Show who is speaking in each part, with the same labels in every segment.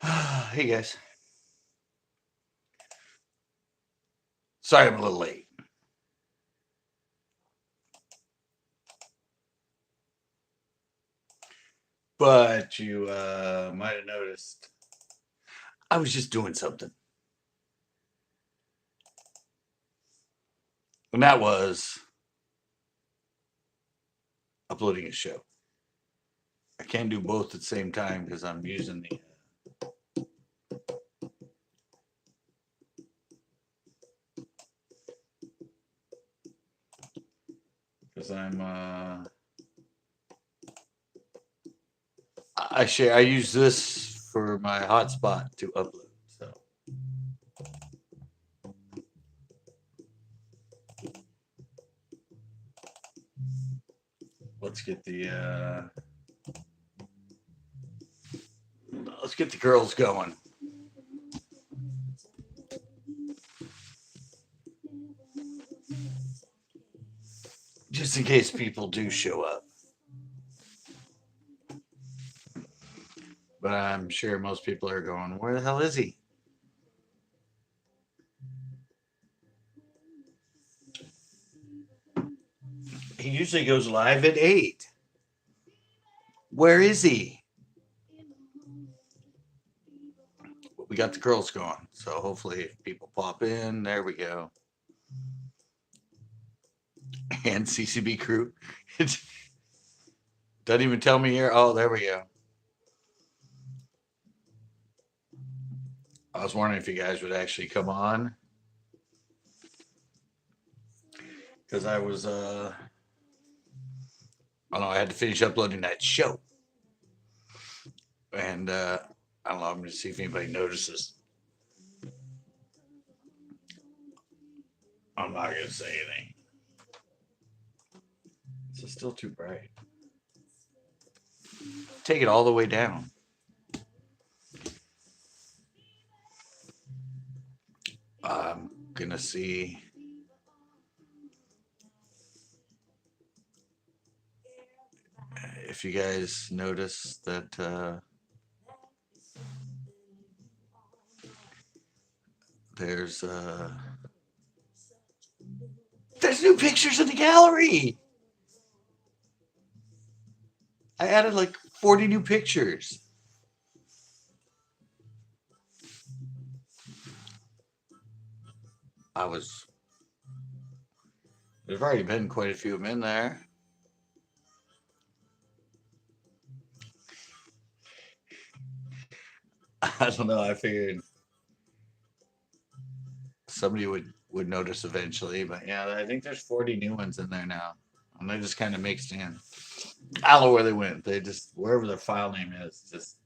Speaker 1: Hey guys. Sorry I'm a little late. But you might have noticed I was just doing something. And that was uploading a show. I can't do both at the same time because I'm using the because I use this for my hotspot to upload. So let's get the girls going. Just in case people do show up. But I'm sure most people are going, where the hell is he? He usually goes live at 8. Where is he? But we got the girls going. So hopefully if people pop in, there we go. And CCB crew. It doesn't even tell me here. Oh, there we go. I was wondering if you guys would actually come on. Because I was I don't know, I had to finish uploading that show. And I don't know, I'm gonna see if anybody notices. I'm not gonna say anything. It's still too bright. Take it all the way down. I'm gonna see if you guys notice that there's new pictures in the gallery. I added like 40 new pictures. There's already been quite a few of them in there. I don't know. I figured somebody would notice eventually, but yeah, I think there's 40 new ones in there now, and they just kind of mixed in. I don't know where they went. They just wherever their file name is, just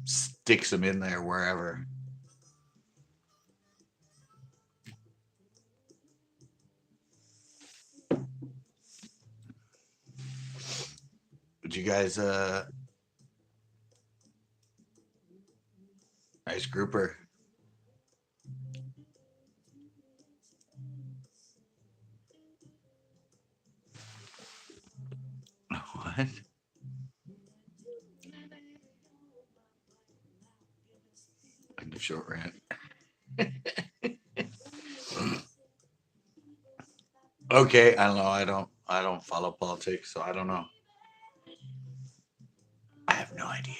Speaker 1: sticks them in there wherever. Did you guys nice grouper? What? Like the short rant. Okay, I don't know. I don't follow politics, so I don't know. I have no idea.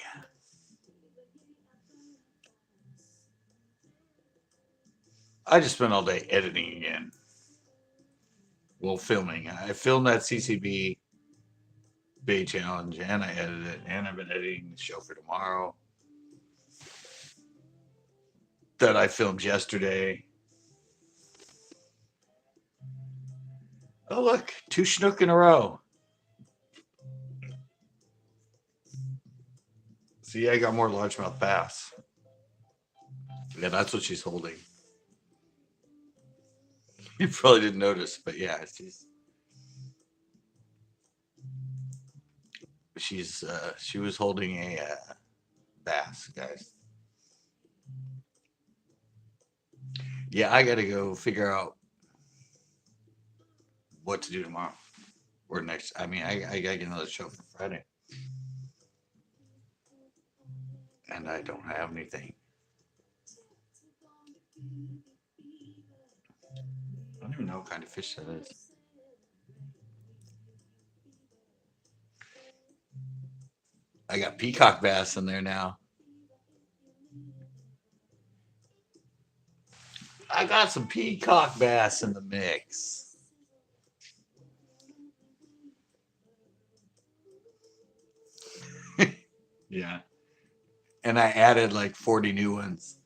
Speaker 1: I just spent all day editing again. Well, filming. I filmed that CCB Bay Challenge and I edited it, and I've been editing the show for tomorrow that I filmed yesterday. Oh, look, 2 Schnook in a row. See, I got more largemouth bass. Yeah, that's what she's holding. You probably didn't notice, but yeah, she was holding a bass, guys. Yeah, I got to go figure out what to do tomorrow or next. I mean, I got to get another show for Friday. And I don't have anything. I don't even know what kind of fish that is. I got peacock bass in there now. I got some peacock bass in the mix. Yeah. And I added like 40 new ones.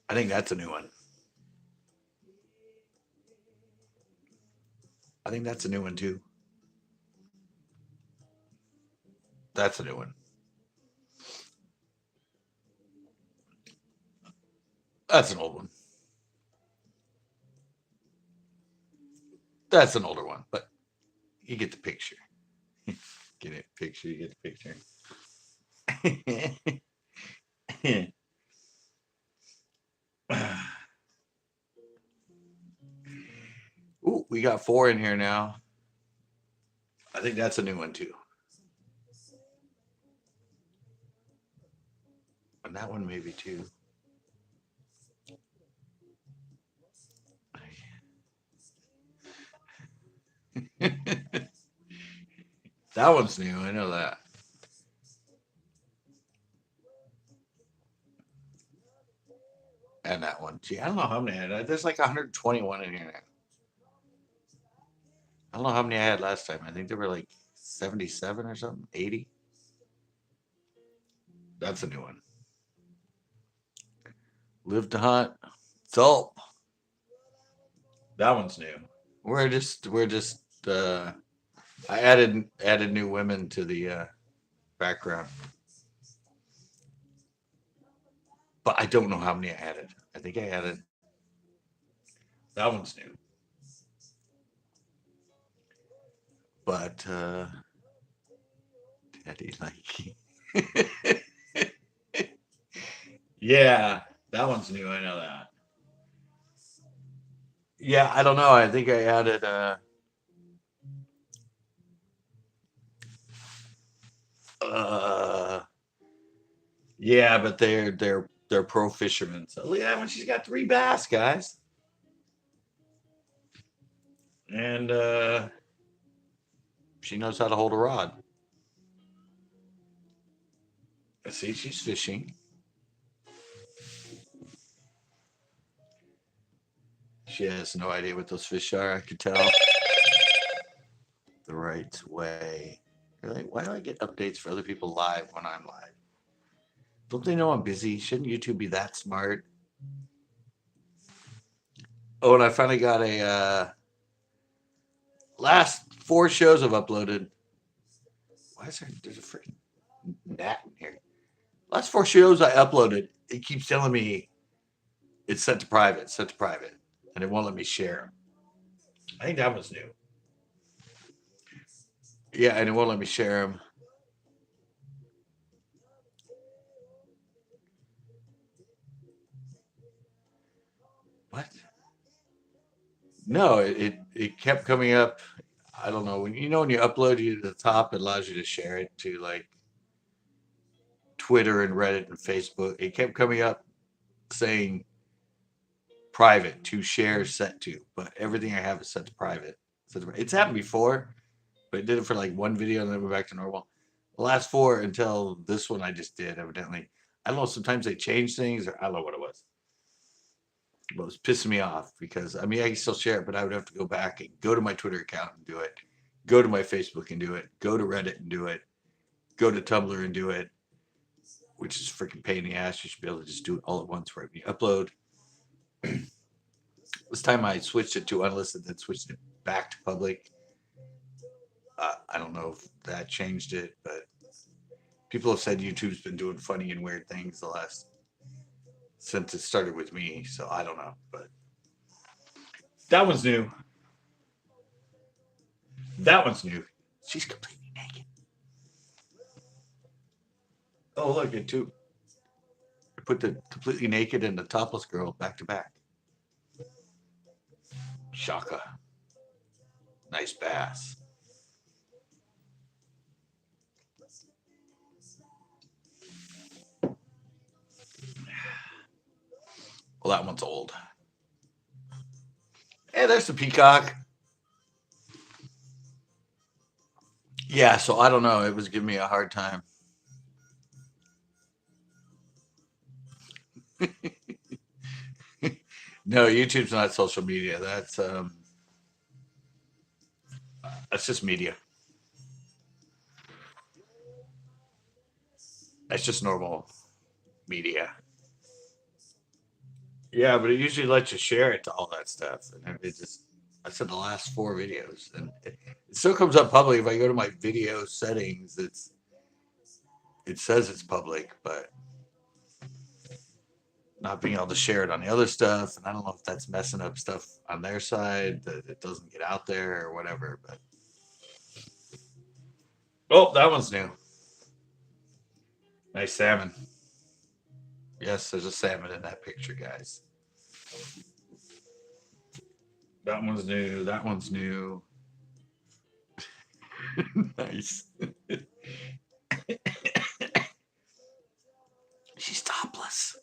Speaker 1: I think that's a new one. I think that's a new one too. That's a new one. That's an old one. That's an older one, but you get the picture. Get it? Picture. You get the picture. Ooh, we got 4 in here now. I think that's a new one too. And that one maybe too. That one's new. I know that. And that one. Gee, I don't know how many I had. There's like 121 in here now. I don't know how many I had last time. I think there were like 77 or something. 80. That's a new one. Live to hunt. Gulp. That one's new. We're just I added new women to the background. But I don't know how many I added. I think I added that one's new. But Daddy like yeah, that one's new. I know that. Yeah, I don't know. I think I added uh yeah, but they're pro fishermen. So look at that one. She's got 3 bass, guys. And she knows how to hold a rod. See, she's fishing. She has no idea what those fish are, I could tell. The right way. Really? Why do I get updates for other people live when I'm live? Don't they know I'm busy? Shouldn't YouTube be that smart? Oh, and I finally got a last 4 shows I've uploaded. Why is there's a freaking gnat in here? Last 4 shows I uploaded, it keeps telling me it's set to private, and it won't let me share them. I think that was new. Yeah, and it won't let me share them. What? No, it kept coming up. I don't know. When when you upload you to the top, it allows you to share it to like Twitter and Reddit and Facebook. It kept coming up saying private to share set to, but everything I have is set to private. It's happened before, but it did it for like one video and then went back to normal. The last 4 until this one I just did, evidently. I don't know, sometimes they change things or I don't know what it was. But it was pissing me off because I mean I can still share it, but I would have to go back and go to my Twitter account and do it, go to my Facebook and do it, go to Reddit and do it, go to Tumblr and do it, which is freaking pain in the ass. You should be able to just do it all at once right when you upload. This time I switched it to unlisted, then switched it back to public. I don't know if that changed it, but people have said YouTube's been doing funny and weird things the last since it started with me. So I don't know, but that one's new. That one's new. She's completely naked. Oh, look at two. I put the completely naked and the topless girl back to back. Shaka. Nice bass. Well, that one's old. Hey, there's the peacock. Yeah, so I don't know. It was giving me a hard time. No, YouTube's not social media. That's just media. That's just normal media. Yeah, but it usually lets you share it to all that stuff, and it just. I said the last four videos, and it still comes up public. If I go to my video settings, it says it's public, but not being able to share it on the other stuff, and I don't know if that's messing up stuff on their side that it doesn't get out there or whatever. But oh, that one's new. Nice salmon. Yes, there's a salmon in that picture, guys. That one's new. That one's new. Nice. She's topless.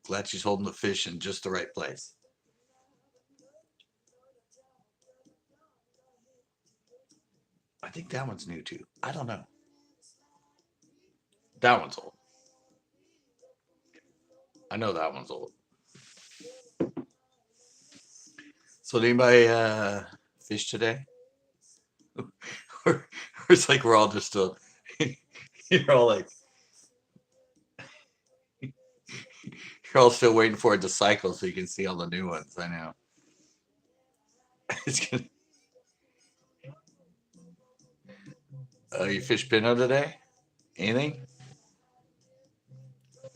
Speaker 1: Glad she's holding the fish in just the right place. I think that one's new too. I don't know. That one's old. I know that one's old. So did anybody fish today? Or it's like we're all just still you're all like you're all still waiting for it to cycle so you can see all the new ones. I know. It's gonna, you fish pinto today? Anything?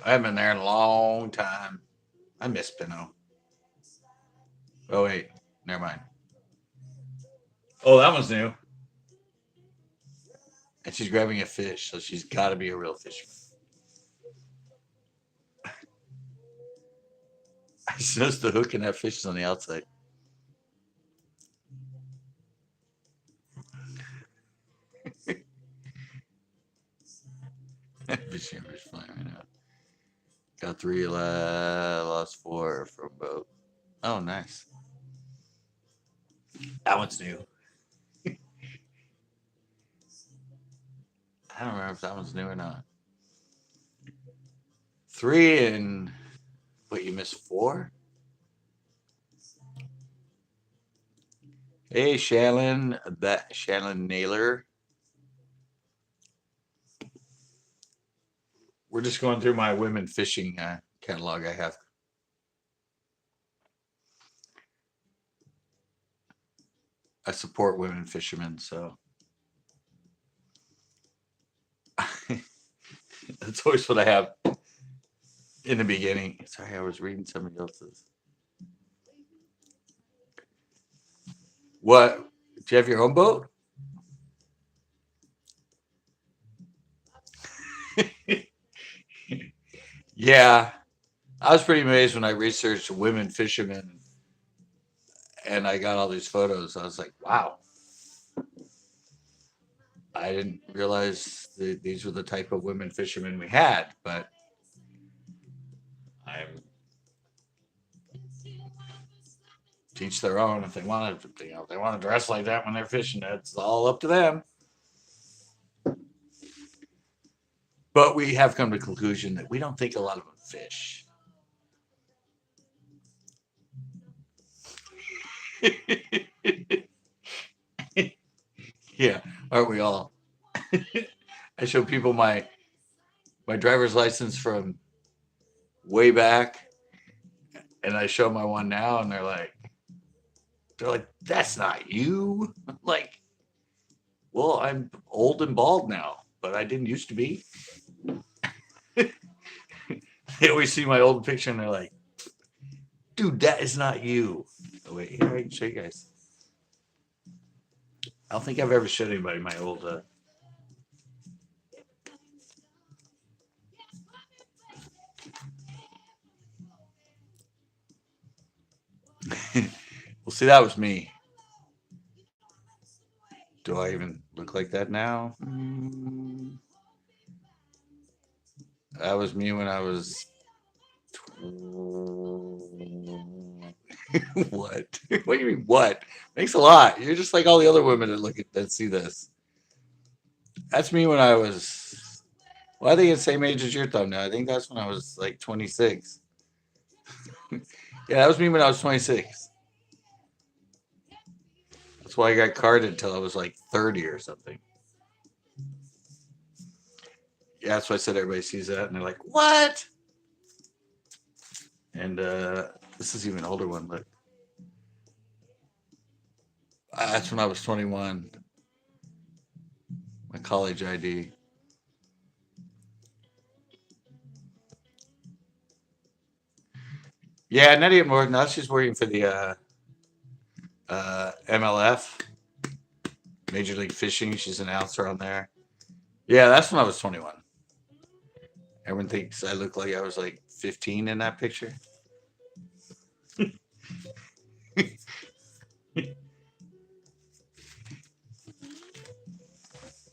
Speaker 1: I haven't been there in a long time. I miss pinto. Oh wait, never mind. Oh, that one's new. And she's grabbing a fish, so she's got to be a real fisherman. I noticed the hook in that fish is on the outside. Fishing fish flying right now. Got three, lost four from boat. Oh, nice. That one's new. I don't remember if that one's new or not. Three and what? You missed four? Hey, Shannon. That Shannon Naylor. We're just going through my women fishing catalog I have. I support women fishermen, so that's always what I have in the beginning. Sorry, I was reading somebody else's. What? Do you have your own boat? Yeah. I was pretty amazed when I researched women fishermen and I got all these photos. I was like, wow, I didn't realize that these were the type of women fishermen we had, but I'm teach their own. If they want to, if they want to dress like that when they're fishing, that's all up to them. But we have come to the conclusion that we don't think a lot of them fish. Yeah, aren't we all? I show people my driver's license from way back, and I show my one now, and they're like, that's not you. I'm like, well, I'm old and bald now, but I didn't used to be. They always see my old picture, and they're like, dude, that is not you. Oh, wait, here I can show you guys. I don't think I've ever showed anybody my old. Well, see, that was me. Do I even look like that now? That was me when I was What? What do you mean? What? Thanks a lot. You're just like all the other women that look at that see this. That's me when I was. Well, I think it's the same age as your thumbnail. I think that's when I was like 26. Yeah, that was me when I was 26. That's why I got carded until I was like 30 or something. Yeah, that's why I said everybody sees that and they're like, "What?" And this is even an older one, but that's when I was 21. My college ID. Yeah, Nettie Moore. Now she's working for the MLF, Major League Fishing. She's an announcer on there. Yeah, that's when I was 21. Everyone thinks I look like I was like 15 in that picture.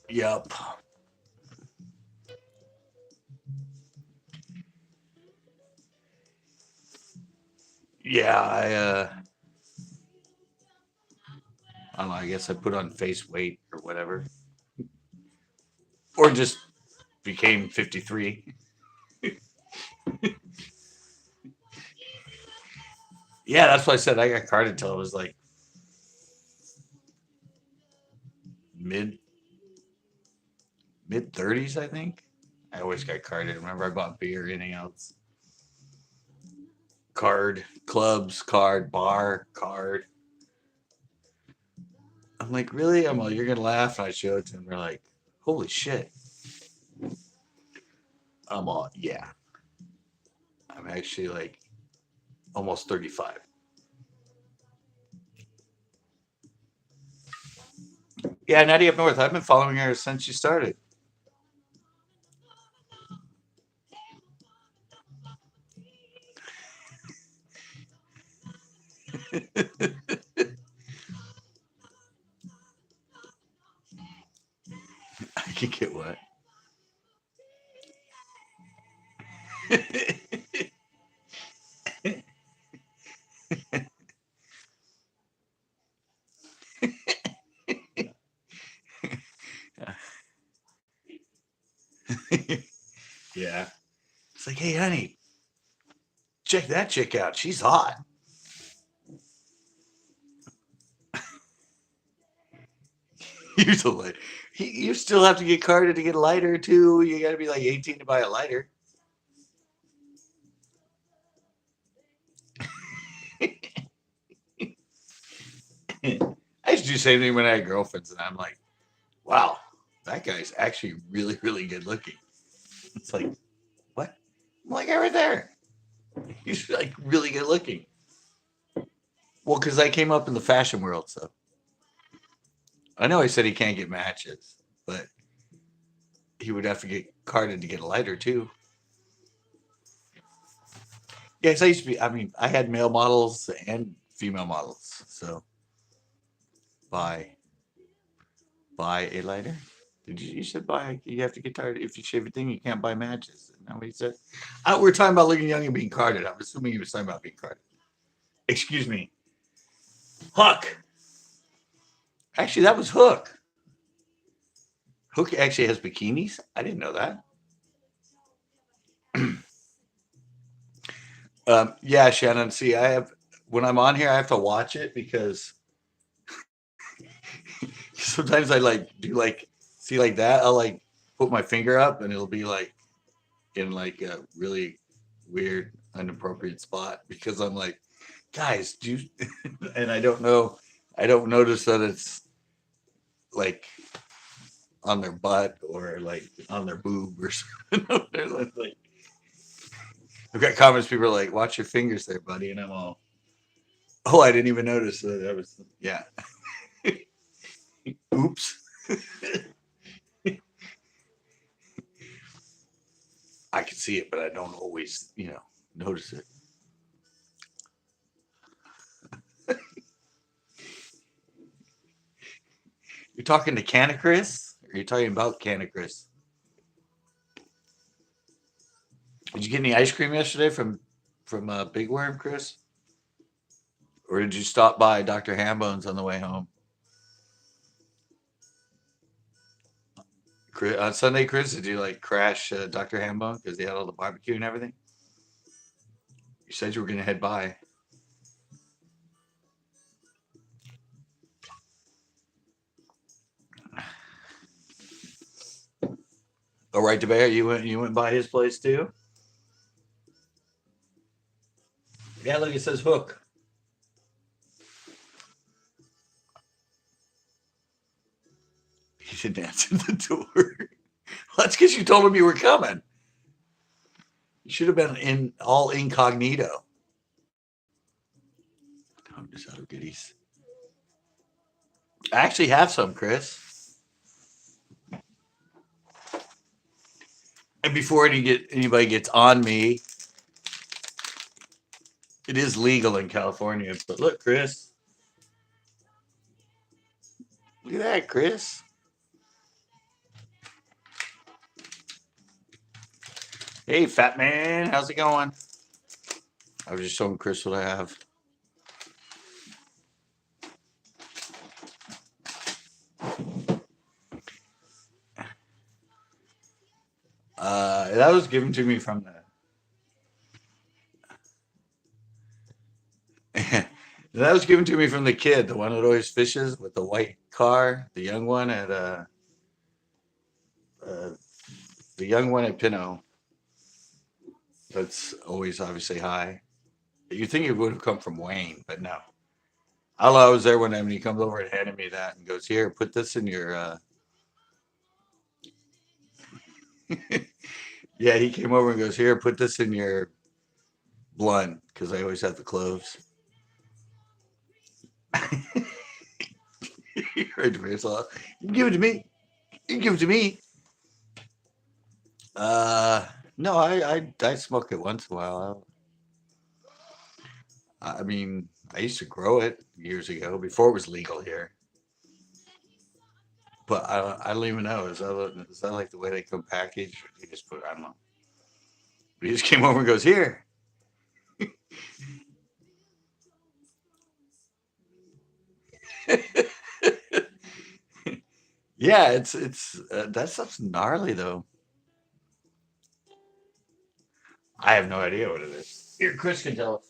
Speaker 1: Yup. Yeah, I don't know. I guess I put on face weight or whatever, or just became 53. Yeah, that's why I said I got carded until I was like mid mid 30s, I think. I always got carded. Remember, I bought beer, anything else. Card, clubs, card, bar, card. I'm like, really? I'm like, you're gonna laugh. And I show it to him. They're like, holy shit. I'm all, yeah. I'm actually like almost 35. Yeah, Natty up north. I've been following her since she started. I can get what? Yeah. It's like, hey, honey, check that chick out. She's hot. You're so light. You still have to get carded to get a lighter too. You got to be like 18 to buy a lighter. I used to do the same thing when I had girlfriends, and I'm like, wow, that guy's actually really, really good looking. It's like, what? I'm like, right there. He's like really good looking. Well, because I came up in the fashion world, so I know he said he can't get matches, but he would have to get carded to get a lighter too. Yes, I used to be. I mean, I had male models and female models. So buy buy a lighter. Did you said buy? You have to get tired. If you shave a thing, you can't buy matches. Isn't that what he said? We're talking about looking young and being carded. I'm assuming he was talking about being carded. Excuse me, Huck. Actually, that was Hook. Hook actually has bikinis. I didn't know that. Yeah, Shannon. See, I have when I'm on here, I have to watch it because sometimes I like do like see like that. I'll like put my finger up and it'll be like in like a really weird, inappropriate spot because I'm like, guys, do you, and I don't know, I don't notice that it's like on their butt or like on their boob or something. Like, I've got comments. People are like, "Watch your fingers there, buddy," and I'm all, "Oh, I didn't even notice that. That was yeah. Oops." I can see it, but I don't always, notice it. You're talking to Canna Chris? Or are you talking about Canna Chris? Did you get any ice cream yesterday from Big Worm, Chris? Or did you stop by Dr. Hambone's on the way home? On Sunday, Chris, did you like crash Dr. Hambone because they had all the barbecue and everything? You said you were going to head by. Oh, right, DeBear, you went by his place too? Yeah, look, it says Hook. He didn't answer the door. That's because you told him you were coming. You should have been in all incognito. Oh, just other goodies. I actually have some, Chris. And before anybody gets on me, it is legal in California. But look, Chris. Look at that, Chris. Hey, fat man. How's it going? I was just showing Chris what I have. That was given to me from the. That was given to me from the kid, the one that always fishes with the white car, the young one at uh the young one at Pinot. That's always obviously high. You think it would have come from Wayne, but no. I was there one time and he comes over and handed me that and goes, "Here, put this in your." Yeah, he came over and goes, "Here, put this in your blunt because I always have the cloves." Right to yourself. You can give it to me. You can give it to me. Uh, no, I smoke it once in a while. I mean, I used to grow it years ago before it was legal here. But I don't even know. Is that like the way they come packaged? Or do you just put I don't know. He just came over and goes here. Yeah, it's that stuff's gnarly though. I have no idea what it is. Here, Chris can tell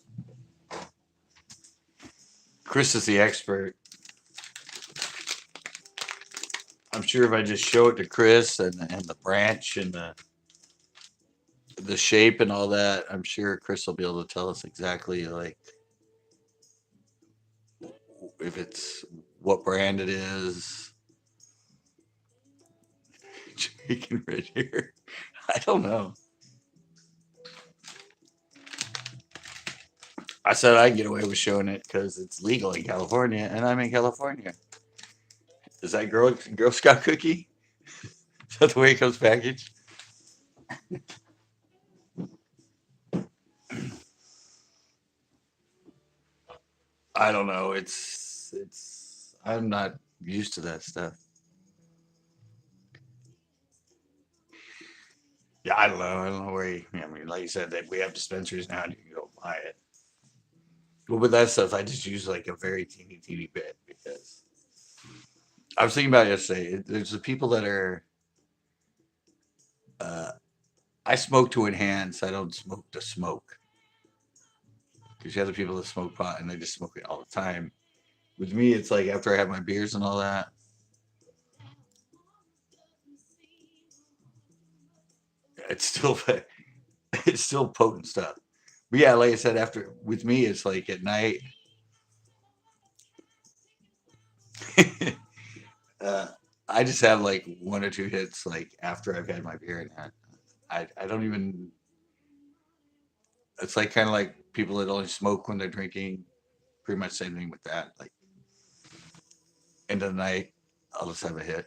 Speaker 1: us. Chris is the expert. I'm sure if I just show it to Chris and the branch and the shape and all that, I'm sure Chris will be able to tell us exactly like if it's what brand it is. Chicken right here. I don't know. I said I can get away with showing it because it's legal in California, and I'm in California. Is that Girl Scout cookie? Is that the way it comes packaged? I don't know. It's. I'm not used to that stuff. Yeah, I don't know. I don't know where you. I mean, like you said, that we have dispensaries now, and you can go buy it. Well, with that stuff, I just use like a very teeny bit because I was thinking about it yesterday. There's the people that are. Uh, I smoke to enhance. I don't smoke to smoke. Because you have the people that smoke pot and they just smoke it all the time. With me, it's like after I have my beers and all that, it's still it's still potent stuff. But yeah, like I said, after with me, it's like at night. uh, I just have like one or two hits like after I've had my beer and that. I don't even. It's like kind of like people that only smoke when they're drinking. Pretty much same thing with that. Like end of the night, I'll just have a hit.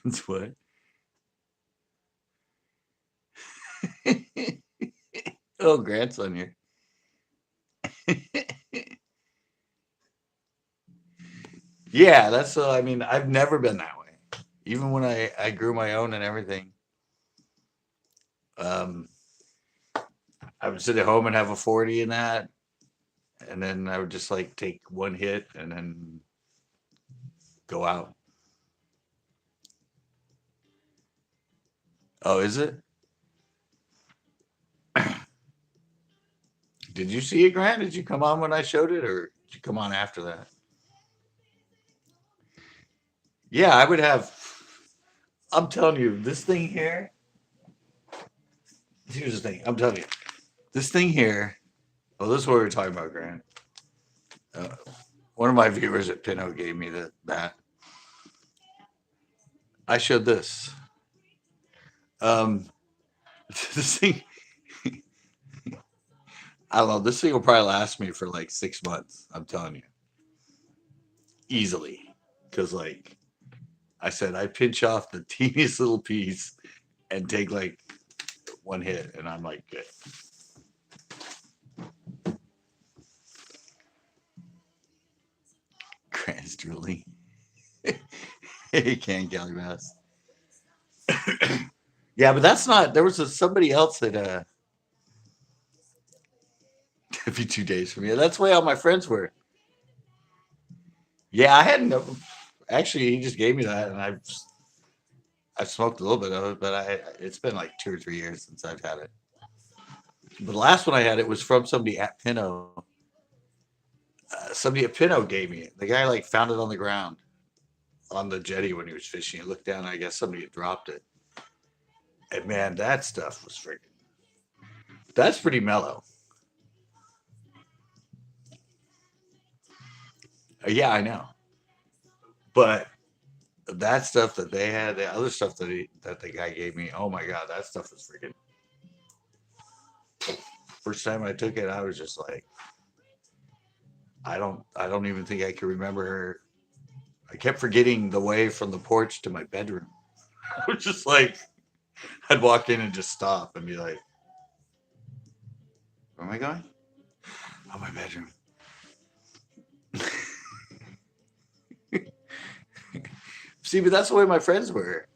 Speaker 1: That's what. Oh, grandson here. Yeah, that's I mean, I've never been that way. Even when I grew my own and everything. Um, I would sit at home and have a 40 in that, and then I would just like take one hit and then go out. Oh, is it? Did you see it, Grant? Did you come on when I showed it, or did you come on after that? Yeah, I would have. I'm telling you, this thing here. Here's the thing. I'm telling you, this thing here. Well, this is what we were talking about, Grant. Uh, one of my viewers at Pinot gave me that. I showed this. Um, this thing. I don't know. This thing will probably last me for like 6 months. I'm telling you, easily, because like I said, I pinch off the teeniest little piece and take like one hit, and I'm like good. Grant's drooling. He can't Galley Bass. Yeah, but that's not. There was somebody else that every 2 days from me. That's the way all my friends were. Yeah, I hadn't. Actually, he just gave me that, and I've smoked a little bit of it, but it's been like 2 or 3 years since I've had it. But the last one I had it was from somebody at Pinot. Somebody at Pinot gave me it. The guy like found it on the ground on the jetty when he was fishing. He looked down, and I guess somebody had dropped it. And man, that stuff was freaking. That's pretty mellow. Yeah, I know. But that stuff that they had, the other stuff that the guy gave me, oh my god, that stuff was freaking. First time I took it, I was just like, I don't even think I can remember her. I kept forgetting the way from the porch to my bedroom. I was just like, I'd walk in and just stop and be like, where am I going? Oh, my bedroom. See, but that's the way my friends were.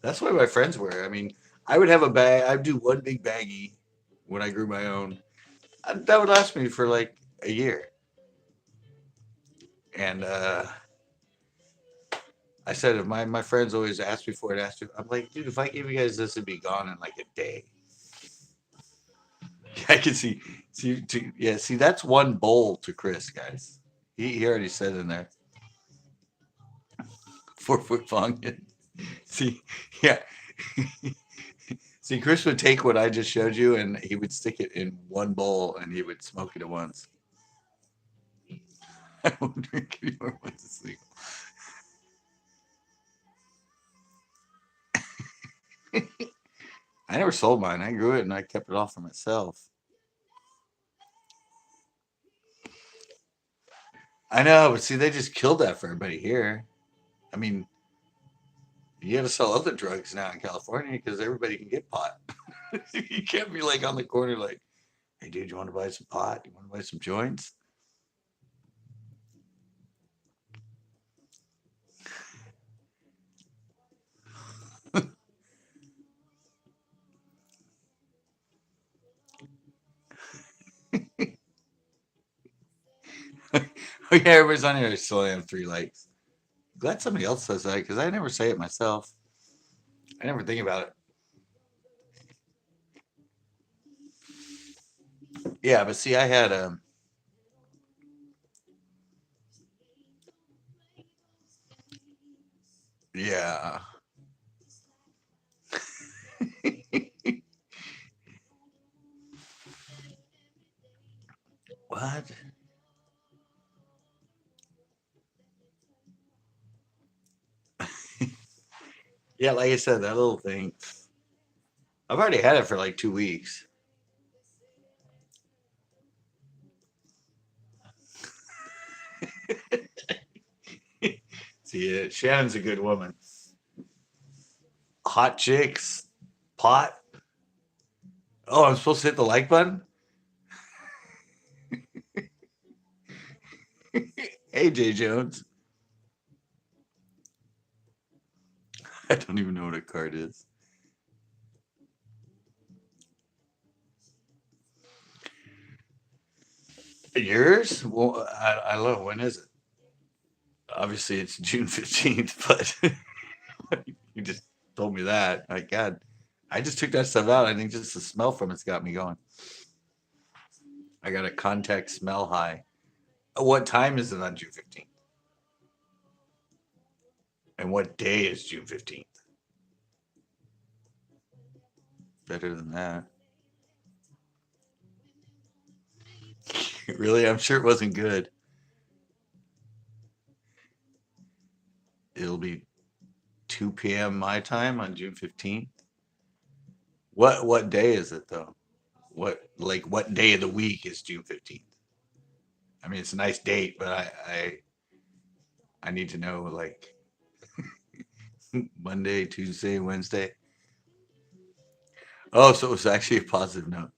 Speaker 1: That's the way my friends were. I mean, I would have a bag. I'd do one big baggie when I grew my own. That would last me for like a year. And I said, if my friends always ask me for it, I'm like, dude, if I gave you guys this, it'd be gone in like a day. I can yeah, see, that's one bowl to Chris, guys. He already said in there, 4 foot long. See, yeah. See, Chris would take what I just showed you and he would stick it in one bowl and he would smoke it at once. I won't drink anymore once it's legal. I never sold mine. I grew it and I kept it all for myself. I know, but see, they just killed that for everybody here. I mean, you got to sell other drugs now in California because everybody can get pot. You can't be like on the corner like, hey, dude, you want to buy some pot? You want to buy some joints? Oh, yeah, everybody's on here. I still have 3 likes. Glad somebody else says that because I never say it myself. I never think about it. Yeah, but see, I had yeah. What? Yeah, like I said, that little thing. I've already had it for like 2 weeks. See, Shannon's a good woman. Hot chicks, pot. Oh, I'm supposed to hit the like button? Hey, Jay Jones. I don't even know what a card is. Yours? Well, I don't know. When is it? Obviously, it's June 15th, but you just told me that. My God, I just took that stuff out. I think just the smell from it's got me going. I got a contact smell high. What time is it on June 15th? And what day is June 15th? Better than that. Really? I'm sure it wasn't good. It'll be 2 p.m. my time on June 15th. What day is it though? What day of the week is June 15th? I mean, it's a nice date, but I need to know like Monday, Tuesday, Wednesday. Oh, so it was actually a positive note.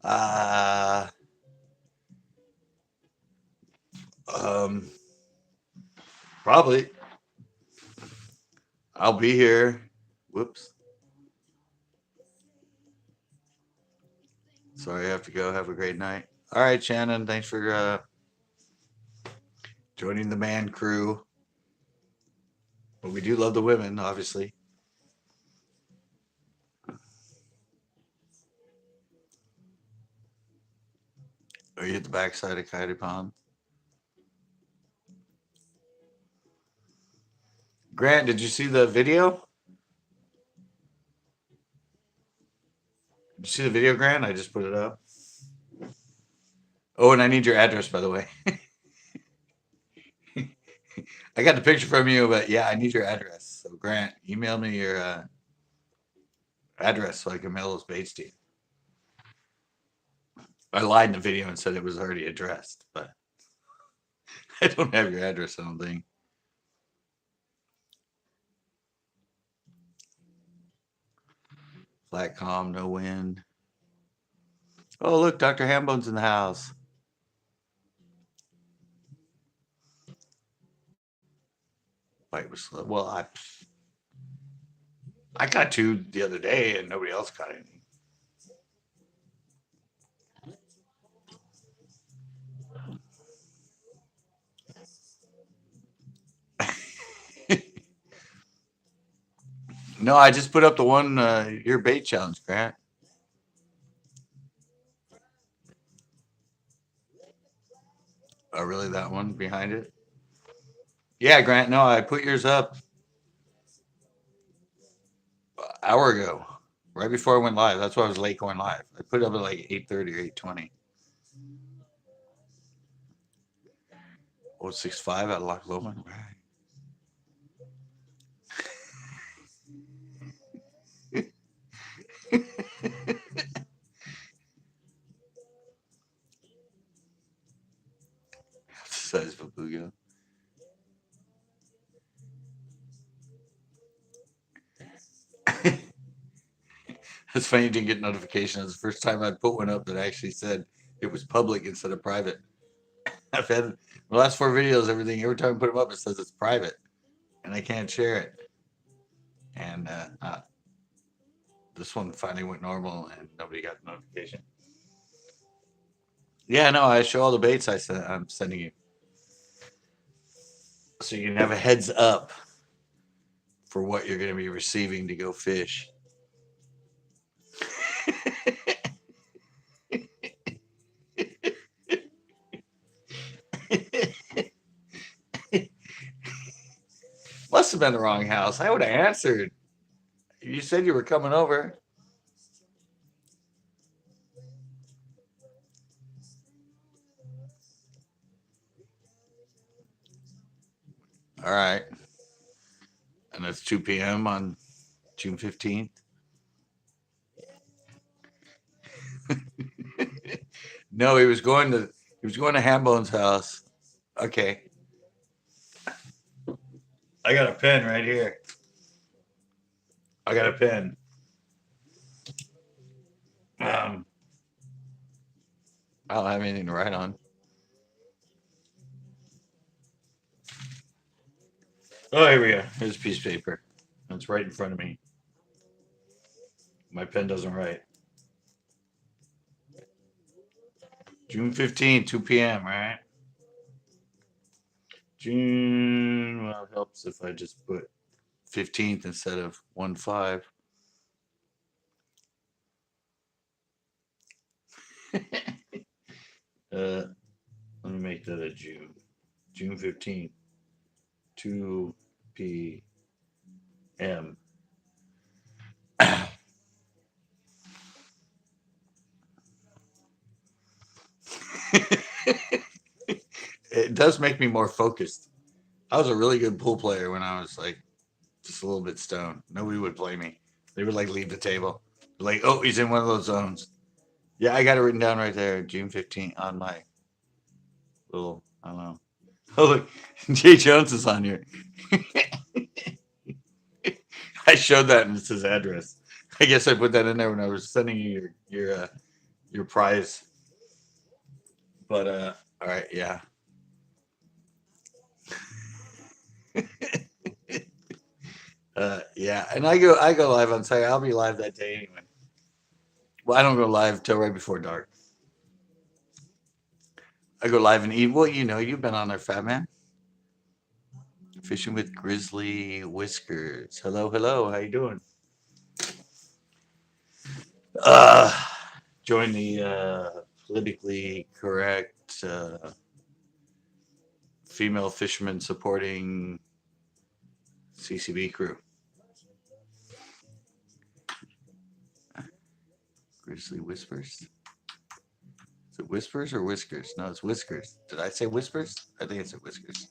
Speaker 1: Uh um Probably. I'll be here. Whoops. Sorry, I have to go. Have a great night. All right, Shannon. Thanks for joining the man crew. But we do love the women, obviously. Are you at the backside of Coyote Pond? Grant, did you see the video? Did you see the video, Grant? I just put it up. Oh, and I need your address, by the way. I got the picture from you, but yeah, I need your address. So, Grant, email me your address so I can mail those baits to you. I lied in the video and said it was already addressed, but I don't have your address, I don't think. Flat calm, no wind. Oh, look, Dr. Hambone's in the house. Fight was slow. Well, I got two the other day and nobody else got any. No, I just put up the one your bait challenge, Grant. Oh, really? That one behind it? Yeah, Grant. No, I put yours up an hour ago, right before I went live. That's why I was late going live. I put it up at like 8:30 or 8:20. Oh, 6.5 out of Loch Lomond. Size of a bluegill. It's funny you didn't get notification. It's the first time I put one up that actually said it was public instead of private. I've had the last four videos, every time I put them up, it says it's private and I can't share it. And this one finally went normal and nobody got the notification. Yeah, no, I show all the baits I'm sending you. So you can have a heads up for what you're going to be receiving to go fish. Must have been the wrong house. I would have answered. You said you were coming over. All right. And that's 2 p.m. on June 15th. No, he was going to Hambone's house. Okay. I got a pen right here. I got a pen. Um, I don't have anything to write on. Oh, here we go. Here's a piece of paper. It's right in front of me. My pen doesn't write. June 15th, 2 p.m., right? June, well, it helps if I just put 15th instead of 1/5. Let me make that a June. June 15th, 2 p.m. It does make me more focused. I was a really good pool player when I was like just a little bit stoned. Nobody would play me. They would like leave the table. Like, oh, he's in one of those zones. Yeah, I got it written down right there, June 15th on my little, I don't know. Oh, look, Jay Jones is on here. I showed that and it's his address. I guess I put that in there when I was sending you your prize. But all right, yeah. Yeah, and I go live on Saturday. I'll be live that day anyway. Well, I don't go live till right before dark. I go live and eat. Well, you've been on there, Fat Man. Fishing with Grizzly Whiskers. Hello, hello. How you doing? Uh, join the politically correct female fisherman supporting CCB crew. Grizzly Whispers. Is it Whispers or Whiskers? No, it's Whiskers. Did I say Whispers? I think it's Whiskers.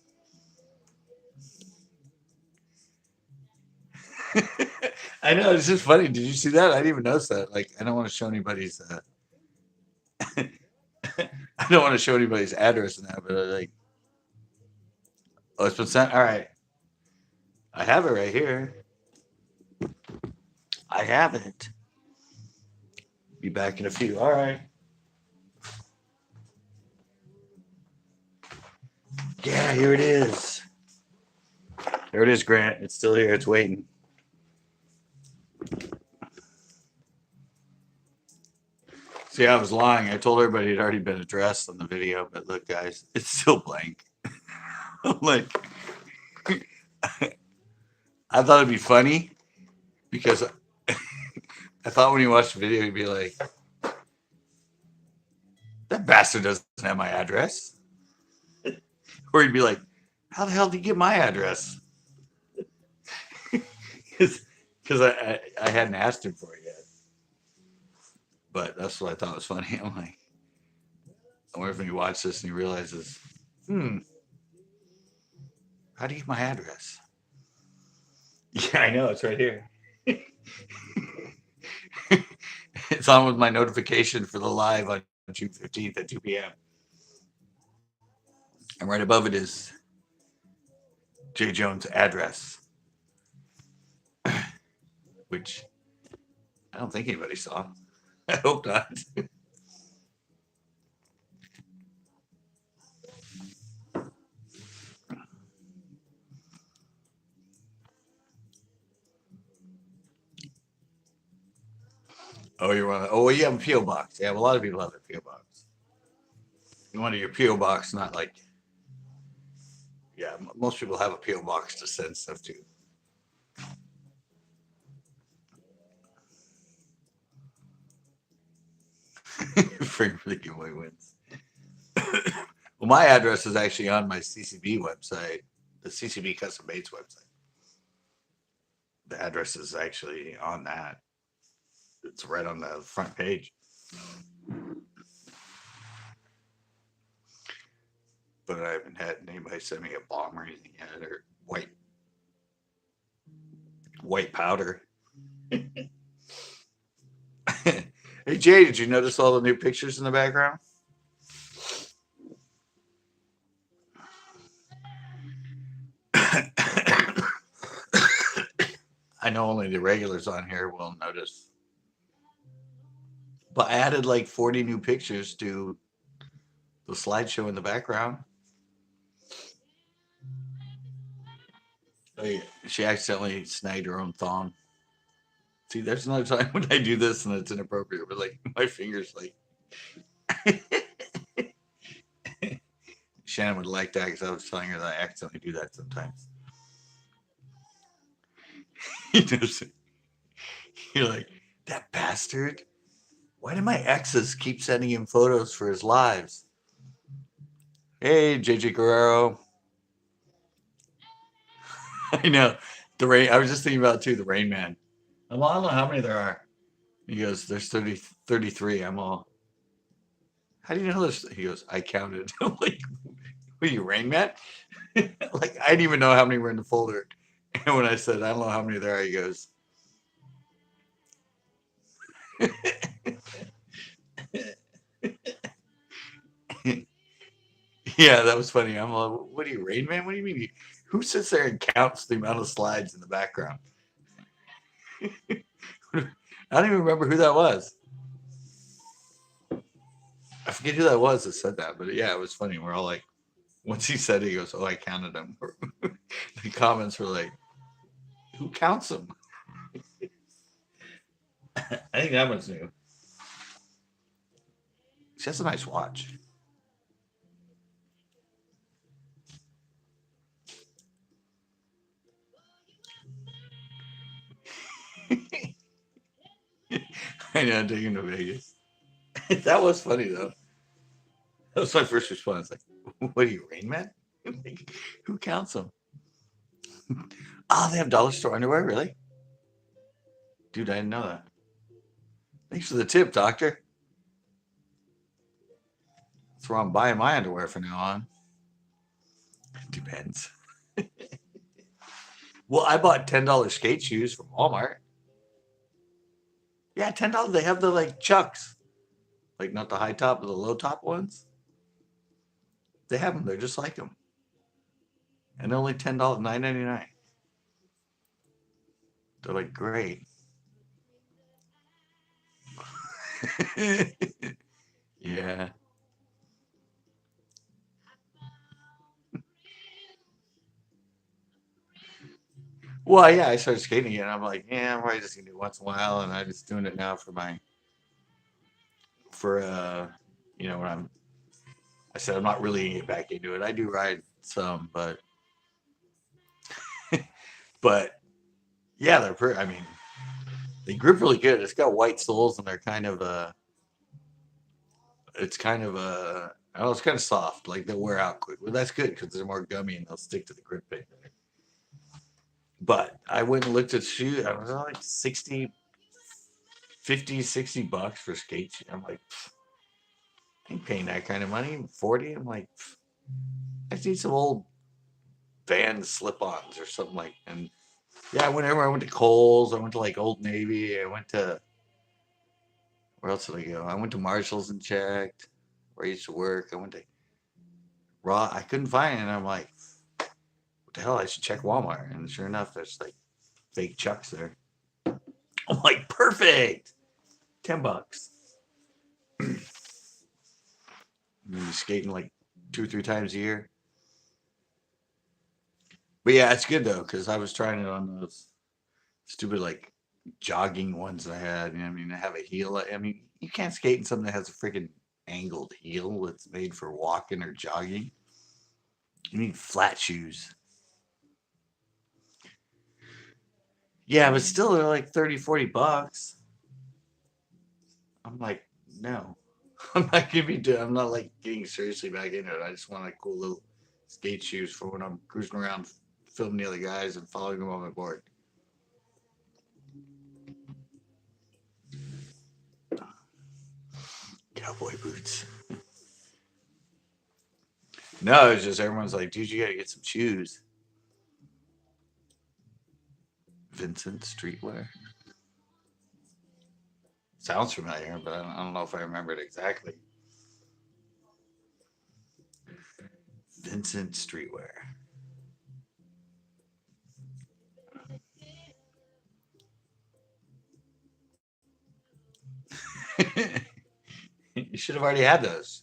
Speaker 1: I know it's just funny. Did you see that? I didn't even notice that. Like, I don't want to show anybody's. I don't want to show anybody's address in that, but like, oh, it's been sent. All right, I have it right here. I have it. Be back in a few. All right. Yeah, here it is. There it is, Grant. It's still here. It's waiting. See, I was lying. I told everybody it had already been addressed on the video, but look, guys, it's still blank. I'm like, I thought it'd be funny because I thought when you watch the video, you'd be like, that bastard doesn't have my address. Or you'd be like, how the hell did you get my address? Because I hadn't asked him for it yet. But that's what I thought was funny. I'm like, I wonder if he watches this and he realizes, how do you get my address? Yeah, I know. It's right here. It's on with my notification for the live on June 15th at 2 p.m. And right above it is Jay Jones' address, which I don't think anybody saw. I hope not. Oh, you want? Oh, well, you have a PO box. Yeah, well, a lot of people have a PO box. You want your PO box, not like, yeah, most people have a PO box to send stuff to. Free for the giveaway wins. Well, my address is actually on my CCB website, the CCB Custom Baits website. The address is actually on that. It's right on the front page. But I haven't had anybody send me a bomb or anything yet, or white powder. Hey Jay, did you notice all the new pictures in the background? I know only the regulars on here will notice. But I added like 40 new pictures to the slideshow in the background. Oh, yeah. She accidentally snagged her own thong. See, there's another time when I do this and it's inappropriate, but like my fingers, like Shannon would like that because I was telling her that I accidentally do that sometimes. You're like, that bastard. Why do my exes keep sending him photos for his lives? Hey, JJ Guerrero. I know. The rain. I was just thinking about it too. The Rain Man. I don't know how many there are. He goes, there's 33. I'm all, how do you know this? He goes, I counted. I'm like, what are you, Rain Man? Like, I didn't even know how many were in the folder. And when I said, I don't know how many there are, he goes, yeah, that was funny. I'm like, what are you, Rain Man? What do you mean? Who sits there and counts the amount of slides in the background? I don't even remember who that was. I forget who that was that said that, but yeah, it was funny. We're all like, once he said it, he goes, oh, I counted them. The comments were like, who counts them? I think that one's new. She has a nice watch. I know, taking to Vegas. That was funny though. That was my first response. Like, what are you, Rain Man? Like, who counts them? Oh, they have dollar store underwear, really? Dude, I didn't know that. Thanks for the tip, doctor. That's where I'm buying my underwear from now on. Depends. Well, I bought $10 skate shoes from Walmart. Yeah, $10. They have the like Chucks, like not the high top, but the low top ones. They have them. They're just like them, and they're only $10, $9.99. They're like great. Yeah. Well, yeah, I started skating again. I'm like, yeah, I'm probably just gonna do it once in a while, and I'm just doing it now for my for when I said I'm not really gonna get back into it. I do ride some, but yeah, I mean, they grip really good. It's got white soles, and they're kind of it's kind of I don't know, it's kind of soft. Like they'll wear out quick. Well, that's good because they're more gummy and they'll stick to the grip pin. But I went and looked at shoes. I was like 60, 50, $60 for skates. I'm like, I ain't paying that kind of money. 40. I'm like, I just need some old Vans slip-ons or something like. And yeah, whenever I went to Kohl's, I went to like Old Navy. I went to where else did I go? I went to Marshalls and checked where I used to work. I went to Raw. I couldn't find it. And I'm like, what the hell? I should check Walmart. And sure enough, there's like fake Chucks there. I'm like, perfect. $10. You're skating like 2 or 3 times a year. But yeah, it's good though because I was trying it on those stupid like jogging ones I had. I mean, I have a heel. I mean, you can't skate in something that has a freaking angled heel that's made for walking or jogging. You need flat shoes. Yeah, but still they're like 30, $40. I'm like, no. I'm not gonna be doing I'm not like getting seriously back into it. I just want like cool little skate shoes for when I'm cruising around filming the other guys and following them on my board. Cowboy boots. No, it's just everyone's like, dude, you gotta get some shoes. Vincent Streetwear. Sounds familiar, but I don't know if I remember it exactly. Vincent Streetwear. You should have already had those.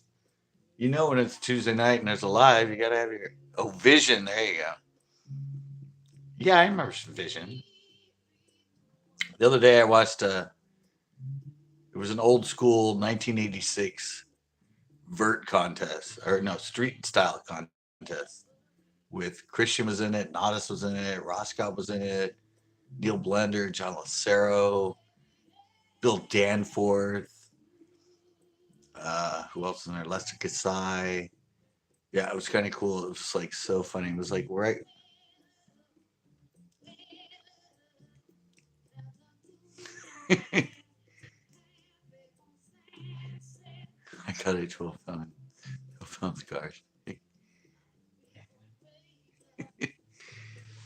Speaker 1: You know when it's Tuesday night and there's a live, you gotta have your Vision. There you go. Yeah, I remember Vision. The other day I watched it was an old school 1986 vert contest, or no, street style contest with Christian was in it, Nodis was in it, Roscoe was in it, Neil Blender, John Lucero, Bill Danforth, who else was in there? Lester Kasai. Yeah, it was kind of cool. It was just like so funny. It was like right. I got a 12 pound card.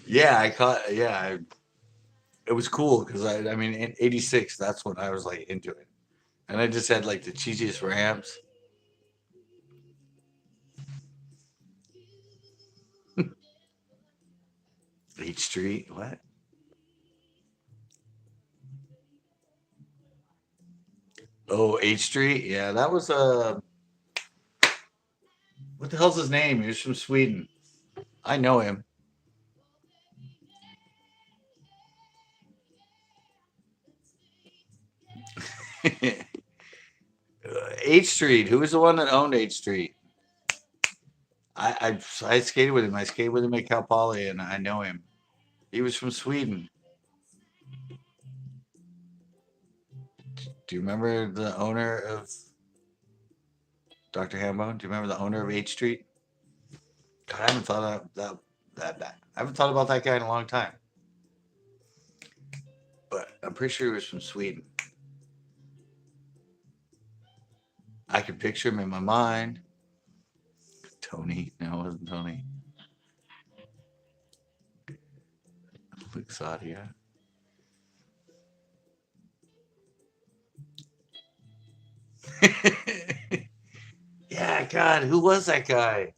Speaker 1: Yeah, I caught. Yeah, it was cool because I mean, in '86, that's when I was like into it, and I just had like the cheesiest ramps. H Street, what? Oh, H Street. Yeah, that was what the hell's his name? He was from Sweden. I know him. H Street. Who was the one that owned H Street? I skated with him. I skated with him at Cal Poly, and I know him. He was from Sweden. Do you remember the owner of Dr. Hambone? Do you remember the owner of H Street? God, I haven't thought of that. I haven't thought about that guy in a long time. But I'm pretty sure he was from Sweden. I could picture him in my mind. Tony. No, it wasn't Tony. Luke Sadia. Yeah, God, who was that guy?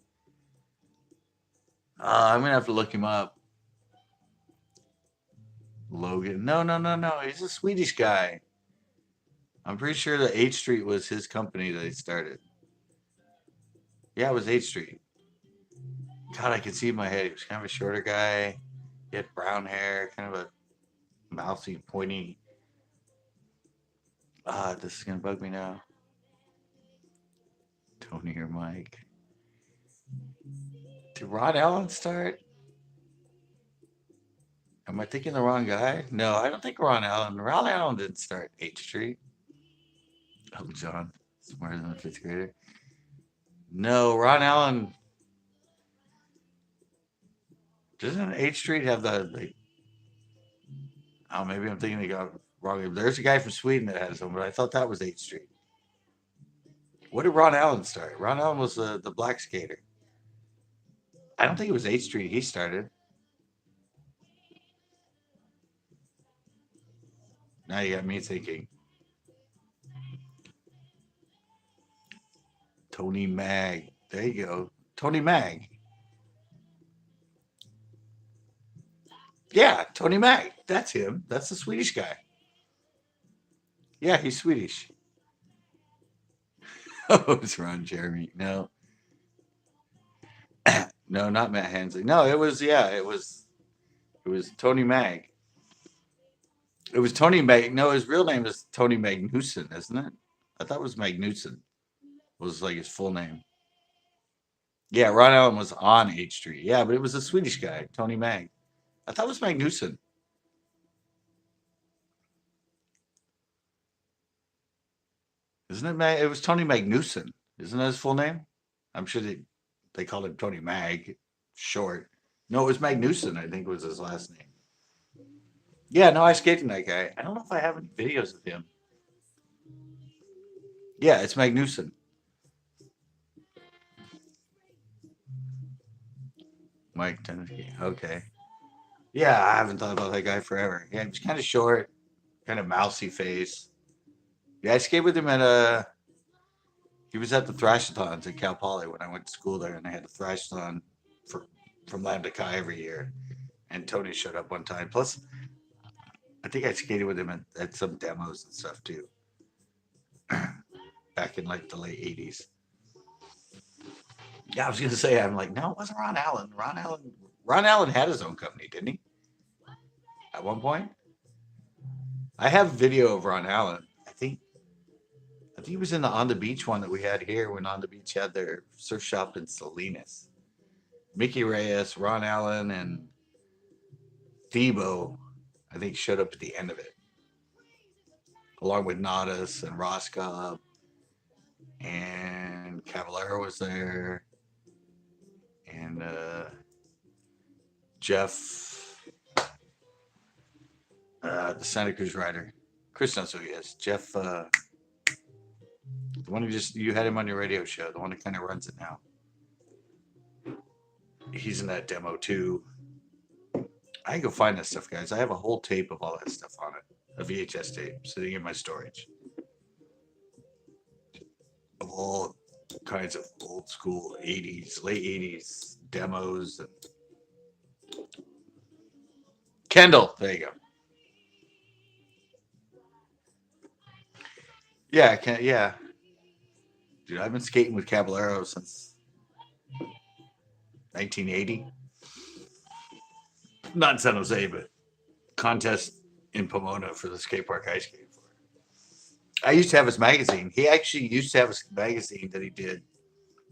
Speaker 1: I'm gonna have to look him up. Logan. No, no, no, no. He's a Swedish guy. I'm pretty sure that H Street was his company that he started. Yeah, it was H Street. God, I can see in my head. He was kind of a shorter guy. He had brown hair, kind of a mousy, pointy. This is gonna bug me now. Tony or Mike. Did Ron Allen start? Am I thinking the wrong guy? No, I don't think Ron Allen. Ron Allen didn't start H Street. Oh, John, smarter than a fifth grader. No, Ron Allen. Doesn't H Street have the? Oh, maybe I'm thinking they got wrong. There's a guy from Sweden that has one, but I thought that was H Street. What did Ron Allen start? Ron Allen was the black skater. I don't think it was H Street he started. Now you got me thinking. Tony Mag. There you go. Tony Mag. Yeah, Tony Mag. That's him. That's the Swedish guy. Yeah, he's Swedish. Oh, it's Ron Jeremy. No, no, not Matt Hensley. No, it was it was Tony Mag. It was Tony Mag. No, his real name is Tony Magnuson, isn't it? I thought it was Magnuson. Was like his full name. Yeah, Ron Allen was on H Street. Yeah, but it was a Swedish guy, Tony Mag. I thought it was Magnuson. Isn't it Mag? It was Tony Magnuson. Isn't that his full name? I'm sure they called him Tony Mag, short. No, it was Magnuson, I think was his last name. Yeah, no, I skated that guy. I don't know if I have any videos of him. Yeah, it's Magnuson. Mike Tennessee. Okay. Yeah, I haven't thought about that guy forever. Yeah, he was kind of short, kind of mousy face. Yeah, I skated with him at he was at the Thrashathons at Cal Poly when I went to school there, and they had a Thrashathon for from Lambda Chi every year. And Tony showed up one time. Plus, I think I skated with him at some demos and stuff too, back in like the late '80s. Yeah, I was gonna say, I'm like, no, it wasn't Ron Allen. Ron Allen had his own company, didn't he? at one point. I have video of Ron Allen. I think he was in the On the Beach one that we had here when On the Beach had their surf shop in Salinas. Mickey Reyes, Ron Allen, and Thebo, I think, showed up at the end of it, along with Nadas and Roscoe, and Caballero was there, and Jeff, the Santa Cruz rider. Chris knows who he is. Jeff, the one who just you had him on your radio show, the one that kind of runs it now. He's in that demo too. I can go find this stuff, guys. I have a whole tape of all that stuff on it, a VHS tape sitting in my storage of all kinds of old school 80s, late 80s demos. And Kendall, there you go. Yeah, yeah. Dude, I've been skating with Caballero since 1980. Not in San Jose, but contest in Pomona for the skate park I skated for. I used to have his magazine. He actually used to have a magazine that he did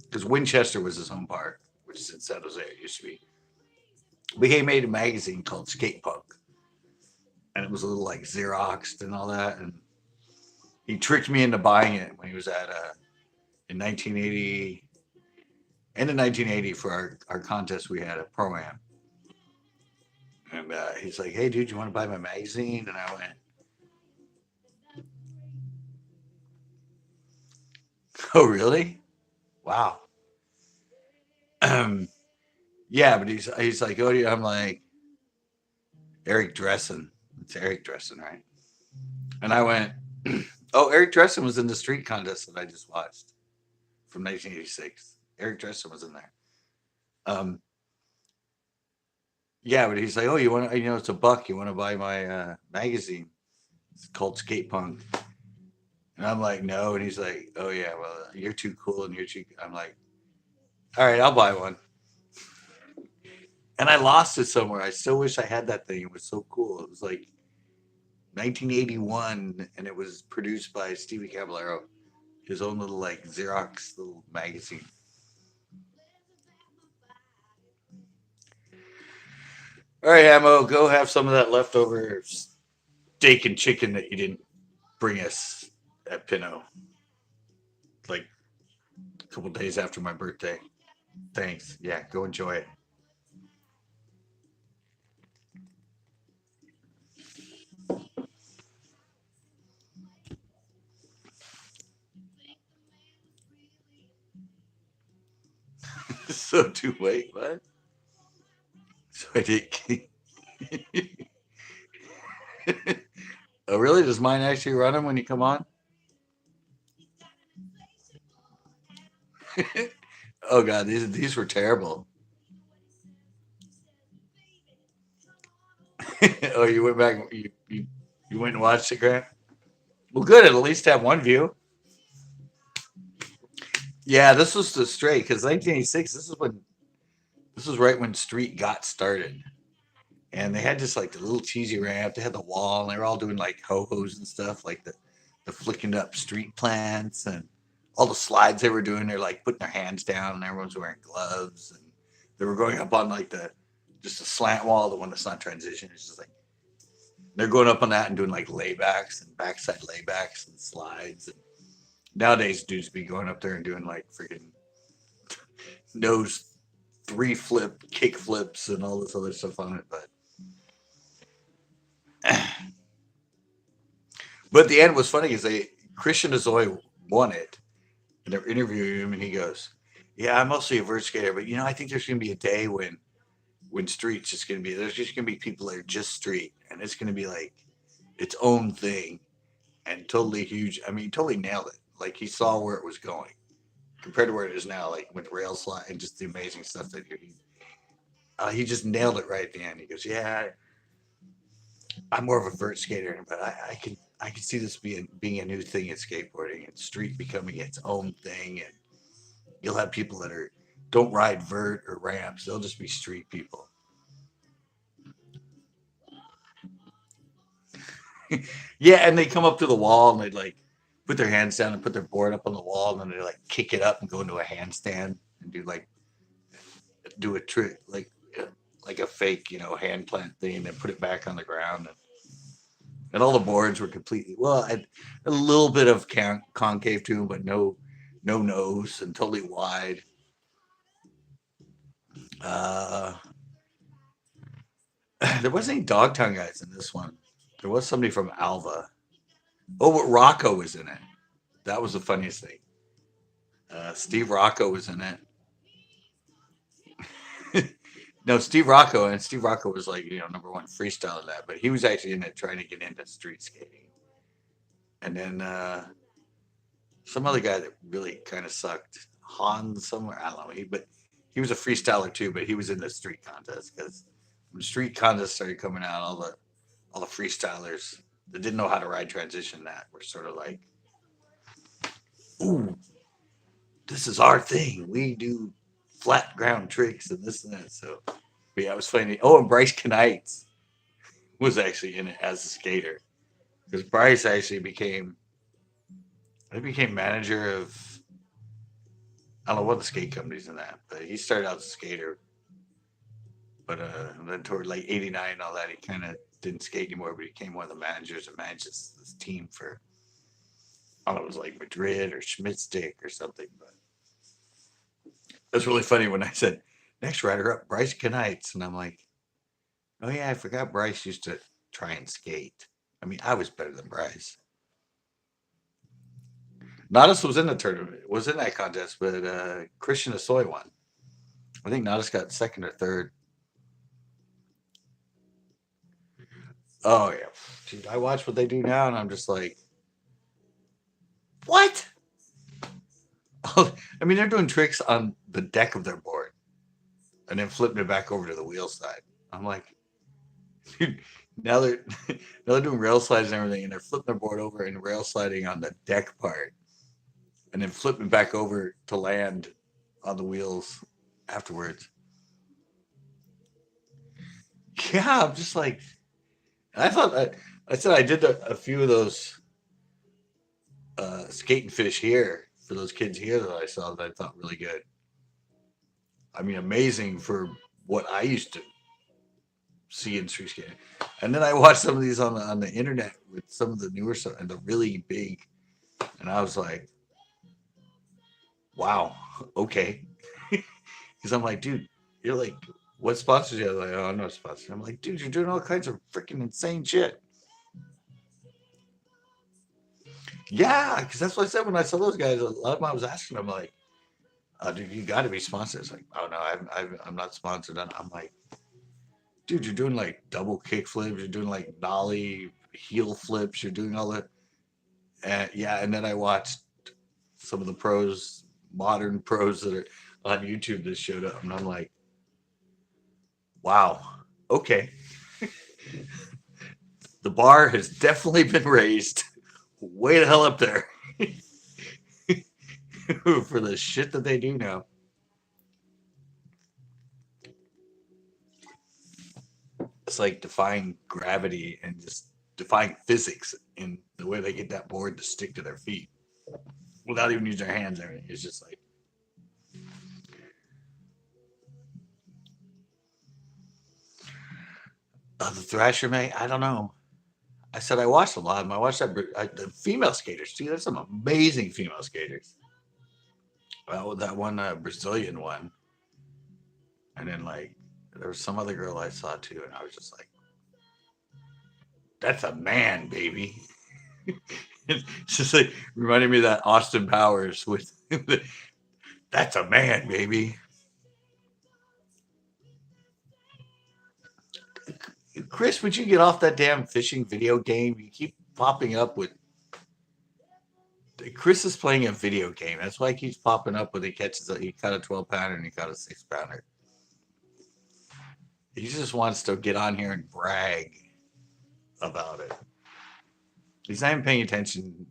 Speaker 1: because Winchester was his home park, which is in San Jose. It used to be. But he made a magazine called Skate Punk, and it was a little like Xeroxed and all that. And he tricked me into buying it when he was at in 1980, end of 1980 for our contest we had at Pro Am. And he's like, "Hey, dude, you want to buy my magazine?" And I went, "Oh, really? Wow." Yeah, but he's like, "Oh, yeah." I'm like, "Eric Dressen." It's Eric Dressen, right? And I went, "Oh, Eric Dressen was in the street contest that I just watched from 1986. Eric Dressen was in there." Um, yeah, but he's like, "Oh, you want to? It's $1. You want to buy my magazine? It's called Skate Punk." And I'm like, "No." And he's like, "Oh yeah, well, you're too cool and you're too." I'm like, "All right, I'll buy one." And I lost it somewhere. I still wish I had that thing. It was so cool. It was like 1981, and it was produced by Stevie Caballero, his own little like Xerox little magazine. All right, Ammo, go have some of that leftover steak and chicken that you didn't bring us at Pinot, like a couple days after my birthday. Thanks. Yeah, go enjoy it. So to wait, what? So I did. Oh, really? Does mine actually run them when you come on? Oh God, these were terrible. Oh, you went back. You went and watched it, Grant. Well, good. At least have one view. Yeah, this was the straight because 1986. This was right when Street got started, and they had just like the little cheesy ramp. They had the wall, and they were all doing like ho hos and stuff, like the flicking up street plants and all the slides they were doing. They're like putting their hands down, and everyone's wearing gloves, and they were going up on like the just a slant wall, the one that's not transition. It's just like they're going up on that and doing like laybacks and backside laybacks and slides. And nowadays, dudes be going up there and doing like freaking nose three flip kick flips and all this other stuff on it. But the end was funny because Christian Azoy won it, and they're interviewing him, and he goes, "Yeah, I'm mostly a vert skater, but I think there's going to be a day when street's just going to be there's just going to be people that are just street, and it's going to be like its own thing and totally huge. I mean, he totally nailed it. Like he saw where it was going compared to where it is now, like with rail slide and just the amazing stuff that he just nailed it right at the end. He goes, "Yeah, I'm more of a vert skater, but I can see this being a new thing in skateboarding and street becoming its own thing, and you'll have people that don't ride vert or ramps; they'll just be street people." Yeah, and they come up to the wall and they like put their hands down and put their board up on the wall, and then they like kick it up and go into a handstand and do a trick like a fake, hand plant thing, and then put it back on the ground. And all the boards were completely a little bit of concave to them, but no nose and totally wide. Uh, there wasn't any Dogtown guys in this one. There was somebody from Alva. Oh, but Rocco was in it. That was the funniest thing. Steve Rocco was in it. No, Steve Rocco was like number one freestyle in that, but he was actually in it trying to get into street skating. And then some other guy that really kind of sucked, Hans somewhere, I don't know. But he was a freestyler too, but he was in the street contest because when street contests started coming out, all the freestylers that didn't know how to ride transition that were sort of like, ooh, this is our thing. We do flat ground tricks and this and that. So, but yeah, it was funny. Oh, and Bryce Knights was actually in it as a skater because Bryce actually became manager of, I don't know what the skate company's in that, but he started out as a skater. But then toward like '89 and all that, he kind of didn't skate anymore, but he became one of the managers and managed this team for, I don't know, it was like Madrid or Schmidtstick or something. But it was really funny when I said, next rider up, Bryce Knights. And I'm like, oh yeah, I forgot Bryce used to try and skate. I mean, I was better than Bryce. Nadas was in the tournament, was in that contest, but Christian Asoy won. I think Nadas got second or third. Oh yeah, dude, I watch what they do now, and I'm just like, what? I mean, they're doing tricks on the deck of their board, and then flipping it back over to the wheel side. I'm like, dude, now they're now they're doing rail slides and everything, and they're flipping their board over and rail sliding on the deck part, and then flipping back over to land on the wheels afterwards. Yeah, I'm just like, I thought I said I did a few of those skate and fish here for those kids here that I saw that I thought really good. I mean, amazing for what I used to see in street skating. And then I watched some of these on the internet with some of the newer stuff and the really big, and I was like, wow, okay. Because I'm like, dude, you're like, what sponsors you? Like, oh, I'm not sponsored. I'm like, dude, you're doing all kinds of freaking insane shit. Yeah, because that's what I said when I saw those guys. A lot of them I was asking them, like, dude, you got to be sponsored. It's like, oh no, I'm not sponsored. And I'm like, dude, you're doing like double kick flips, you're doing like nollie heel flips, you're doing all that. And yeah, and then I watched some of the pros, modern pros that are on YouTube that showed up, and I'm like, wow, okay, the bar has definitely been raised way the hell up there for the shit that they do now. It's like defying gravity and just defying physics in the way they get that board to stick to their feet without even using their hands. Everything it's just like, the Thrasher mate. I don't know. I said I watched a lot of them. I watched the female skaters too. There's some amazing female skaters. Well, that one Brazilian one, and then like there was some other girl I saw too, and I was just like, "That's a man, baby." It's just like reminded me of that Austin Powers with, "That's a man, baby." Chris, would you get off that damn fishing video game? You keep popping up with. Chris is playing a video game. That's why he keeps popping up when he catches he caught a 12-pounder and he caught a 6-pounder. He just wants to get on here and brag about it. He's not even paying attention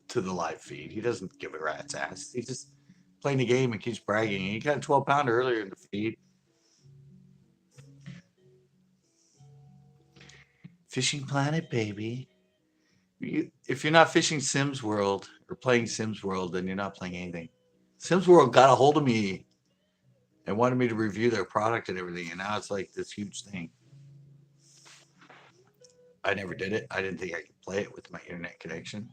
Speaker 1: to the live feed. He doesn't give a rat's ass. He's just playing the game and keeps bragging. He got a 12-pounder earlier in the feed. Fishing Planet, baby. if you're not fishing Sims World or playing Sims World, then you're not playing anything. Sims World got a hold of me and wanted me to review their product and everything, and now it's like this huge thing. I never did it. I didn't think I could play it with my internet connection,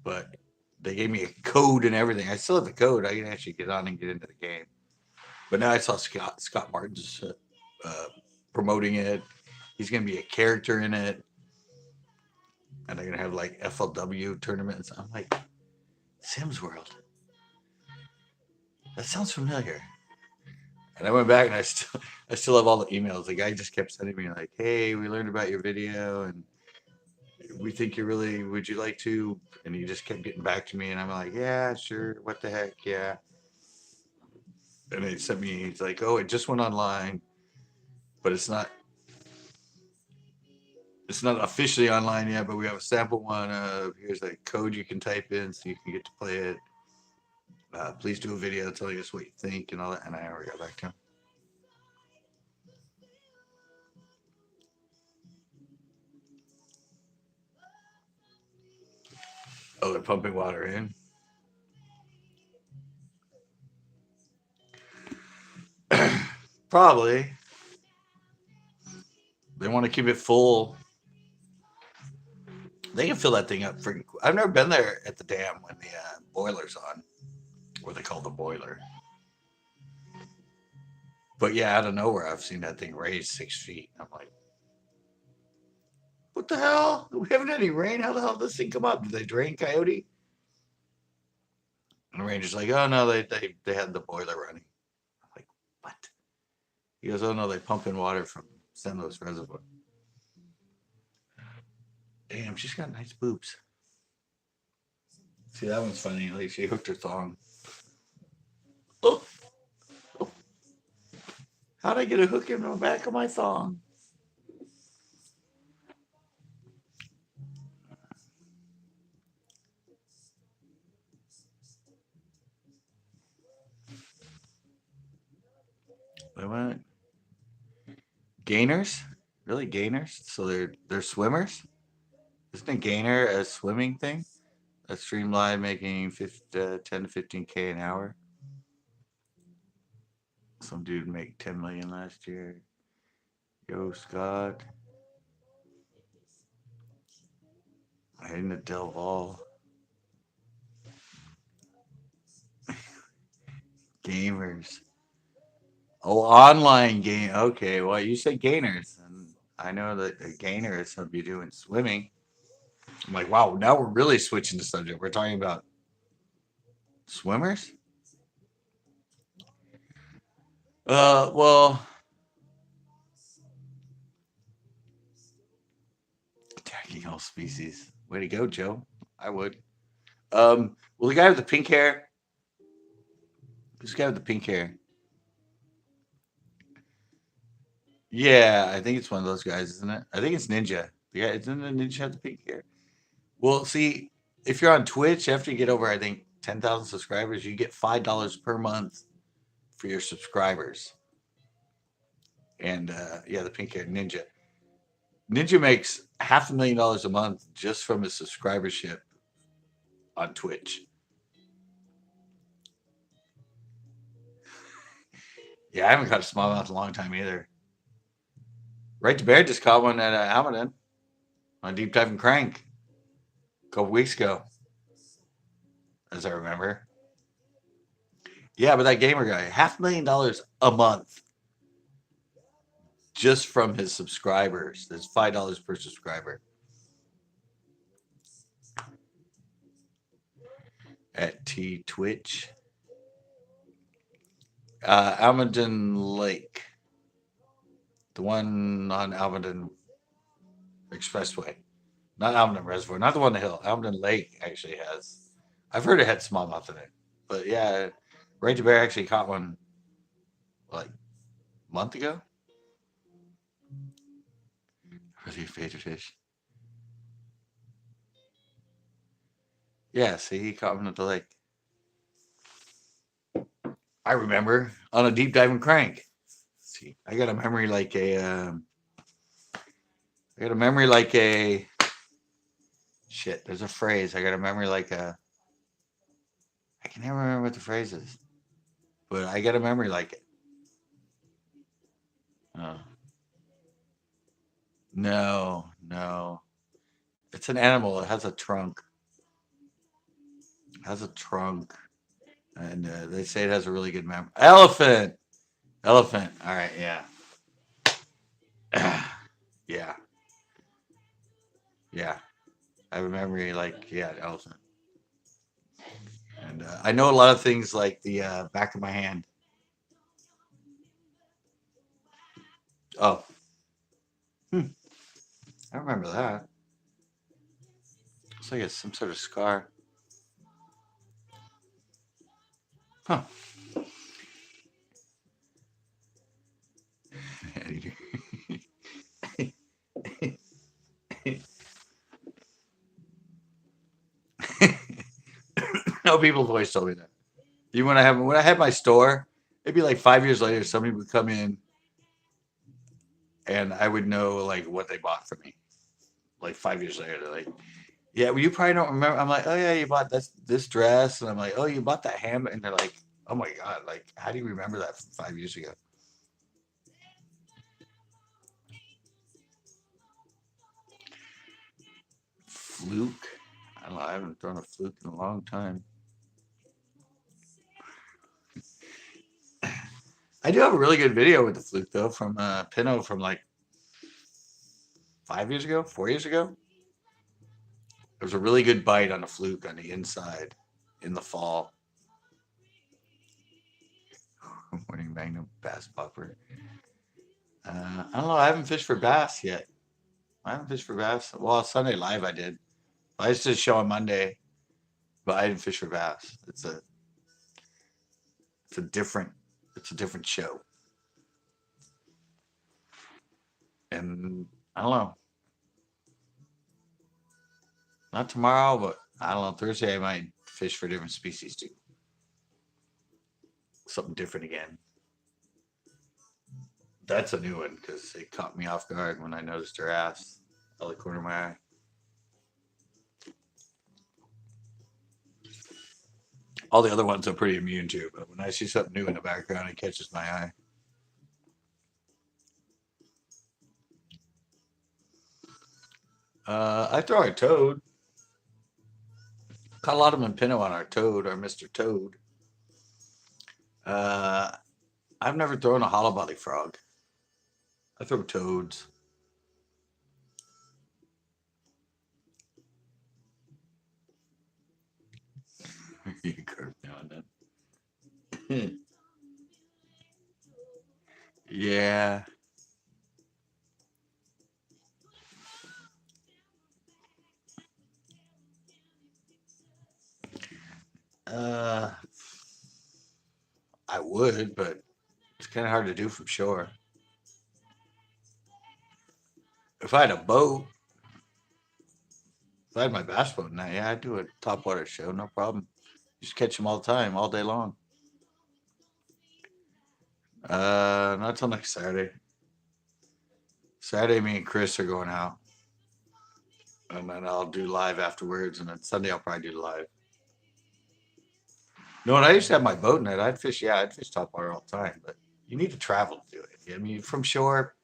Speaker 1: but they gave me a code and everything. I still have the code. I can actually get on and get into the game. But now I saw Scott Martin's promoting it. He's going to be a character in it, and they're going to have like FLW tournaments. I'm like, Sims World. That sounds familiar. And I went back and I still have all the emails. The guy just kept sending me like, "Hey, we learned about your video and we think you really would you like to?" And he just kept getting back to me, and I'm like, "Yeah, sure. What the heck, yeah." And he sent me. He's like, "Oh, it just went online, but it's not officially online yet. But we have a sample one. Here's a code you can type in so you can get to play it. Please do a video telling us what you think and all that." And I never got back to him. Oh, they're pumping water in. Probably. They want to keep it full. They can fill that thing up freaking quick. I've never been there at the dam when the boiler's on, what they call the boiler. But yeah, out of nowhere, I've seen that thing raise 6 feet. I'm like, what the hell? We haven't had any rain. How the hell did this thing come up? Did they drain Coyote? And the ranger's like, oh no, they had the boiler running. I'm like, what? He goes, oh no, they pump in water from San Luis Reservoir. Damn, she's got nice boobs. See, that one's funny. Like she hooked her thong. Oh, oh. How'd I get a hook in the back of my thong? Wait, what? Gainers? Really, gainers? So they're swimmers? Isn't a gainer a swimming thing? A streamline making 10 to 15K an hour. Some dude make 10 million last year. Yo, Scott. I didn't Del Val. Gamers. Oh, online game. Okay, well, you said gainers. And I know that a gainer is somebody doing swimming. I'm like, wow, now we're really switching the subject. We're talking about swimmers? Well, attacking all species. Way to go, Joe. I would. Well, the guy with the pink hair. This guy with the pink hair. Yeah, I think it's one of those guys, isn't it? I think it's Ninja. Yeah, isn't the Ninja have the pink hair? Well, see, if you're on Twitch, after you get over, I think 10,000 subscribers, you get $5 per month for your subscribers. And yeah, the pink hair Ninja. Ninja makes $500,000 a month just from his subscribership on Twitch. Yeah, I haven't caught a smallmouth in a long time either. Right to Bear just caught one at Almaden on Deep Dive and Crank a couple weeks ago, as I remember. Yeah, but that gamer guy, $500,000 a month just from his subscribers. That's $5 per subscriber. At T Twitch. Almaden Lake. The one on Almaden Expressway. Not Almaden Reservoir. Not the one on the hill. Almaden Lake actually has. I've heard it had smallmouth in it. But yeah, Right to Bear actually caught one like a month ago. Really favorite fish. Yeah, see, he caught one at the lake. I remember on a deep diving crank. See, I got a memory like a. I got a memory like a. Shit, there's a phrase. I got a memory like a. I can never remember what the phrase is, but I got a memory like it. Uh, no, no. It's an animal. It has a trunk. It has a trunk, and they say it has a really good memory. Elephant. Elephant. All right. Yeah. Yeah. Yeah. I have a memory like yeah, elephant. And I know a lot of things like the back of my hand. Oh, hmm, I remember that. It's like it's some sort of scar. Huh. No, people have always told me that. Even when I had my store, it'd be like 5 years later, somebody would come in and I would know like what they bought for me. Like 5 years later, they're like, "Yeah, well, you probably don't remember." I'm like, "Oh yeah, you bought this dress," and I'm like, "Oh, you bought that handbag," and they're like, "Oh my god, like how do you remember that from 5 years ago?" Fluke. I don't know. I haven't thrown a fluke in a long time. I do have a really good video with the fluke though from Pinot from like 5 years ago, 4 years ago. There was a really good bite on a fluke on the inside in the fall. Morning Magnum bass popper. I don't know. I haven't fished for bass yet. I haven't fished for bass. Well, Sunday live I did. I used to show on Monday, but I didn't fish for bass. It's a different it's a different show. And I don't know. Not tomorrow, but I don't know. Thursday I might fish for different species too. Something different again. That's a new one because it caught me off guard when I noticed her ass out of the corner of my eye. All the other ones I'm pretty immune to, but when I see something new in the background, it catches my eye. I throw a toad. Caught a lot of them in Pinot on our toad, our Mr. Toad. Uh, I've never thrown a hollow body frog. I throw toads. You curve now and then. Yeah. Uh, I would, but it's kind of hard to do from shore. If I had a boat, if I had my bass boat now, yeah, I'd do a topwater show, no problem. Just catch them all the time, all day long. Not till next Saturday. Saturday, me and Chris are going out, and then I'll do live afterwards, and then Sunday I'll probably do live. No, and I used to have my boat net. I'd fish, yeah, I'd fish topwater all the time, but you need to travel to do it. I mean, from shore,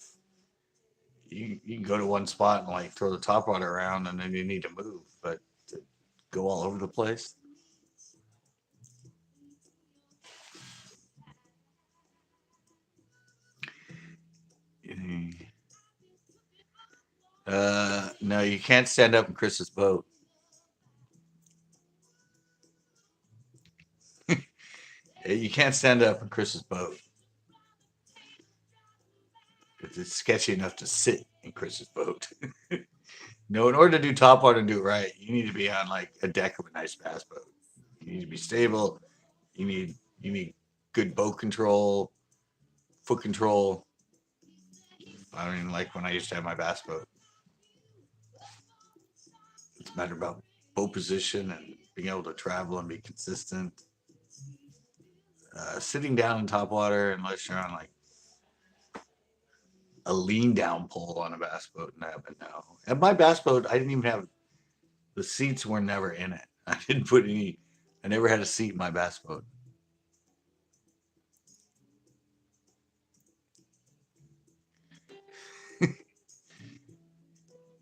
Speaker 1: you can go to one spot and like throw the topwater around, and then you need to move, but to go all over the place. No, you can't stand up in Chris's boat. You can't stand up in Chris's boat. It's sketchy enough to sit in Chris's boat. No, in order to do top water and do it right, you need to be on like a deck of a nice bass boat. You need to be stable. You need good boat control, foot control. I don't even like when I used to have my bass boat. It's a matter about boat position and being able to travel and be consistent. Sitting down in top water, unless you're on like a lean down pole on a bass boat, no, but no. And my bass boat, I didn't even have The seats were never in it. I didn't put any. I never had a seat in my bass boat.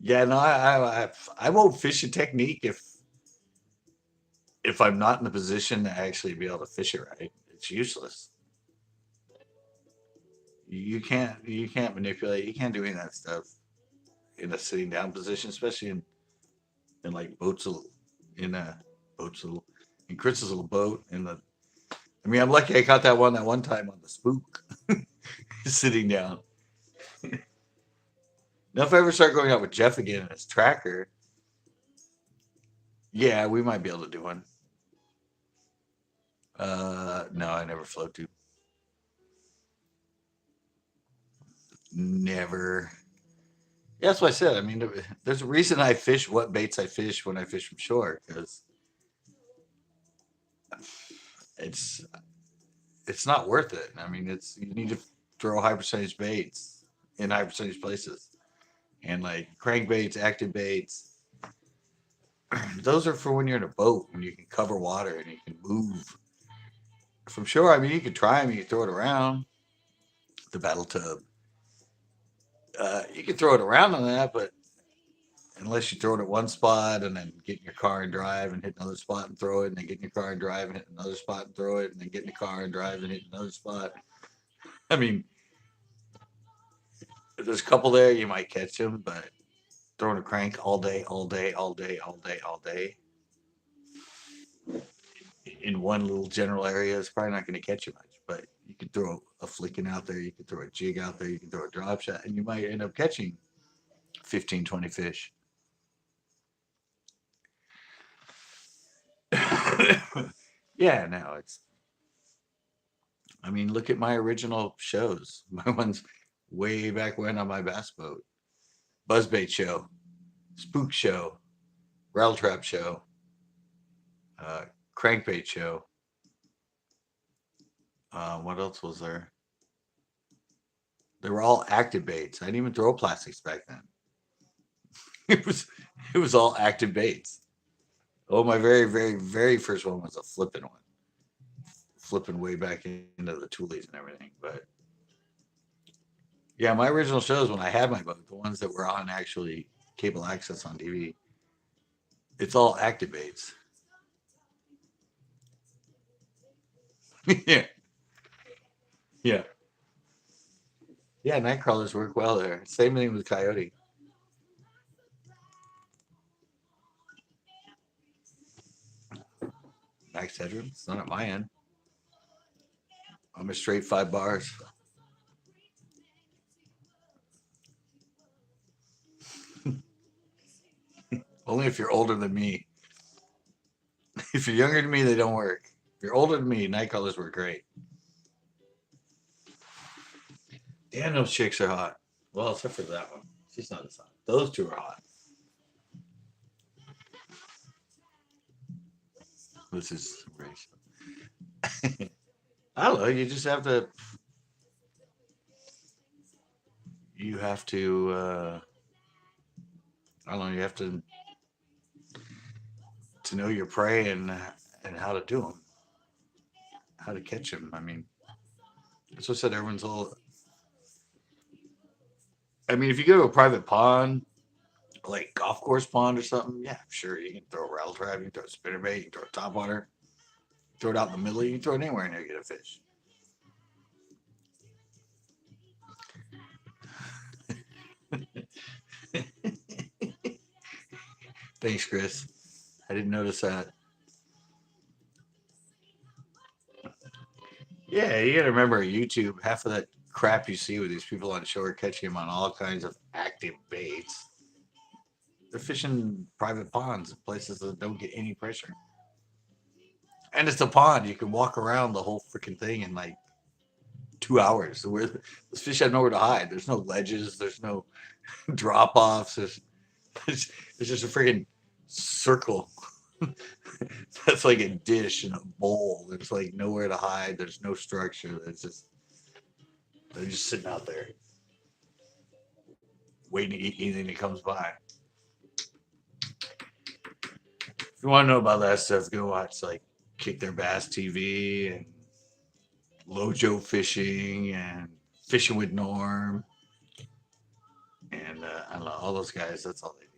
Speaker 1: Yeah, no, I won't fish a technique if I'm not in the position to actually be able to fish it right. It's useless. You can't manipulate. You can't do any of that stuff in a sitting down position, especially in like boats in a boats little in Chris's little boat in the. I mean, I'm lucky I caught that one time on the spook sitting down. Now, if I ever start going out with Jeff again in his tracker, yeah, we might be able to do one. No, I never float to. Never. Yeah, that's what I said. I mean, there's a reason I fish what baits I fish when I fish from shore because it's it's not worth it. I mean, it's you need to throw high percentage baits in high percentage places, and like crankbaits, active baits. Those are for when you're in a boat when you can cover water and you can move from shore. I mean, you can try them, you can throw it around the battle tub. You can throw it around on that, but unless you throw it at one spot and then get in your car and drive and hit another spot and throw it, and then get in your car and drive and hit another spot and throw it, and then get in the car and drive and hit another spot. I mean, if there's a couple there, you might catch them, but throwing a crank all day, all day, all day, all day, all day in one little general area is probably not going to catch you much. But you can throw a flicking out there, you can throw a jig out there, you can throw a drop shot, and you might end up catching 15, 20 fish. Yeah, no, it's. I mean, look at my original shows. My ones way back when on my bass boat. Buzzbait show, spook show, rattle trap show, uh, crankbait show. What else was there? They were all active baits. I didn't even throw plastics back then. It was it was all active baits. Oh, my very, very, very first one was a flipping one, flipping way back into the toolies and everything. But yeah, my original shows when I had my boat, the ones that were on actually cable access on TV, it's all active baits. Yeah, yeah, yeah. Night crawlers work well there. Same thing with coyote. Max headroom. It's not at my end. I'm a straight 5 bars. Only if you're older than me. If you're younger than me, they don't work. If you're older than me, night crawlers work great. Damn, those chicks are hot. Well, except for that one. She's not as hot. Those two are hot. This is race. I don't know. You just have to. You have to. I don't know. You have to know your prey and how to do them, how to catch them. I mean, that's what I said. Everyone's all. I mean, if you go to a private pond, like golf course pond or something, yeah, sure, you can throw a rattle trap, you can throw a spinnerbait, you can throw a top water, throw it out in the middle, you can throw it anywhere and you get a fish. Thanks, Chris. I didn't notice that. Yeah, you got to remember YouTube. Half of that crap you see with these people on shore catching them on all kinds of active baits, they're fishing private ponds, places that don't get any pressure. And it's a pond. You can walk around the whole freaking thing in like 2 hours. Where those fish have nowhere to hide. There's no ledges. There's no drop offs. There's just a freaking circle. That's like a dish and a bowl. There's like nowhere to hide. There's no structure. It's just they're just sitting out there waiting to eat anything that comes by. you want to know about that stuff, go watch like Kick Their Bass TV and Lojo Fishing and Fishing with Norm and I don't know all those guys. That's all they do.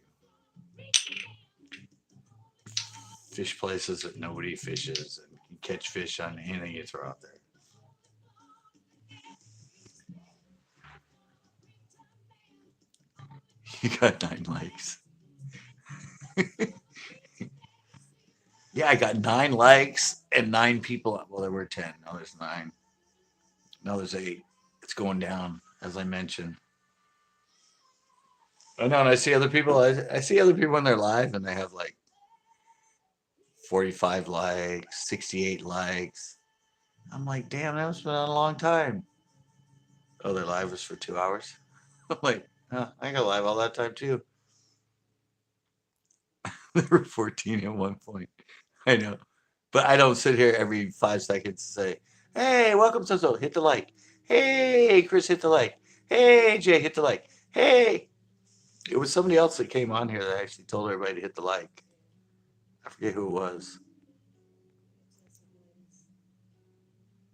Speaker 1: Fish places that nobody fishes and you catch fish on anything you throw out there. You got 9 likes. Yeah, I got 9 likes and 9 people. Well, there were 10. Now there's 9. Now there's 8. It's going down, as I mentioned. I know, and I see other people. I see other people when they're live, and they have like 45 likes, 68 likes. I'm like, damn, that was been on a long time. Oh, their live was for 2 hours. I'm like, huh, I got live all that time too. There were 14 at one point. I know, but I don't sit here every 5 seconds to say, "Hey, welcome so so, hit the like." Hey, Chris, hit the like. Hey, Jay, hit the like. Hey, it was somebody else that came on here that actually told everybody to hit the like. I forget who it was.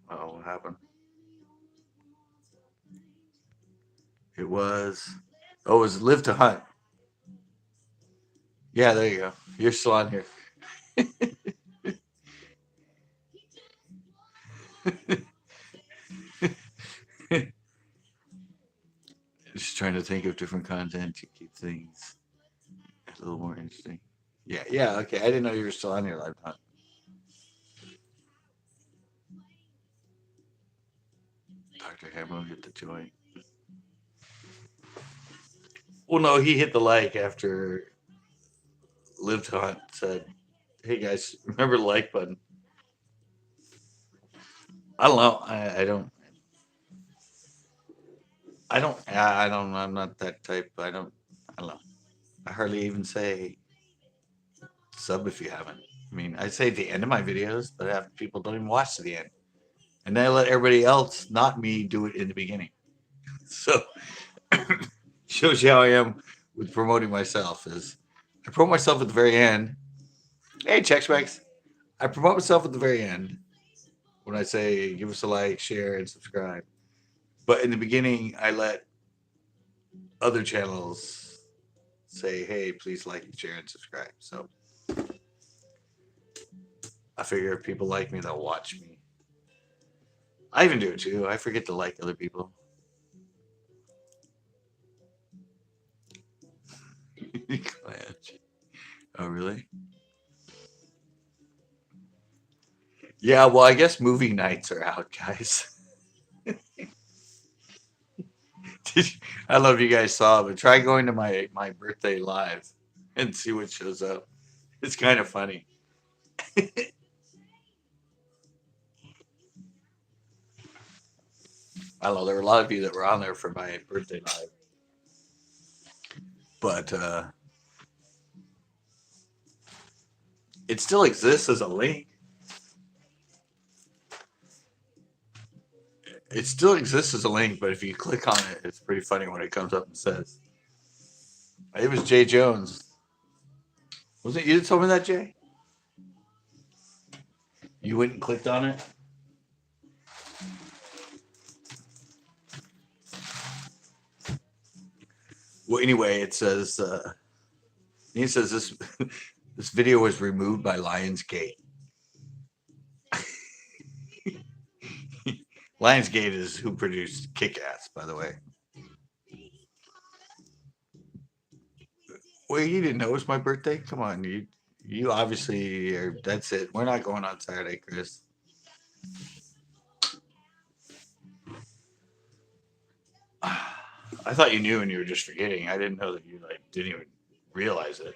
Speaker 1: Oh, what happened? It was. Oh, it was Live to Hunt. Yeah, there you go. You're still on here. Just trying to think of different content to keep things a little more interesting. Yeah, yeah, okay. I didn't know you were still on here, Live to Hunt. Dr. Hammo hit the joint. Well, no, he hit the like after Live to Hunt said, "Hey guys, remember the like button." I don't know. I don't. I'm not that type. I don't know. I hardly even say sub if you haven't. I mean, I say at the end of my videos, but half people don't even watch to the end, and then I let everybody else, not me, do it in the beginning. So shows you how I am with promoting myself. Is I promote myself at the very end. Hey, check specs. I promote myself at the very end when I say give us a like, share, and subscribe. But in the beginning, I let other channels say, hey, please like, share, and subscribe. So I figure if people like me, they'll watch me. I even do it too. I forget to like other people. Oh, really? Yeah, well, I guess movie nights are out, guys. I don't know if you guys saw, but try going to my birthday live and see what shows up. It's kind of funny. I don't know. There were a lot of you that were on there for my birthday live, but it still exists as a link. It still exists as a link, but if you click on it, it's pretty funny when it comes up and says, it was Jay Jones. Was it you that told me that, Jay? You went and clicked on it? Well, anyway, it says this this video was removed by Lionsgate. Lionsgate is who produced Kick-Ass, by the way. Well, you didn't know it was my birthday? Come on, you obviously are. That's it. We're not going on Saturday, Chris. I thought you knew and you were just forgetting. I didn't know that you like didn't even realize it.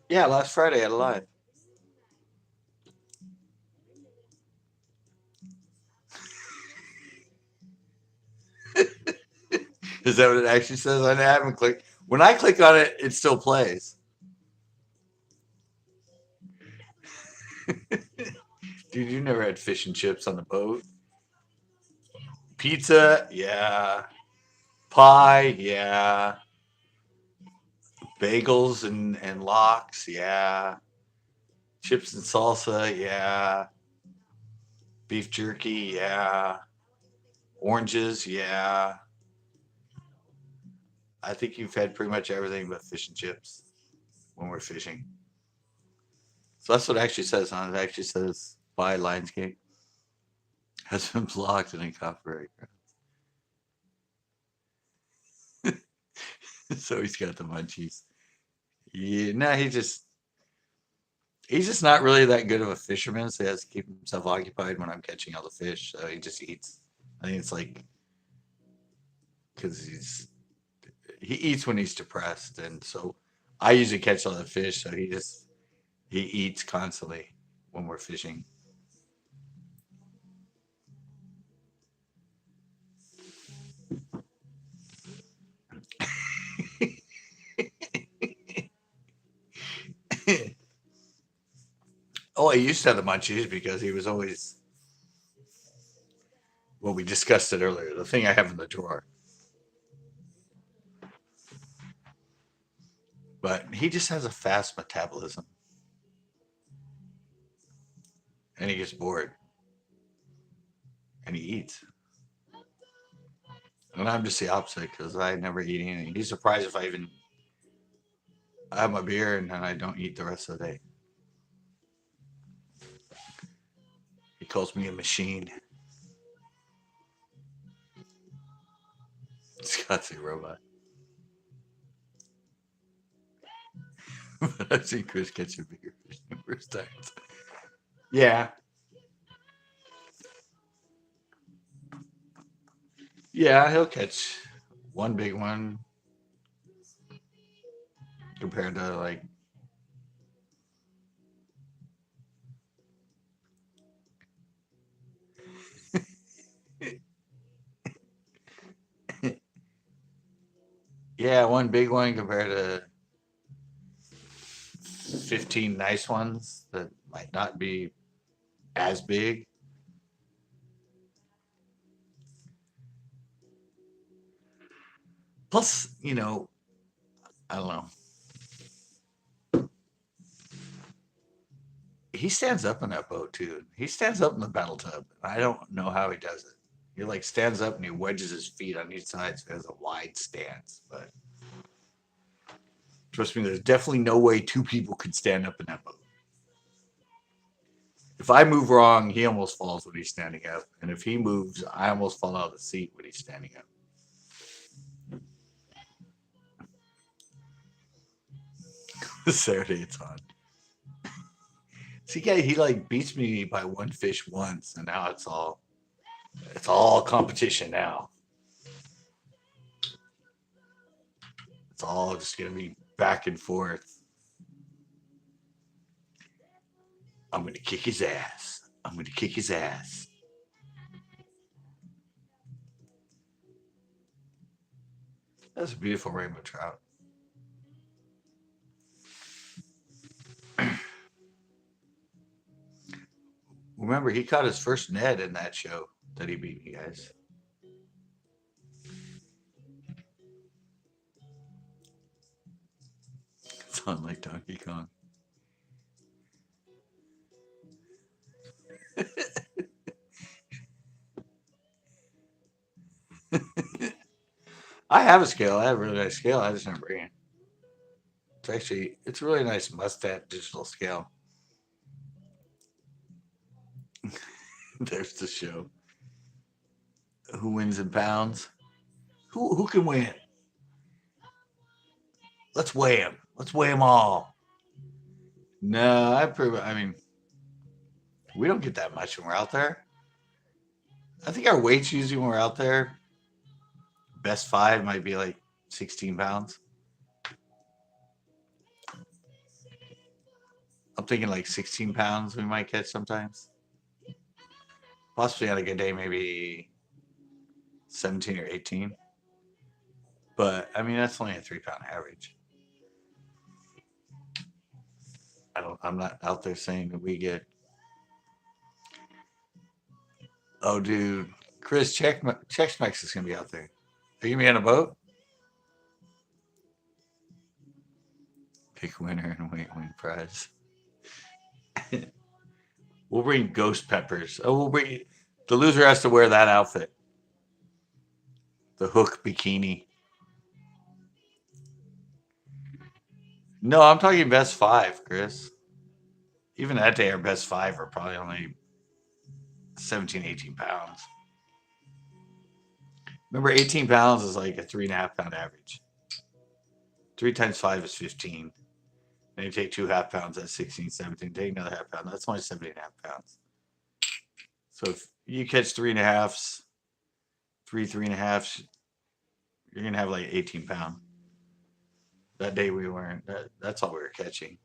Speaker 1: Yeah, last Friday I had a live. Is that what it actually says? I haven't clicked. When I click on it, it still plays. Dude, you never had fish and chips on the boat. Pizza, yeah. Pie, yeah. Bagels and lox, yeah. Chips and salsa, yeah. Beef jerky, yeah. Oranges, yeah. I think you've had pretty much everything but fish and chips when we're fishing. So that's what it actually says on it. It actually says buy Lionsgate. Has been blocked and in copyright. So he's got the munchies. Yeah, no, he's just not really that good of a fisherman, so he has to keep himself occupied when I'm catching all the fish. So he just eats. I think it's like because he eats when he's depressed, and so I usually catch all the fish. So he eats constantly when we're fishing. Oh, I used to have the munchies because he was always well. We discussed it earlier. The thing I have in the drawer, but he just has a fast metabolism, and he gets bored, and he eats. And I'm just the opposite because I never eat anything. He's surprised if I even I have my beer and then I don't eat the rest of the day. He calls me a machine. Scott's a robot. But I've seen Chris catch a bigger fish numerous times. Yeah. Yeah, he'll catch one big one compared to like yeah, one big one compared to 15 nice ones that might not be as big. Plus, I don't know. He stands up in that boat too. He stands up in the battle tub. I don't know how he does it. He like stands up and he wedges his feet on each side so he has a wide stance. But trust me, there's definitely no way two people could stand up in that boat. If I move wrong, he almost falls when he's standing up. And if he moves, I almost fall out of the seat when he's standing up. Saturday it's on. See, yeah, he like beats me by one fish once, and now it's all competition now. It's all just gonna be back and forth. I'm gonna kick his ass. I'm gonna kick his ass. That's a beautiful rainbow trout. Remember, he caught his first Ned in that show that he beat me, guys. It's on like Donkey Kong. I have a scale. I have a really nice scale. I just never bring it. It's a really nice Mustad digital scale. There's the show. Who wins in pounds? Who can win? Let's weigh them. Let's weigh them all. No, I mean, we don't get that much when we're out there. I think our weights usually when we're out there, best five might be like 16 pounds. I'm thinking like 16 pounds we might catch sometimes. Possibly on a good day, maybe 17 or 18. But I mean, that's only a 3 pound average. I'm not out there saying that we get, oh, dude, Chris, Chex-Mex is going to be out there. Are you going to be on a boat? Pick winner and win prize. We'll bring ghost peppers. Oh, we'll bring. The loser has to wear that outfit, the hook bikini. No, I'm talking best five, Chris. Even that day, our best five are probably only 17, 18 pounds. Remember, 18 pounds is like a 3.5 pound average. 3 times 5 is 15. Then you take 2 half pounds, that's 16, 17. Take another half pound, that's only 17.5 pounds. So if you catch 3.5s, three and a halves, you're gonna have like 18 pound. That day we weren't. That's all we were catching.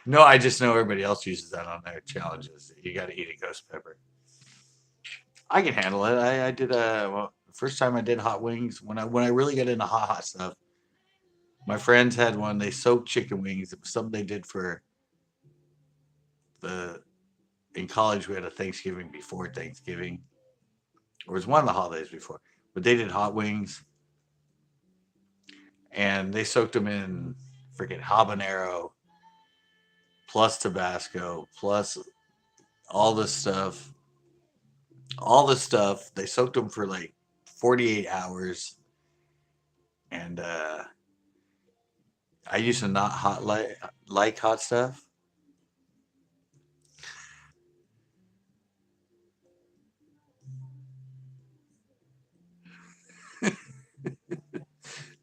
Speaker 1: No, I just know everybody else uses that on their challenges. You got to eat a ghost pepper. I can handle it. I did the first time I did hot wings when I really got into hot stuff. My friends had one. They soaked chicken wings. It was something they did for the in college. We had a Thanksgiving before Thanksgiving, or it was one of the holidays before. But they did hot wings, and they soaked them in freaking habanero plus Tabasco plus all this stuff. All this stuff. They soaked them for like 48 hours, and I used to not like hot stuff.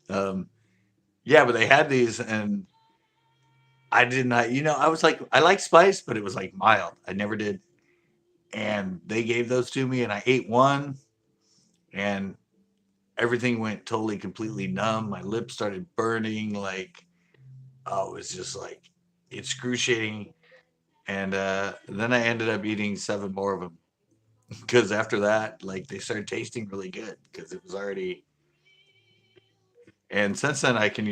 Speaker 1: Um, yeah, but they had these, and I did not. I was like, I like spice, but it was like mild. I never did. And they gave those to me, and I ate one, and everything went totally, completely numb. My lips started burning. Like, oh, it was just like excruciating. And then I ended up eating seven more of them because after that, like, they started tasting really good because it was already. And since then, I can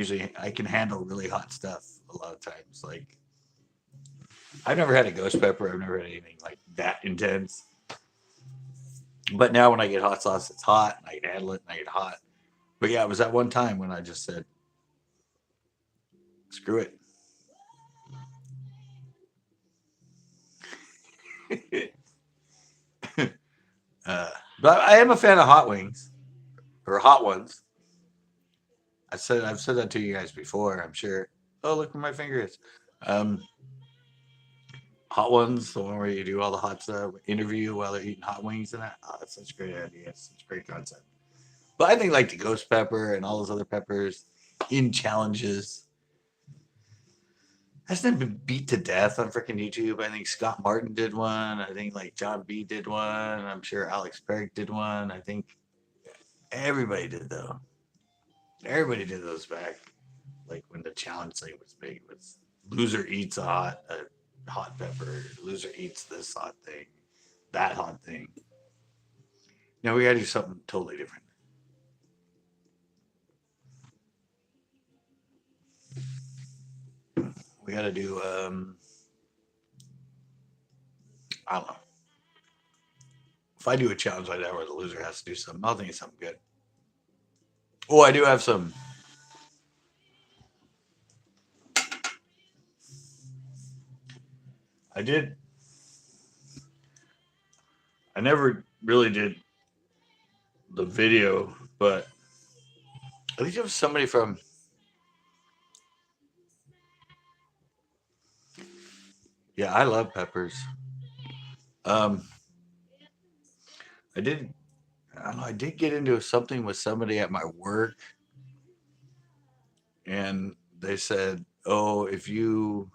Speaker 1: handle really hot stuff a lot of times. Like, I've never had a ghost pepper. I've never had anything like that intense. But now when I get hot sauce, it's hot and I can handle it and I get hot. But yeah, it was that one time when I just said, screw it. uh, but I am a fan of hot wings or hot ones. I've said that to you guys before, I'm sure. Oh, look where my finger is. Um, Hot ones, the one where you do all the hot stuff, interview while they're eating hot wings and that. Oh, that's such a great idea. It's such a great concept. But I think like the ghost pepper and all those other peppers in challenges. Hasn't been beat to death on freaking YouTube. I think Scott Martin did one. I think like John B did one. I'm sure Alex Perry did one. I think everybody did though. Everybody did those back like when the challenge thing was big. It was loser eats a hot pepper. Loser eats this hot thing, that hot thing. Now we gotta do something totally different. We gotta do I don't know. If I do a challenge like that where the loser has to do something, I'll think of something good. Oh, I do have some. I did. I never really did the video, but I think it was somebody from. Yeah, I love peppers. Um, I did. I don't know. I did get into something with somebody at my work, and they said, "Oh, if you,"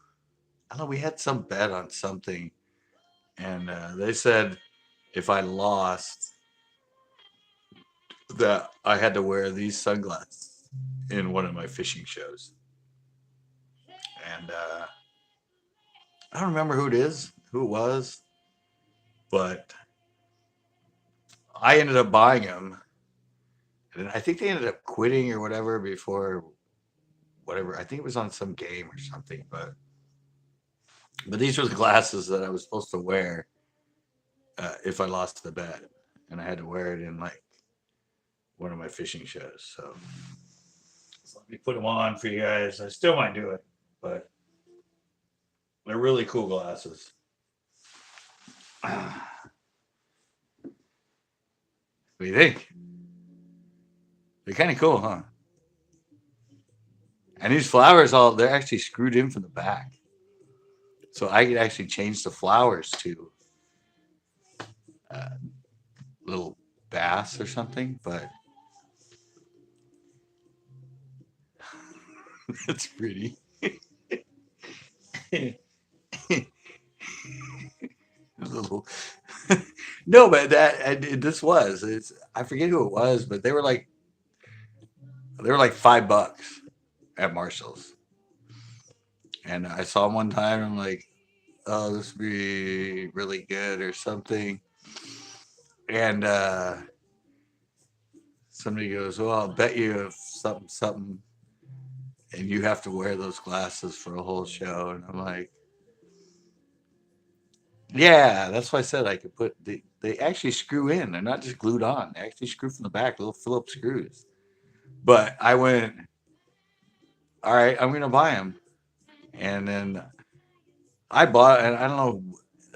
Speaker 1: I don't know. We had some bet on something, and they said if I lost, that I had to wear these sunglasses in one of my fishing shows, and I don't remember who it was, but I ended up buying them, and I think they ended up quitting or whatever before whatever. I think it was on some game or something, but these were the glasses that I was supposed to wear if I lost the bet, and I had to wear it in like one of my fishing shows. So let me put them on for you guys. I still might do it, but they're really cool glasses. What do you think? They're kind of cool, huh? And these flowers, they're actually screwed in from the back. So I could actually change the flowers to uh, little bass or something, but it's pretty. Little. No, but this was I forget who it was, but they were like $5 at Marshall's, and I saw them one time. I'm like, oh, this would be really good or something, and somebody goes, well, I'll bet you if something something, and you have to wear those glasses for a whole show, and I'm like, yeah, that's why I said I could put they actually screw in. They're not just glued on. They actually screw from the back, little Phillips screws. But I went, all right, I'm gonna buy them, and then I bought, and I don't know.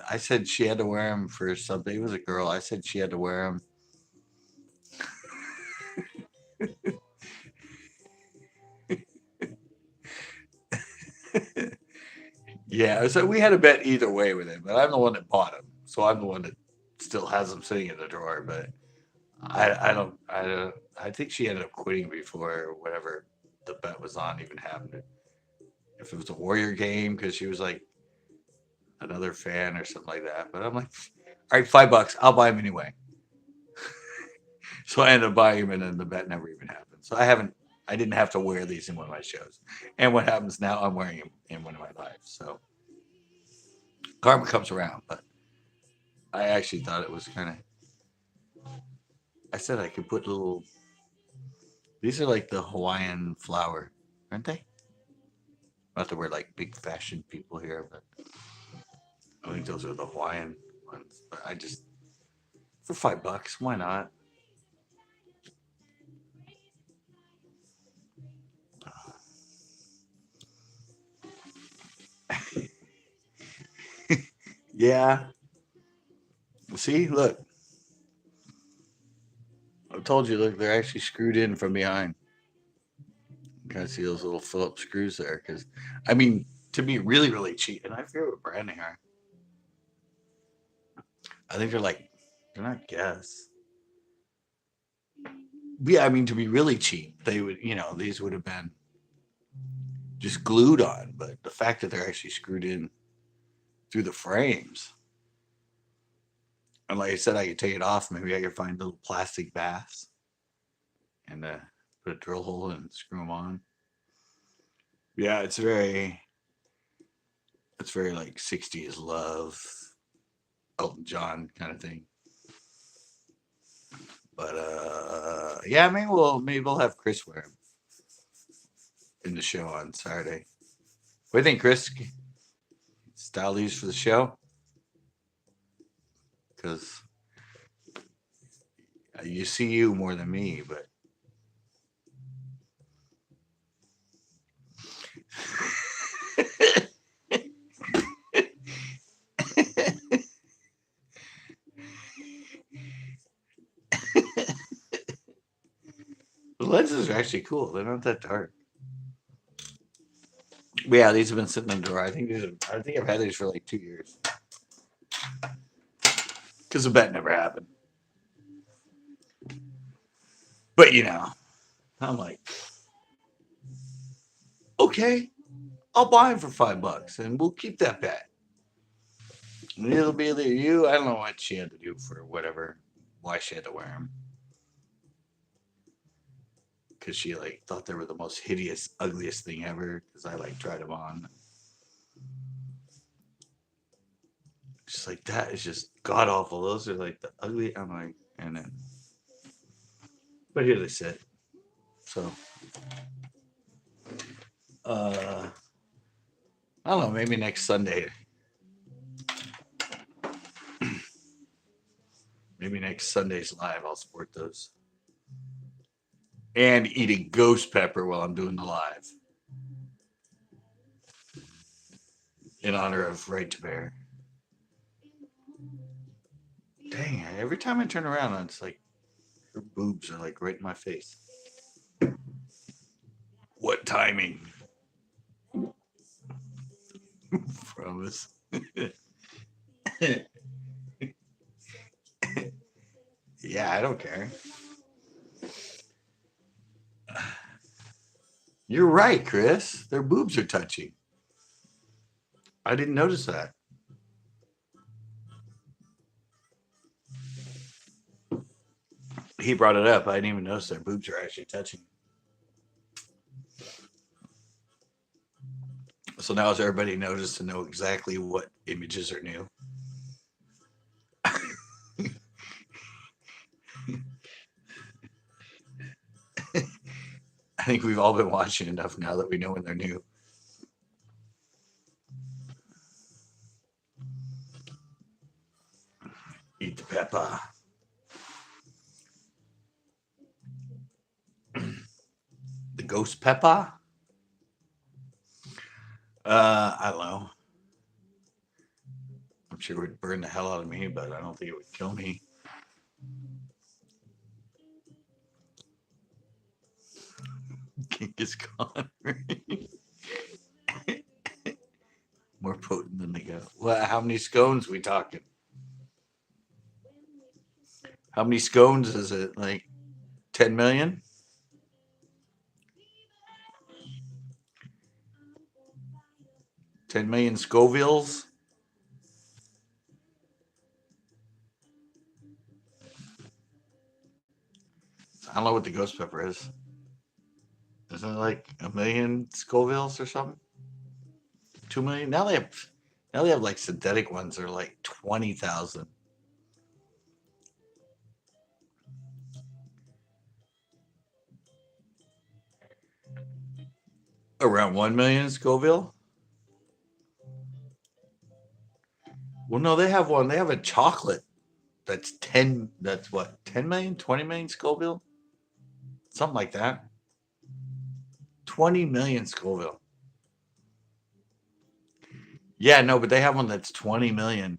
Speaker 1: I said she had to wear them for something. It was a girl. I said she had to wear them. Yeah, so we had a bet either way with it, but I'm the one that bought them, so I'm the one that still has them sitting in the drawer. But I think she ended up quitting before whatever the bet was on even happened. If it was a Warrior game, because she was like another fan or something like that. But I'm like, all right, $5, I'll buy them anyway. So I ended up buying them, and then the bet never even happened. So I didn't have to wear these in one of my shows. And what happens now, I'm wearing them in one of my lives. So karma comes around, but I actually thought it was kind of. I said I could put little. These are like the Hawaiian flower, aren't they? Not that we're like big fashion people here, but I think those are the Hawaiian ones. But I just for $5, why not? Yeah. See, look, I told you. Look, they're actually screwed in from behind. You kind of see those little Phillips screws there, because I mean, to be really, really cheap, and I forget what brand they are. I think they're not Guess. Yeah, I mean, to be really cheap, they would, these would have been just glued on. But the fact that they're actually screwed in through the frames, and like I said, I could take it off. Maybe I could find little plastic baths and put a drill hole and screw them on. Yeah, it's very like '60s love, Elton John kind of thing. But yeah, maybe we'll have Chris wear them in the show on Saturday. What do you think, Chris? Style these for the show? Because you see you more than me, but the lenses are actually cool. They're not that dark. But yeah, these have been sitting in the drawer. I think I've had these for like 2 years because the bet never happened. But I'm like, okay, I'll buy them for $5, and we'll keep that bet. And it'll be either you. I don't know what she had to do for whatever, why she had to wear them, because she like thought they were the most hideous, ugliest thing ever. Because I like tried them on. She's like, that is just god awful. Those are like the ugly. I'm like, and then, but here they sit. So, uh, I don't know. Maybe next Sunday. Maybe next Sunday's live. I'll sport those. and eating ghost pepper while I'm doing the live in honor of Right to Bear. Dang, every time I turn around, it's like her boobs are like right in my face. What timing? Promise. Yeah, I don't care. You're right, Chris. Their boobs are touching. I didn't notice that. He brought it up. I didn't even notice their boobs are actually touching. So now has everybody noticed to know exactly what images are new? I think we've all been watching enough now that we know when they're new. Eat the pepper. The ghost pepper? I don't know. I'm sure it would burn the hell out of me, but I don't think it would kill me. Genghis Khan. More potent than the goat. Well, how many scones we talking? How many scones is it? Like 10 million? 10 million Scovilles? I don't know what the ghost pepper is. Isn't it like a million Scovilles or something? 2 million? Now they have like synthetic ones that are like 20,000. Around 1 million Scoville? Well, no, they have one. They have a chocolate that's 10, that's what, 10 million, 20 million Scoville? Something like that. 20 million Scoville. Yeah, no, but they have one that's 20 million.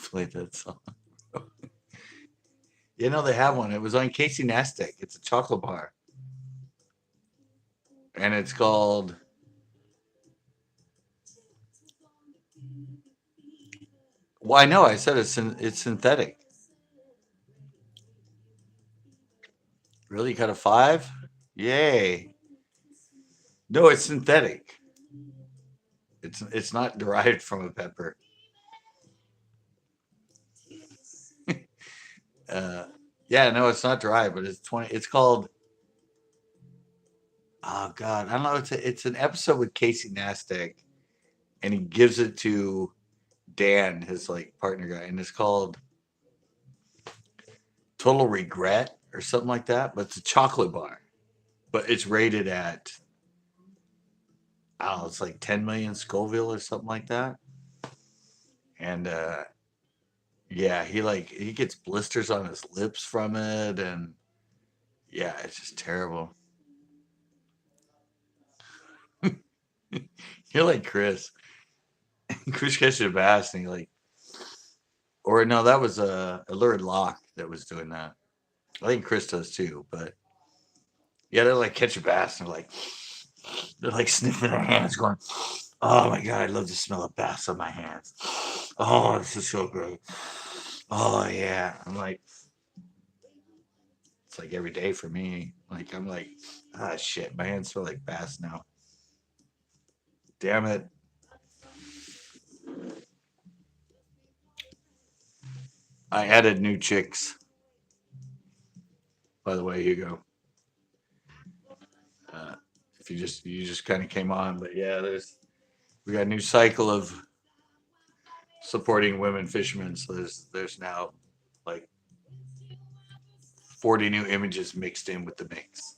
Speaker 1: Play that song. You know, they have one. It was on Casey Neistat. It's a chocolate bar. And it's called, well, I know. I said it's synthetic. Really? You got a 5? Yay. No, it's synthetic. It's not derived from a pepper. Uh, yeah, no, it's not derived, but it's 20. It's called, oh God, I don't know. It's an episode with Casey Neistat, and he gives it to Dan, his like partner guy, and it's called Total Regret or something like that. But it's a chocolate bar, but it's rated at, I don't know, it's like 10 million Scoville or something like that. And yeah, he gets blisters on his lips from it, and yeah, it's just terrible. You're like Chris. Chris catches a bass, and he like, or no, that was a lured lock that was doing that. I think Chris does too, but yeah, they're like catch a bass, and they're like sniffing their hands, going, "Oh my god, I love the smell of bass on my hands. Oh, this is so great. Oh yeah." I'm like, it's like every day for me. Like I'm like, ah shit, my hands smell like bass now. Damn it. I added new chicks. By the way, Hugo. Uh, if you just kind of came on, but yeah, we got a new cycle of supporting women fishermen. So there's now like 40 new images mixed in with the mix.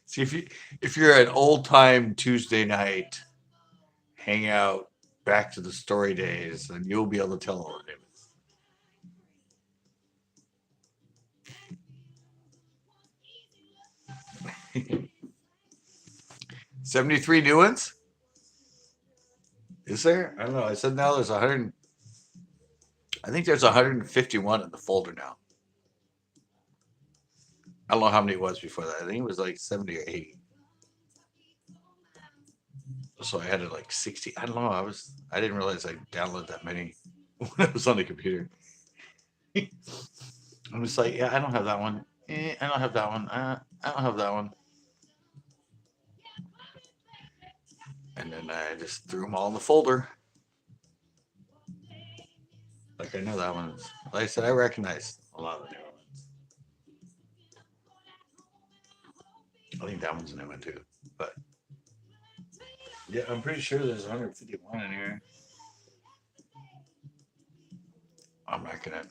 Speaker 1: See if you're an old time Tuesday night hangout back to the story days, and you'll be able to tell all of it. 73 new ones? Is there? I don't know. I said now there's 100. I think there's 151 in the folder now. I don't know how many it was before that. I think it was like 70 or 80. So I had it like 60. I don't know. I didn't realize I downloaded that many when I was on the computer. I'm just like, yeah, I don't have that one. I don't have that one. I don't have that one. And then I just threw them all in the folder. Like I know that one. Like I said, I recognize a lot of the new ones. I think that one's a new one too. But yeah, I'm pretty sure there's 151 in here. I'm not gonna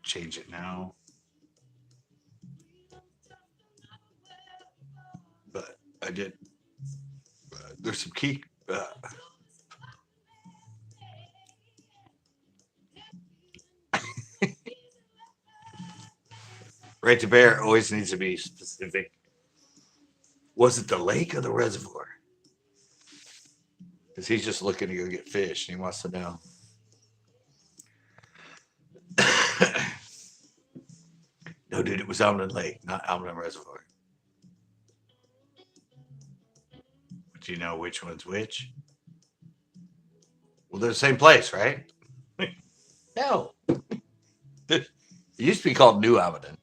Speaker 1: change it now. But I did. There's some key. Right to bear always needs to be specific. Was it the lake or the reservoir? Because he's just looking to go get fish and he wants to know. No, dude, it was Almond Lake, not Almond Reservoir. But do you know which one's which? Well, they're the same place, right? No. It used to be called New Almaden.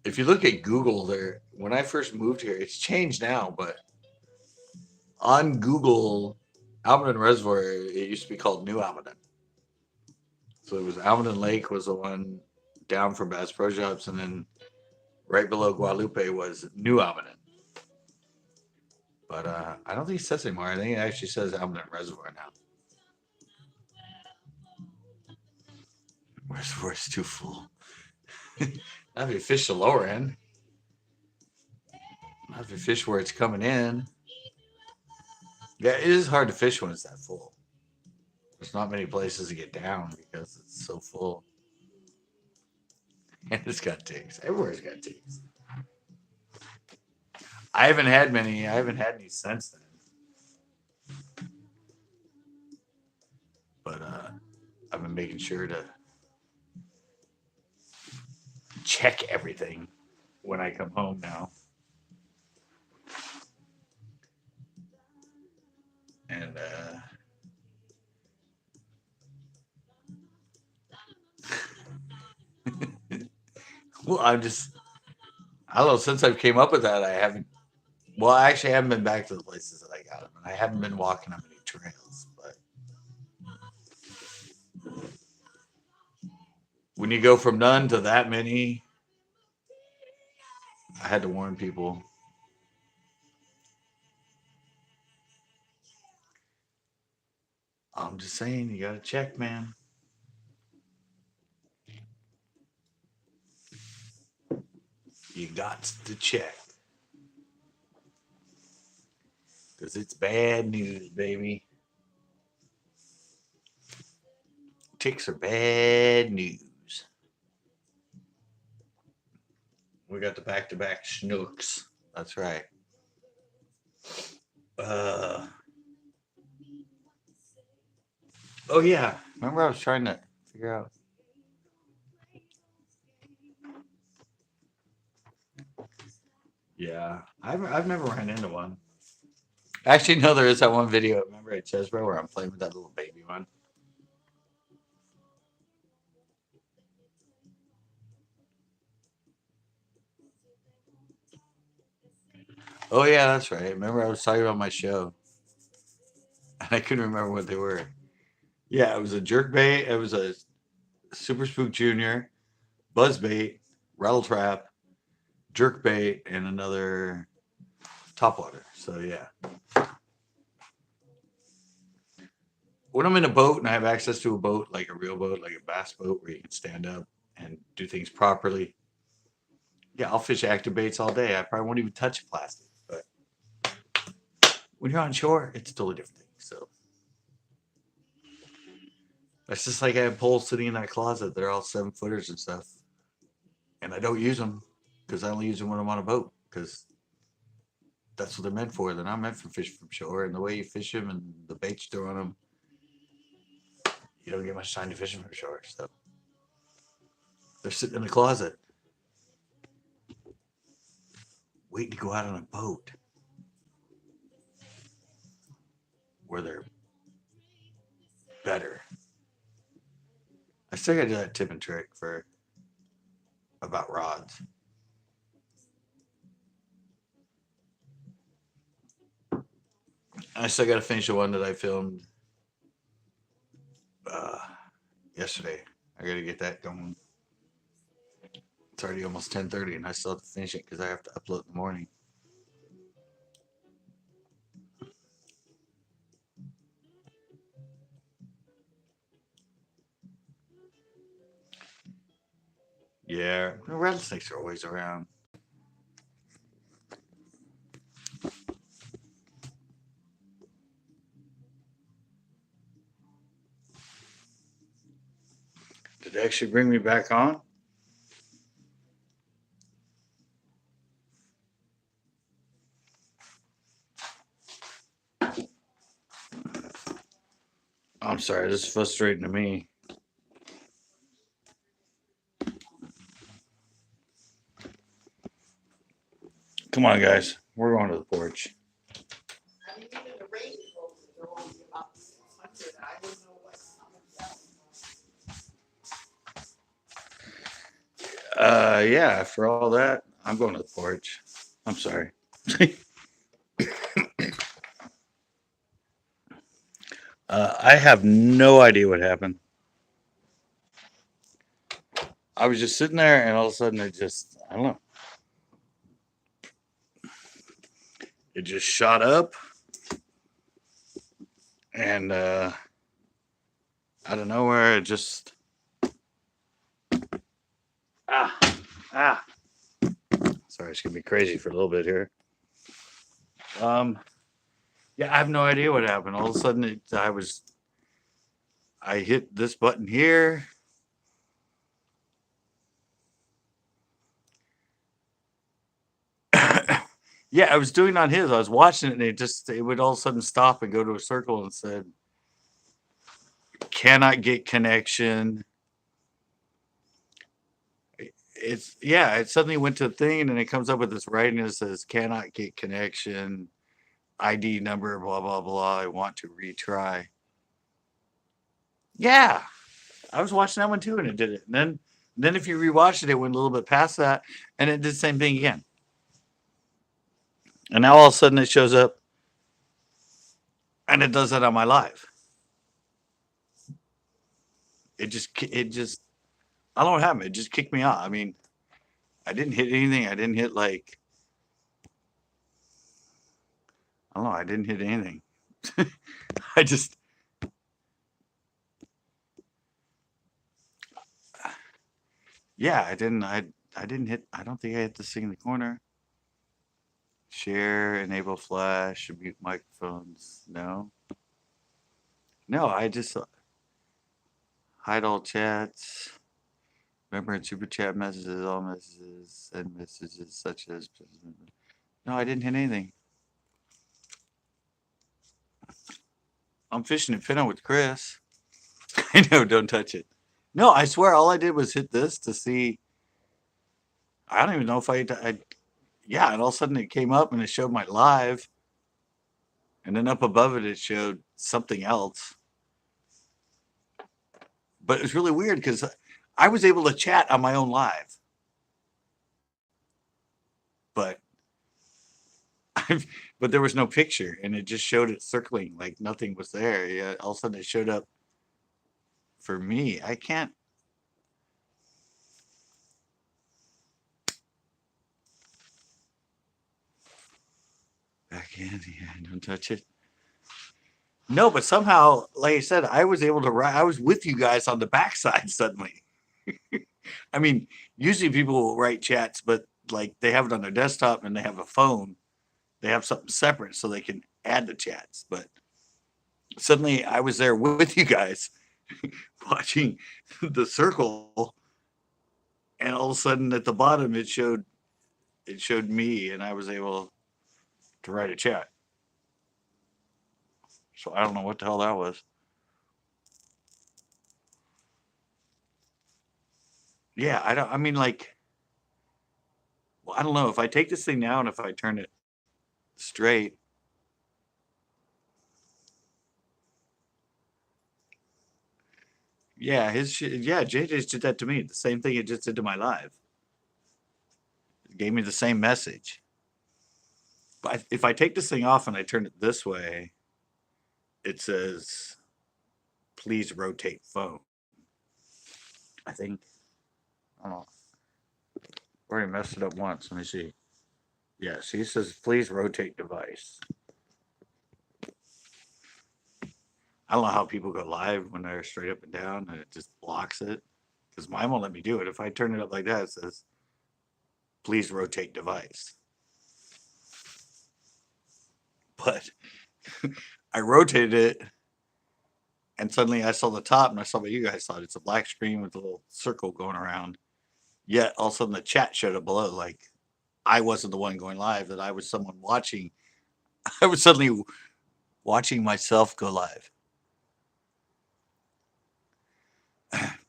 Speaker 1: If you look at Google there, when I first moved here, it's changed now, but on Google, Almaden Reservoir, it used to be called New Almaden. So it was Almaden Lake was the one down from Bass Pro Shops, and then right below Guadalupe was New Almaden. But I don't think it says anymore. I think it actually says Almaden Reservoir now. Reservoir's too full. Not if you fish the lower end. Not if you fish where it's coming in. Yeah, it is hard to fish when it's that full. There's not many places to get down because it's so full. And it's got ticks. Everywhere's got ticks. I haven't had many. I haven't had any since then. But I've been making sure to check everything when I come home now. And well, I don't know, since I came up with that, I haven't, well, I actually haven't been back to the places that I got them. And I haven't been walking on many trails, but when you go from none to that many, I had to warn people. I'm just saying, you got to check, man. You got to check. Because it's bad news, baby. Ticks are bad news. We got the back-to-back schnooks. That's right. Oh yeah. Remember I was trying to figure out. Yeah. I've never ran into one. Actually, no, there is that one video. Remember at Chesbro where I'm playing with that little baby one? Oh yeah, that's right. Remember I was talking about my show. And I couldn't remember what they were. Yeah, it was a jerkbait. It was a Super Spook Junior, buzzbait, rattle trap, jerkbait, and another topwater. So yeah. When I'm in a boat and I have access to a boat, like a real boat, like a bass boat where you can stand up and do things properly, yeah, I'll fish active baits all day. I probably won't even touch plastic. But When you're on shore, it's a totally different thing. So that's just like I have poles sitting in that closet. They're all 7-footers and stuff, and I don't use them because I only use them when I'm on a boat because that's what they're meant for. They're not meant for fishing from shore. And the way you fish them and the bait you throw on them, you don't get much time to fish them from shore. So they're sitting in the closet waiting to go out on a boat where they're better. I still got to do that tip and trick for about rods. I still got to finish the one that I filmed uh, yesterday. I got to get that going. It's already almost 10:30, and I still have to finish it because I have to upload in the morning. Yeah, rattlesnakes are always around. Did they actually bring me back on? I'm sorry, this is frustrating to me. Come on, guys. We're going to the porch. Yeah, for all that, I'm going to the porch. I'm sorry. I have no idea what happened. I was just sitting there, and all of a sudden, I don't know. It just shot up, and out of nowhere, it just. Ah, ah. Sorry, it's going to be crazy for a little bit here. Yeah, I have no idea what happened. All of a sudden, I hit this button here. Yeah, I was doing on his. I was watching it, and it would all of a sudden stop and go to a circle and said, "Cannot get connection." It suddenly went to a thing, and it comes up with this writing that says, "Cannot get connection, ID number, blah blah blah. I want to retry." Yeah, I was watching that one too, and it did it. And then if you rewatched it, it went a little bit past that, and it did the same thing again. And now all of a sudden it shows up, and it does that on my live. It just, I don't know what happened. It just kicked me out. I mean, I didn't hit anything. I didn't hit like, I don't know. I didn't hit anything. I just, yeah, I didn't hit. I don't think I hit this thing in the corner. Share, enable flash, mute microphones. No, no. I just hide all chats. Remember in super chat messages, all messages, send messages such as. No, I didn't hit anything. I'm fishing and pinning with Chris. I know, don't touch it. No, I swear, all I did was hit this to see. I don't even know if yeah, and all of a sudden it came up and it showed my live, and then up above it, it showed something else. But it was really weird because I was able to chat on my own live, but but there was no picture, and it just showed it circling like nothing was there. Yeah, all of a sudden it showed up for me. I can't. Back in, yeah, don't touch it. No, but somehow, like I said, I was able to write. I was with you guys on the backside suddenly. I mean, usually people will write chats, but like they have it on their desktop and they have a phone. They have something separate so they can add the chats, but suddenly I was there with you guys watching the circle, and all of a sudden at the bottom it showed me, and I was able to write a chat. So I don't know what the hell that was. Yeah, I don't. I mean, like, well, I don't know if I take this thing now and if I turn it straight. Yeah, yeah, Jay just did that to me. The same thing it just did to my live. It gave me the same message. But if I take this thing off and I turn it this way, it says, "Please rotate phone." I think. I don't know. I already messed it up once. Let me see. Yeah, see, it says, "Please rotate device." I don't know how people go live when they're straight up and down and it just blocks it. Because mine won't let me do it. If I turn it up like that, it says, "Please rotate device." But I rotated it, and suddenly I saw the top, and I saw what you guys saw. It's a black screen with a little circle going around. Yet all of a sudden the chat showed up below, like I wasn't the one going live, that I was someone watching. I was suddenly watching myself go live.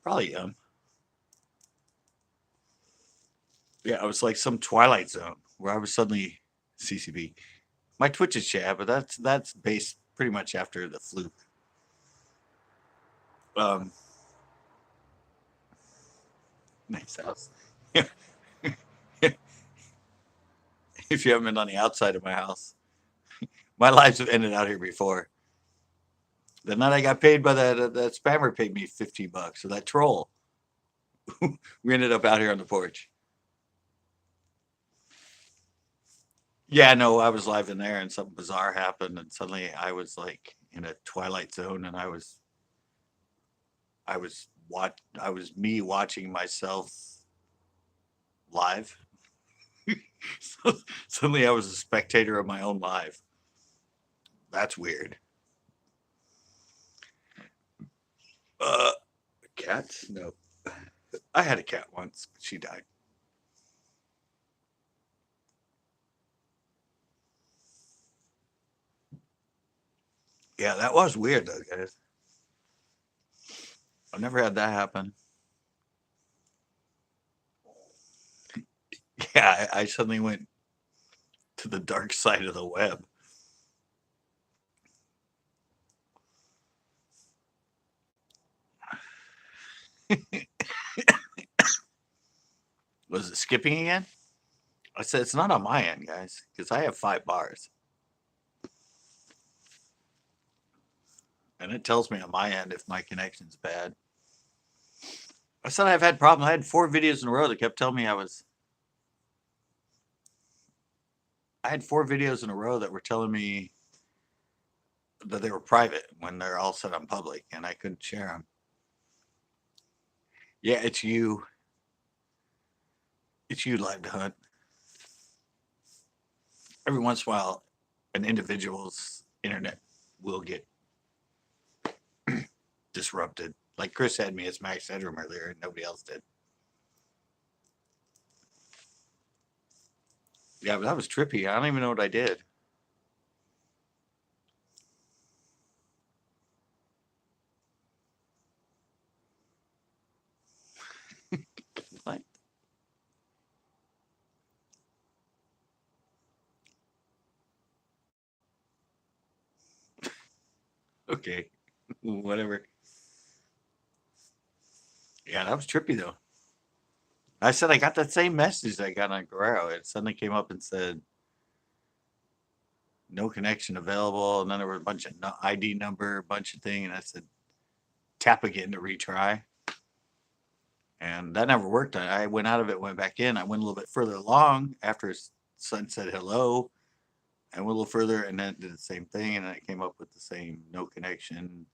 Speaker 1: Probably yeah, it was like some Twilight Zone where I was suddenly CCB. My Twitch is chat, but that's based pretty much after the fluke. Um, nice house. Yeah. If you haven't been on the outside of my house, my lives have ended out here before. The night I got paid by that spammer paid me $50, so that troll. We ended up out here on the porch. Yeah, no, I was live in there, and something bizarre happened, and suddenly I was like in a Twilight Zone, and I was me watching myself live. So suddenly I was a spectator of my own live. That's weird. Uh, Cats? No. I had a cat once. She died. Yeah, that was weird though, guys. I've never had that happen. Yeah, I suddenly went to the dark side of the web. Was it skipping again? I said it's not on my end, guys, because I have 5 bars, and it tells me on my end if my connection's bad. I said I've had problems. I had 4 videos in a row that kept telling me I was. I had 4 videos in a row that were telling me that they were private when they're all set on public, and I couldn't share them. Yeah, it's you. It's you, Live to Hunt. Every once in a while, an individual's internet will get disrupted. Like Chris had me as Max Headroom earlier, and nobody else did. Yeah, but that was trippy. I don't even know what I did. What? Okay, whatever. Yeah, that was trippy though. I said I got that same message I got on Guerrero. It suddenly came up and said no connection available, and then there was a bunch of ID number, a bunch of thing, and I said tap again to retry, and that never worked. I went out of it, went back in. I went a little bit further along after Sun said hello. I went a little further, and then it did the same thing, and then it came up with the same no connection,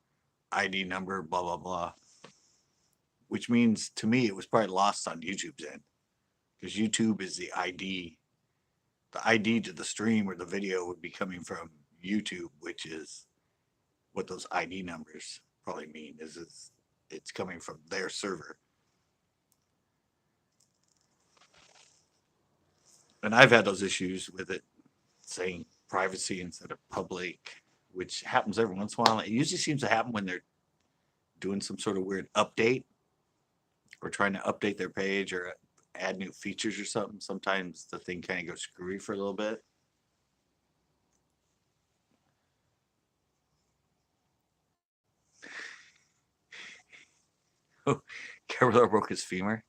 Speaker 1: ID number, blah blah blah. Which means to me it was probably lost on YouTube's end because YouTube is the ID. The ID to the stream or the video would be coming from YouTube, which is what those ID numbers probably mean. Is it's coming from their server. And I've had those issues with it saying privacy instead of public, which happens every once in a while. It usually seems to happen when they're doing some sort of weird update or trying to update their page or add new features or something. Sometimes the thing kind of goes screwy for a little bit. Oh, Cavallaro broke his femur.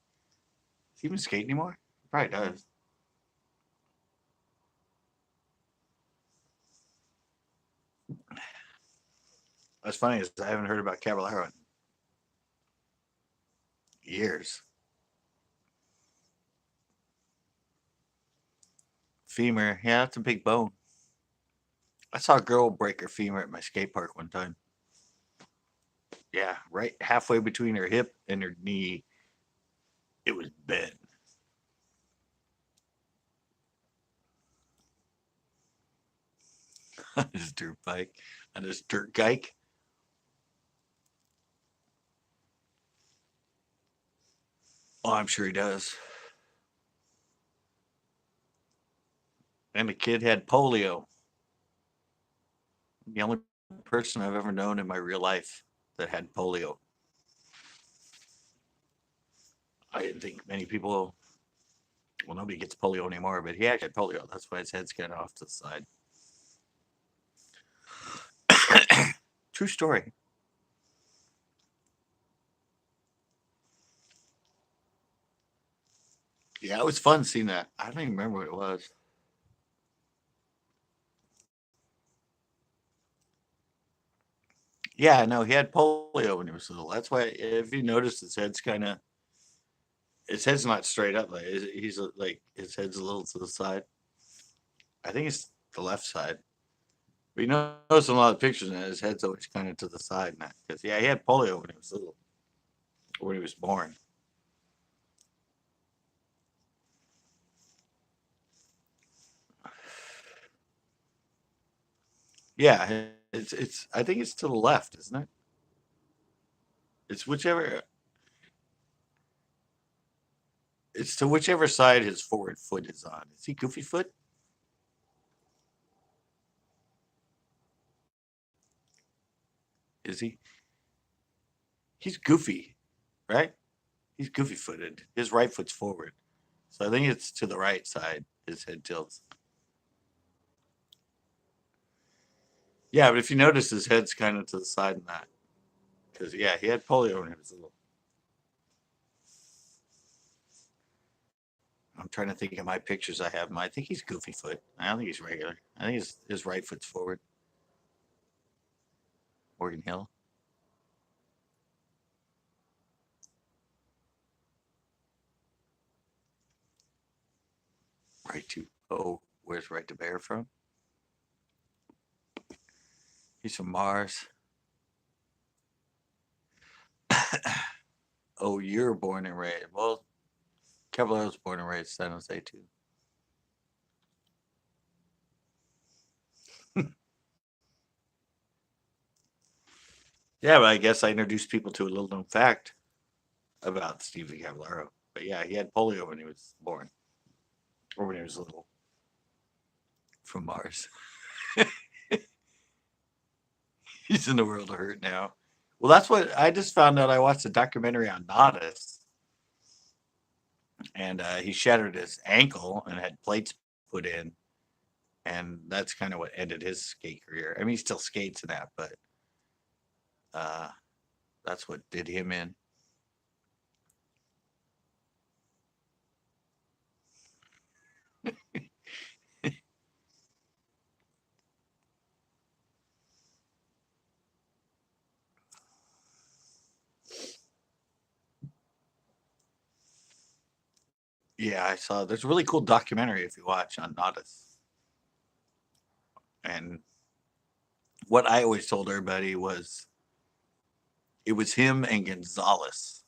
Speaker 1: Does he even skate anymore? He probably does. What's funny is I haven't heard about Cavallaro in years. Femur, yeah, that's a big bone. I saw a girl break her femur at my skate park one time. Yeah, right halfway between her hip and her knee, it was bent. On his dirt bike, on his dirt gike. Oh, I'm sure he does. And the kid had polio. The only person I've ever known in my real life that had polio. I didn't think many people, well, nobody gets polio anymore, but he actually had polio. That's why his head's kind of off to the side. True story. Yeah, it was fun seeing that. I don't even remember what it was. Yeah, no, he had polio when he was little. That's why, if you notice, his head's not straight up. Like he's like his head's a little to the side. I think it's the left side. But you notice in a lot of pictures, and his head's always kind of to the side now. Because yeah, he had polio when he was little, when he was born. Yeah, it's. I think it's to the left, isn't it? It's whichever. It's to whichever side his forward foot is on. Is he goofy foot? Is he? He's goofy, right? He's goofy footed. His right foot's forward. So I think it's to the right side. His head tilts. Yeah, but if you notice, his head's kind of to the side in that. Because yeah, he had polio when he was little. I'm trying to think of my pictures I have. I think he's goofy foot. I don't think he's regular. I think his right foot's forward. Morgan Hill. Right to where's Right to Bear from? He's from Mars. Oh, you're born and raised. Well, Caballero's born and raised San Jose too. Yeah, but I guess I introduced people to a little known fact about Stevie Caballero. But yeah, he had polio when he was born, or when he was little, from Mars. He's in the world of hurt now. Well, that's what I just found out. I watched a documentary on Nodis, and he shattered his ankle and had plates put in, and that's kind of what ended his skate career. I mean, he still skates and that, but uh, that's what did him in. Yeah, I saw. There's a really cool documentary if you watch on Nodis, and what I always told everybody was it was him and Gonzalez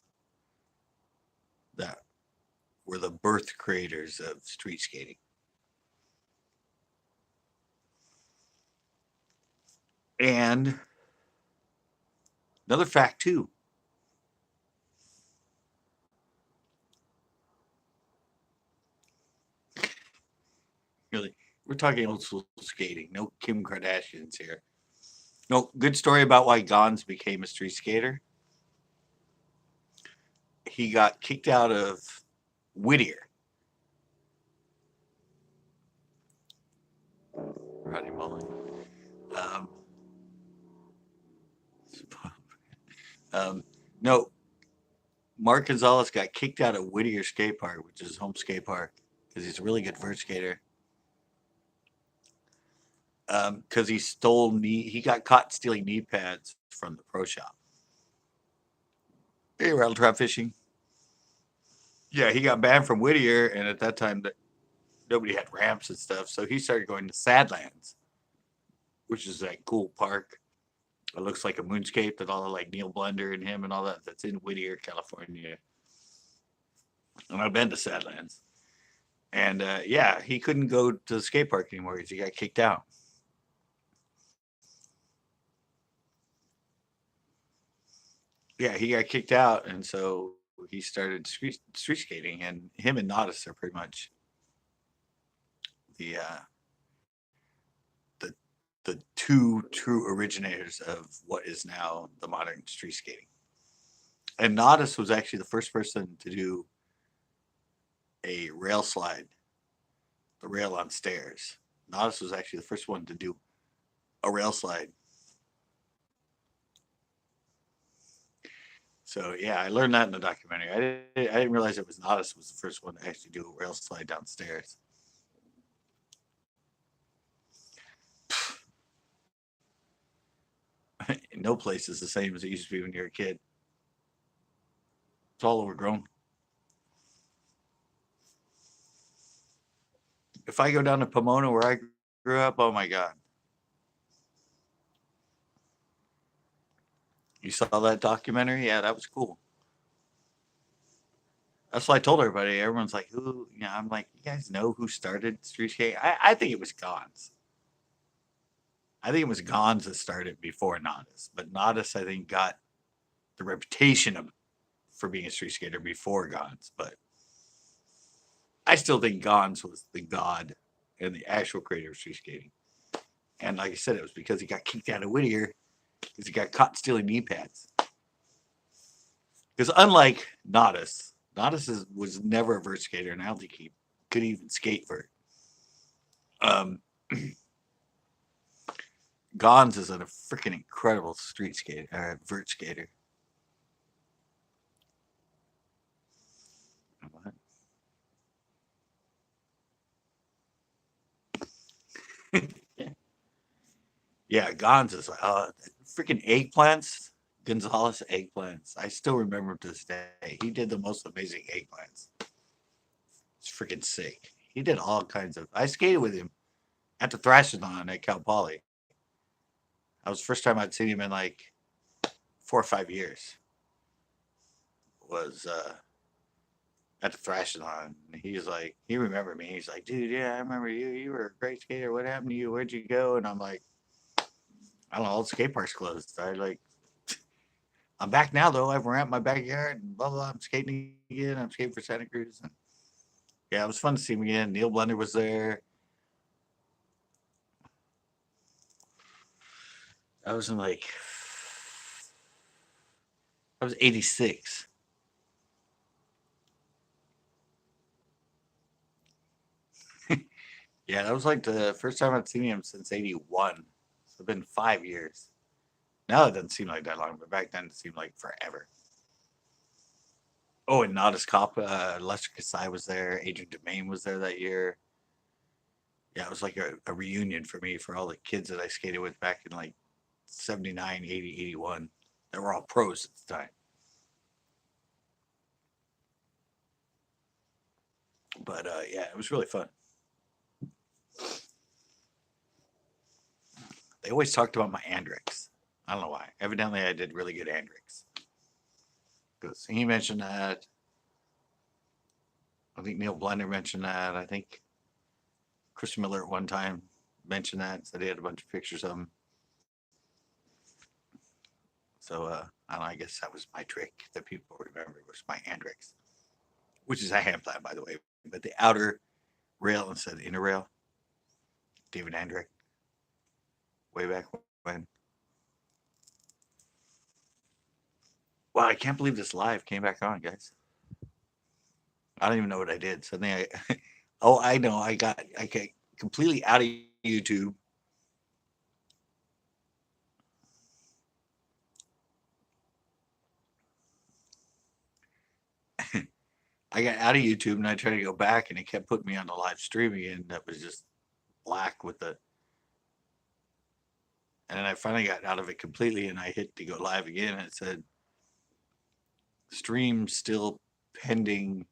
Speaker 1: that were the birth creators of street skating. And another fact too. Really, we're talking old school skating. No Kim Kardashians here. No, good story about why Gons became a street skater. He got kicked out of Whittier. Rodney Mullen. Um, no, Mark Gonzalez got kicked out of Whittier Skate Park, which is his home skate park, because he's a really good vert skater. Because he got caught stealing knee pads from the pro shop. Hey, rattle trap fishing. Yeah, he got banned from Whittier, and at that time, nobody had ramps and stuff, so he started going to Sadlands, which is that cool park. It looks like a moonscape that all like Neil Blender and him and all that. That's in Whittier, California. And I've been to Sadlands, and yeah, he couldn't go to the skate park anymore because he got kicked out. Yeah, he got kicked out, and so he started street skating, and him and Nodis are pretty much the the the two true originators of what is now the modern street skating. And Nodis was actually the first person to do a rail slide, the rail on stairs. Nodis was actually the first one to do a rail slide. So yeah, I learned that in the documentary. I didn't realize it was Nodis was the first one to actually do a rail slide downstairs. No place is the same as it used to be when you were a kid. It's all overgrown. If I go down to Pomona where I grew up, oh my God. You saw that documentary? Yeah, that was cool. That's what I told everybody. Everyone's like, who? You know, I'm like, you guys know who started street skating? I think it was Gons. I think it was Gons that started before Nodis. But Nodis, I think, got the reputation of for being a street skater before Gons. But I still think Gons was the god and the actual creator of street skating. And like I said, it was because he got kicked out of Whittier because he got caught stealing knee pads. Because unlike Nodis, was never a vert skater, and I don't think he could even skate vert. Um, Gons is a freaking incredible street skater, vert skater. What? Yeah, Gons is freaking eggplants. Gonzalez eggplants. I still remember him to this day. He did the most amazing eggplants. It's freaking sick. He did all kinds of. I skated with him at the Thrashathon at Cal Poly. That was the first time I'd seen him in like 4 or 5 years. Was at the Thrashathon. He's like, he remembered me. He's like, dude, yeah, I remember you. You were a great skater. What happened to you? Where'd you go? And I'm like, I don't know. All the skate parks closed. I'm back now though. I've ramped my backyard and blah blah. I'm skating again. I'm skating for Santa Cruz. And yeah, it was fun to see him again. Neil Blender was there. I was in like, I was 86. Yeah, that was like the first time I'd seen him since 81. So it's been 5 years. Now it doesn't seem like that long, but back then it seemed like forever. Oh, and Nodis Cop, Lester Kasai was there. Adrian Domain was there that year. Yeah, it was like a reunion for me for all the kids that I skated with back in like 79, 80, 81. They were all pros at the time. But yeah, it was really fun. They always talked about my Andrix. I don't know why. Evidently, I did really good Andrix. Because he mentioned that. I think Neil Blender mentioned that. I think Chris Miller at one time mentioned that. Said he had a bunch of pictures of him. So I don't know, I guess that was my trick that people remember was my Andrex, which is a hand plant, by the way. But the outer rail instead of the inner rail, David Andreck, way back when. Wow, I can't believe this live came back on, guys. I don't even know what I did. Suddenly I, oh, I know. I got completely out of YouTube. I got out of YouTube and I tried to go back and it kept putting me on the live stream again. That was just black with the, and then I finally got out of it completely and I hit to go live again and it said, stream still pending.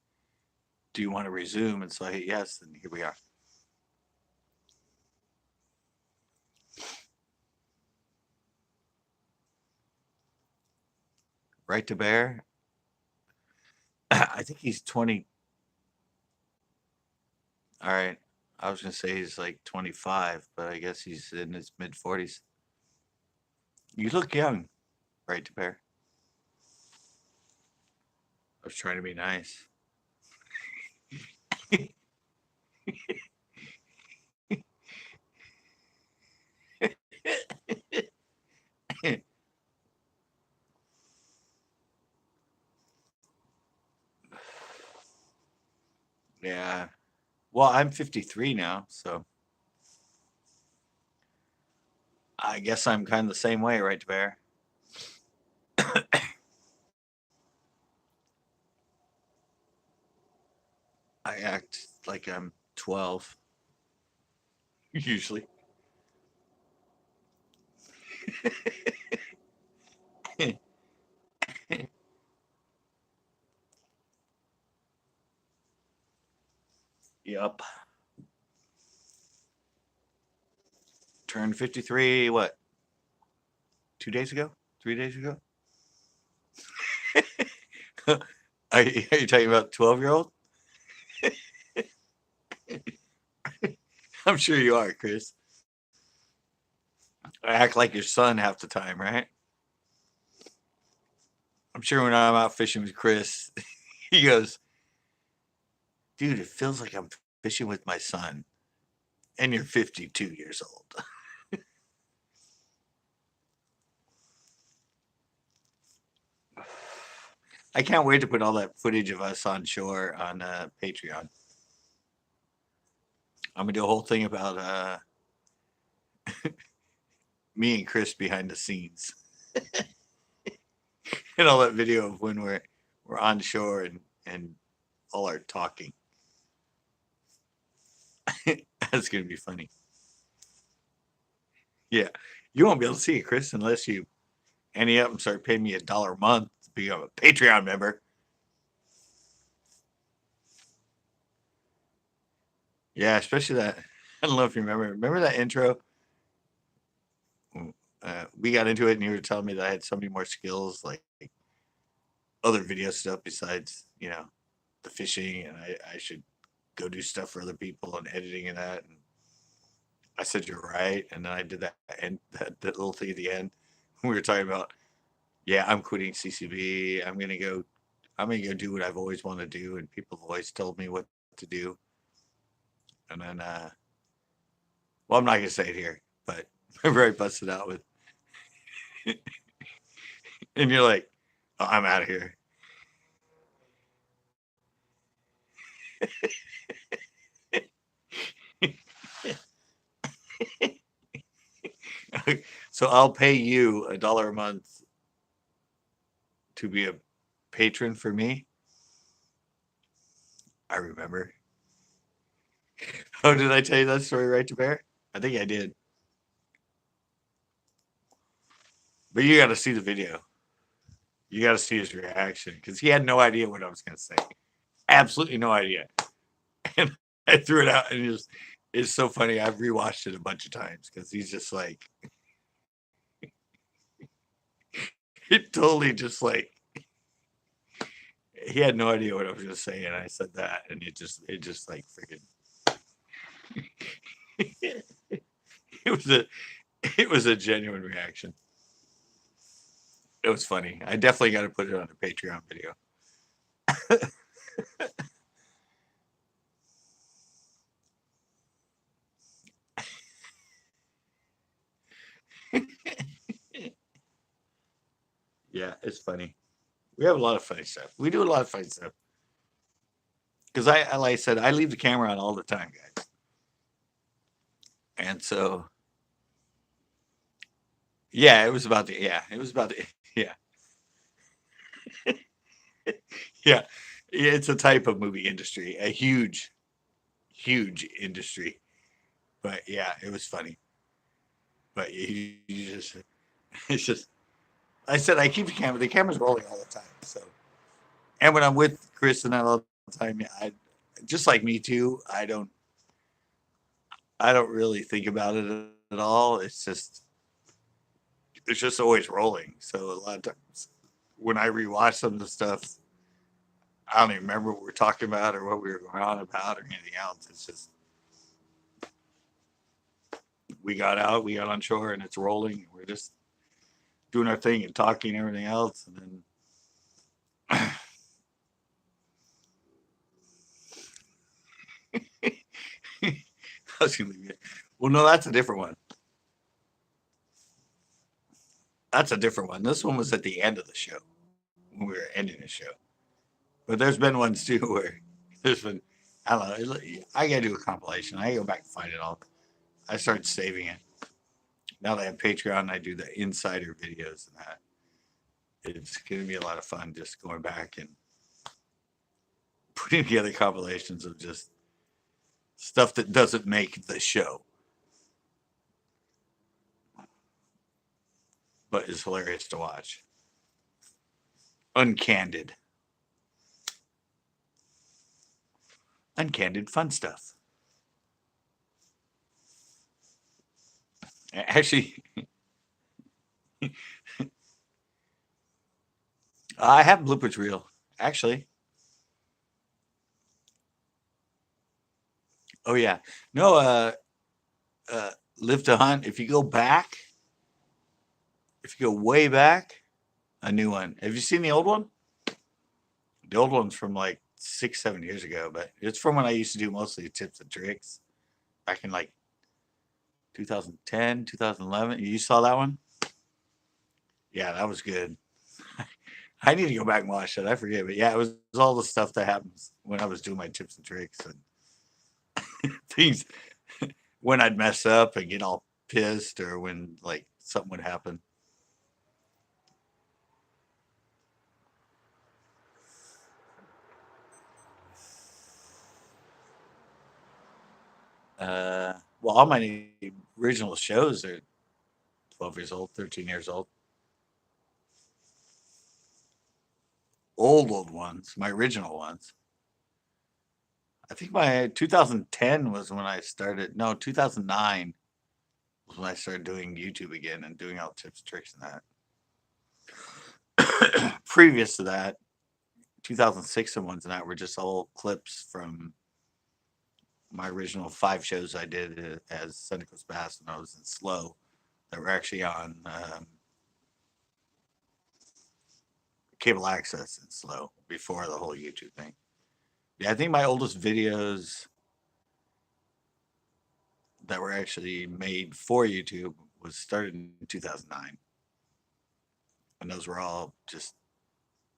Speaker 1: Do you want to resume? And so I hit yes, and here we are. Right to Bear. I think he's 20. All right. I was going to say he's like 25, but I guess he's in his mid 40s. You look young, Right to Bear. I was trying to be nice. Yeah. Well, I'm 53 now, so I guess I'm kind of the same way, Right to Bear. I act like I'm 12, usually. Yep. Turned 53, what, 2 days ago? 3 days ago? Are you talking about 12-year-old? I'm sure you are, Chris. I act like your son half the time, right? I'm sure when I'm out fishing with Chris, he goes, dude, it feels like I'm fishing with my son, and you're 52 years old. I can't wait to put all that footage of us on shore on Patreon. I'm gonna do a whole thing about me and Chris behind the scenes, and all that video of when we're on shore and all our talking. That's gonna be funny. Yeah, you won't be able to see it, Chris, unless you ante up and start paying me $1 a month to become a Patreon member. Yeah, especially that. I don't know if you remember. Remember that intro? We got into it, and you were telling me that I had so many more skills, like other video stuff besides, the fishing, and I should go do stuff for other people and editing and that. And I said you're right, and then I did that and that little thing at the end. We were talking about, yeah, I'm quitting CCB. I'm gonna go do what I've always wanted to do, and people have always told me what to do. And then, well, I'm not gonna say it here, but remember I busted out with, and you're like, oh, I'm out of here. So I'll pay you $1 a month to be a patron for me. I remember. Oh, did I tell you that story, Right to Bear? I think I did. But you got to see the video. You got to see his reaction because he had no idea what I was going to say. Absolutely no idea. And I threw it out, and it's so funny. I've rewatched it a bunch of times because he's just like, it totally just like, he had no idea what I was going to say, and I said that, and it just like freaking, it was a, it was a genuine reaction. It was funny. I definitely got to put it on the Patreon video. Yeah, it's funny. We have a lot of funny stuff. We do a lot of funny stuff because like I said, I leave the camera on all the time, guys. And so, yeah, it was about the, yeah, yeah, yeah. It's a type of movie industry, a huge, huge industry. But yeah, it was funny. But you just, it's just, I said I keep the camera. The camera's rolling all the time. So, and when I'm with Chris and I all the time, I just like me too. I don't really think about it at all. It's just always rolling. So a lot of times when I rewatch some of the stuff, I don't even remember what we're talking about or what we were going on about or anything else. It's just we got on shore, and it's rolling. We're just doing our thing and talking and everything else, and then I was gonna leave it. Well, no, that's a different one. That's a different one. This one was at the end of the show when we were ending the show. But there's been ones too where there's been, I don't know. I gotta do a compilation. I go back and find it all. I started saving it. Now that I have Patreon, I do the insider videos and that. It's gonna be a lot of fun just going back and putting together compilations of just stuff that doesn't make the show, but is hilarious to watch. Uncandid. Uncandid fun stuff. Actually, I have bloopers reel. Actually, oh yeah, no. Live to Hunt. If you go way back, a new one. Have you seen the old one? The old one's from like 6, 7 years ago, but it's from when I used to do mostly tips and tricks back in like 2010, 2011. You saw that one? Yeah, that was good. I need to go back and watch that. I forget, but yeah, it was all the stuff that happens when I was doing my tips and tricks and things when I'd mess up and get all pissed or when like something would happen. Well, all my original shows are 12 years old, 13 years old. Old ones, my original ones. I think my 2010 was when I started. No, 2009 was when I started doing YouTube again and doing all tips, tricks, and that. Previous to that, 2006 and ones and that were just all clips from my original 5 shows I did as Seneca's Bass when I was in Slow that were actually on cable access in Slow before the whole YouTube thing. Yeah, I think my oldest videos that were actually made for YouTube was started in 2009. And those were all just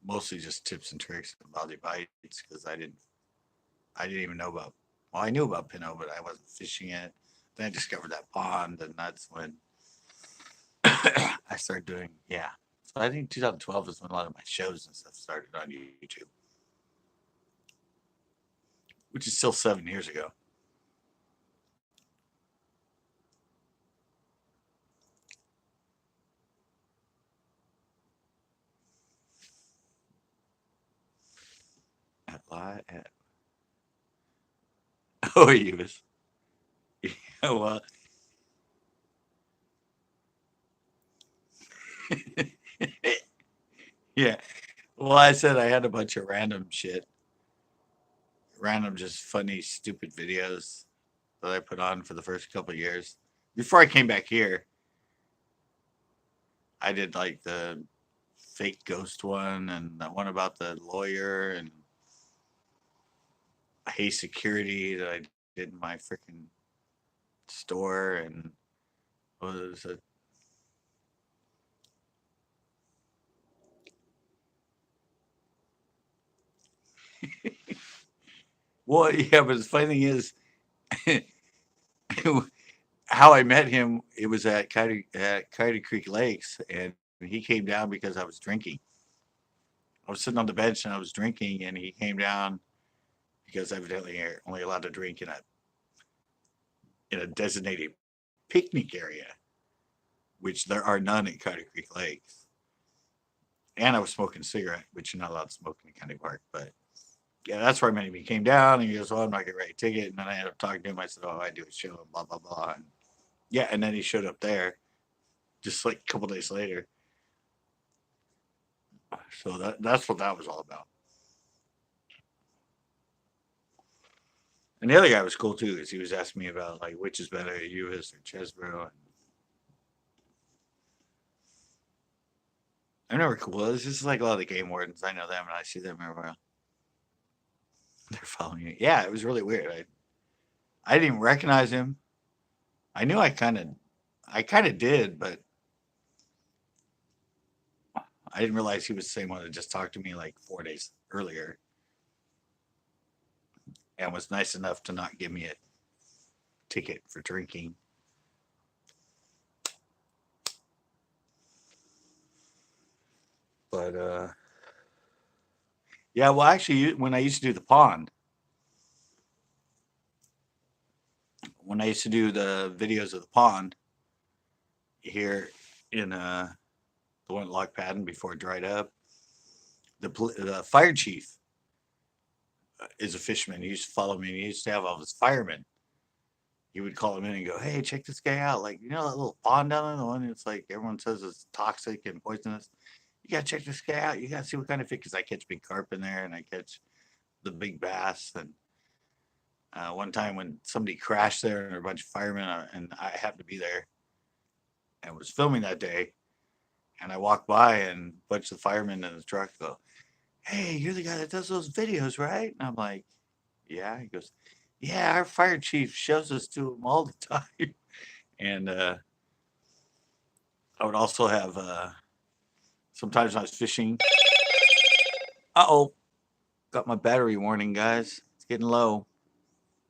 Speaker 1: mostly just tips and tricks and body bites because I didn't even know about, well, I knew about Pinot, but I wasn't fishing it. Then I discovered that pond, and that's when I started doing, yeah. So I think 2012 is when a lot of my shows and stuff started on YouTube, which is still 7 years ago. At oh, you was, yeah, well, yeah. Well, I said I had a bunch of random shit, random, just funny, stupid videos that I put on for the first couple of years. Before I came back here, I did like the fake ghost one, and the one about the lawyer, and Hey Security that I did in my freaking store, and was a well, yeah. But the funny thing is, how I met him. It was at Coyote Creek Lakes, and he came down because I was drinking. I was sitting on the bench and I was drinking, and he came down because evidently you're only allowed to drink in a designated picnic area, which there are none at Coyote Creek Lakes. And I was smoking a cigarette, which you're not allowed to smoke in the county park. But yeah, that's where I met him. He came down and he goes, "Well, I'm not getting ready a ticket." And then I ended up talking to him. I said, "Oh, I do a show," and blah blah blah. And yeah, and then he showed up there just like a couple days later. So that's what that was all about. And the other guy was cool too, because he was asking me about like which is better, Uvis or Chesbro. And I know we're cool. It's just like a lot of the game wardens. I know them and I see them everywhere. They're following me. Yeah, it was really weird. I didn't even recognize him. I knew I kind of did, but I didn't realize he was the same one that just talked to me like 4 days earlier and was nice enough to not give me a ticket for drinking. But yeah, well, actually, when I used to do the pond, when I used to do the videos of the pond here in the one at Lock Padden before it dried up, the fire chief is a fisherman. He used to follow me, and he used to have all his firemen. He would call him in and go, "Hey, check this guy out! Like, you know that little pond down there, the one that's like everyone says is toxic and poisonous. You gotta check this guy out. You gotta see what kind of fish. Because I catch big carp in there, and I catch the big bass. And one time when somebody crashed there, and a bunch of firemen, and I happened to be there and was filming that day, and I walked by, and a bunch of the firemen in the truck go, "Hey, you're the guy that does those videos, right?" And I'm like, "Yeah." He goes, "Yeah, our fire chief shows us to him all the time." And I would also have sometimes when I was fishing. Uh-oh, got my battery warning, guys. It's getting low.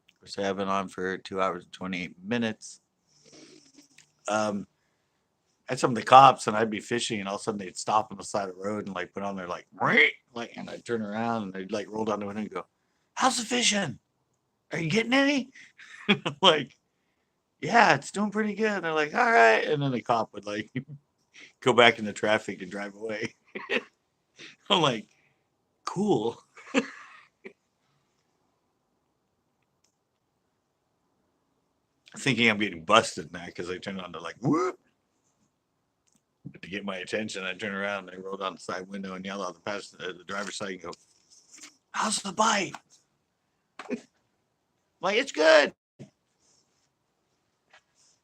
Speaker 1: Of course, I have been on for 2 hours and 28 minutes. Um, I had some of the cops, and I'd be fishing, and all of a sudden they'd stop on the side of the road and like put on their like, and I'd turn around and they'd like roll down the window and go, "How's the fishing? Are you getting any?" Like, "Yeah, it's doing pretty good." And they're like, "All right," and then the cop would like go back into traffic and drive away. I'm like, "Cool." Thinking I'm getting busted now because I turned on to like whoop to get my attention. I turn around and I roll down the side window and yell out the driver's side and go, "How's the bite?" I'm like, "It's good.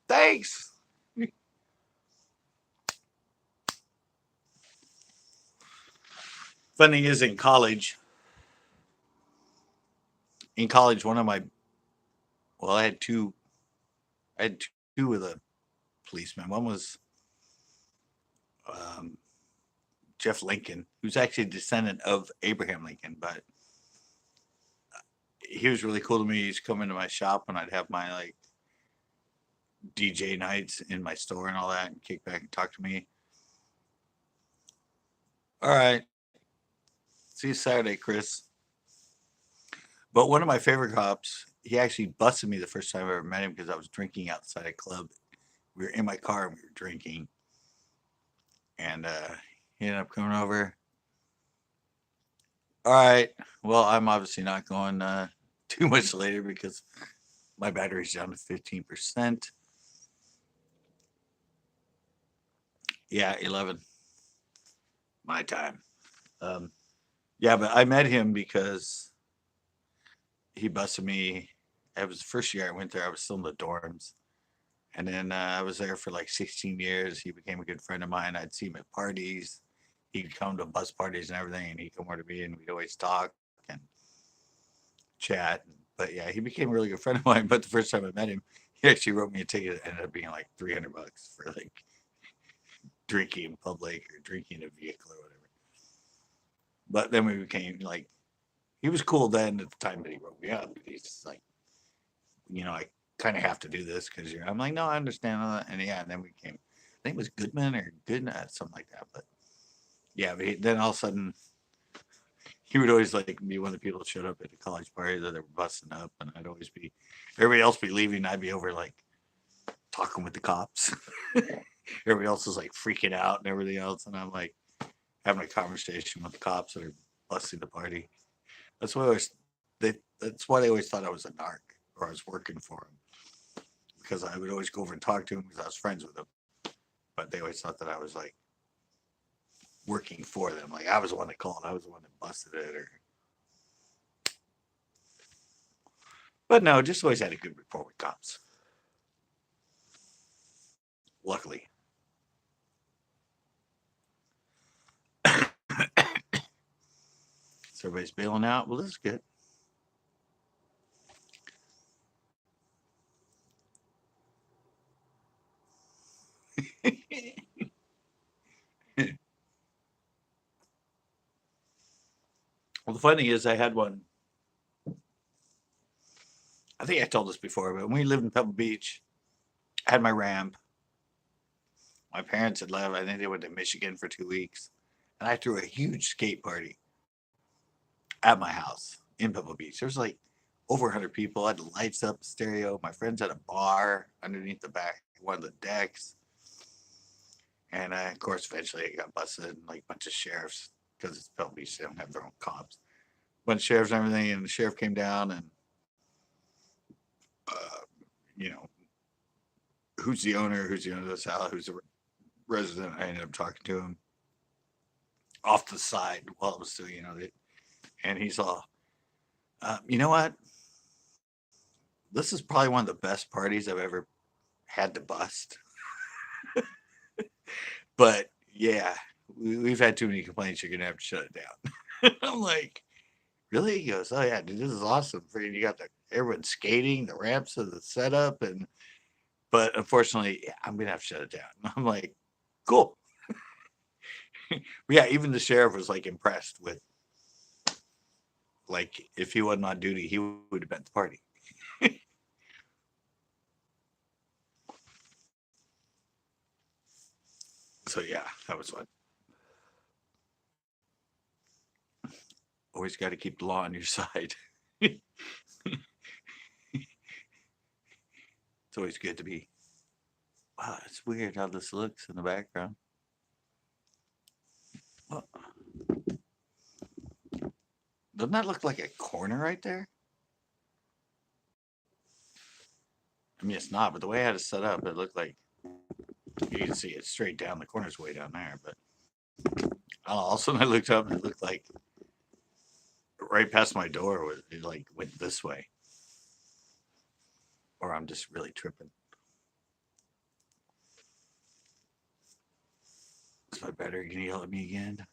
Speaker 1: Thanks." Funny is in college, one of my, well, I had two of the policemen. One was um, Jeff Lincoln, who's actually a descendant of Abraham Lincoln, but he was really cool to me. He's come into my shop when I'd have my like DJ nights in my store and all that, and kick back and talk to me. All right, see you Saturday, Chris. But one of my favorite cops, he actually busted me the first time I ever met him because I was drinking outside a club. We were in my car and we were drinking, and he ended up coming over. All right, well, I'm obviously not going too much later because my battery's down to 15%. Yeah, 11 my time. Um, yeah, but I met him because he busted me. It was the first year I went there. I was still in the dorms. And then I was there for like 16 years. He became a good friend of mine. I'd see him at parties. he'd come to bus parties and everything, and he'd come over to me, and we'd always talk and chat. But yeah, he became a really good friend of mine. But the first time I met him, he actually wrote me a ticket that ended up being like $300 for like drinking in public or drinking in a vehicle or whatever. But then we became like, he was cool then at the time that he wrote me up. He's just like, I kind of have to do this because you're. I'm like, no, I understand all that. And yeah, and then we came. I think it was Goodman or Goodnut, something like that. But yeah, then all of a sudden, he would always like be one of the people that showed up at the college party that they were busting up, and I'd always be, everybody else be leaving, I'd be over like talking with the cops. Everybody else was like freaking out and everything else, and I'm like having a conversation with the cops that are busting the party. That's why that's why they always thought I was a narc or I was working for him, because I would always go over and talk to him because I was friends with him. But they always thought that I was like working for them. Like I was the one that called. I was the one that busted it. But no, just always had a good rapport with cops. Luckily. So everybody's bailing out. Well, this is good. Well, the funny thing is, I had one. I think I told this before, but when we lived in Pebble Beach, I had my ramp. My parents had left. I think they went to Michigan for 2 weeks. And I threw a huge skate party at my house in Pebble Beach. There was like over 100 people. I had the lights up, stereo. My friends had a bar underneath the back, one of the decks. And of course, eventually it got busted, and like a bunch of sheriffs, because it's Pebble Beach, they don't have their own cops. Bunch of sheriffs and everything, and the sheriff came down and, uh, you know, who's the owner of this house, who's the resident. I ended up talking to him off the side while it was still, and he's all, you know what? This is probably one of the best parties I've ever had to bust. But yeah, we've had too many complaints. You're gonna have to shut it down. I'm like, really? He goes, oh yeah, dude, this is awesome. You got everyone skating, the ramps of the setup, but unfortunately, yeah, I'm gonna have to shut it down. I'm like, cool. Yeah, even the sheriff was like impressed with, like, if he wasn't on duty, he would have been at the party. So yeah, that was fun. Always got to keep the law on your side. It's always good to be. Wow, it's weird how this looks in the background. Well, doesn't that look like a corner right there? I mean, it's not, but the way I had it set up, it looked like you can see it straight down. The corner's way down there, but I don't know, all of a sudden I looked up and it looked like right past my door, it like went this way, or I'm just really tripping. Is my battery gonna yell at me again?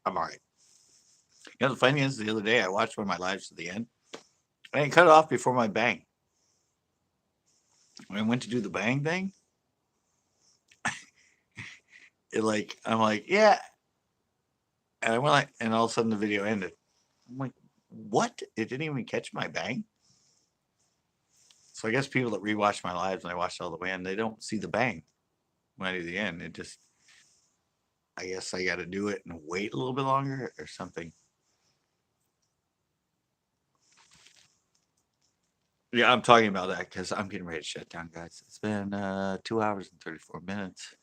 Speaker 1: I'm all right. The funny is, the other day I watched one of my lives to the end. I didn't cut it off before my bang. When I went to do the bang thing, I'm like, yeah, and I went like, and all of a sudden the video ended. I'm like, what? It didn't even catch my bang. So I guess people that rewatch my lives and I watched all the way in, they don't see the bang when I do the end. It just, I guess I got to do it and wait a little bit longer or something. Yeah, I'm talking about that because I'm getting ready to shut down, guys. It's been 2 hours and 34 minutes.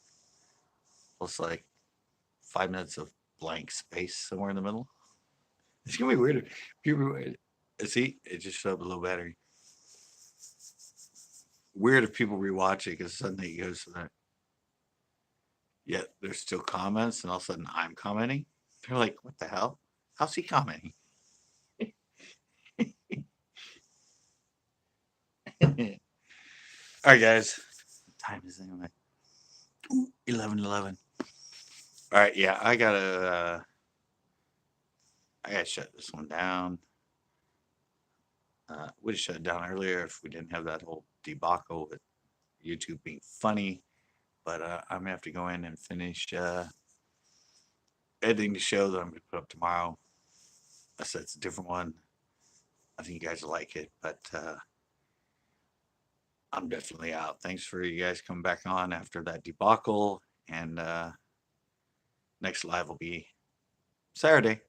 Speaker 1: Plus like 5 minutes of blank space somewhere in the middle. It's gonna be weird if people see it just showed up a low battery. Weird if people rewatch it because suddenly it goes to that. Yet there's still comments, and all of a sudden I'm commenting. They're like, "What the hell?" How's he commenting? All right, guys. What time is it? 11:11. All right, yeah, I gotta shut this one down. Would have shut it down earlier if we didn't have that whole debacle with YouTube being funny. But I'm gonna have to go in and finish editing the show that I'm gonna put up tomorrow. I said it's a different one. I think you guys will like it, but I'm definitely out. Thanks for you guys coming back on after that debacle. And next live will be Saturday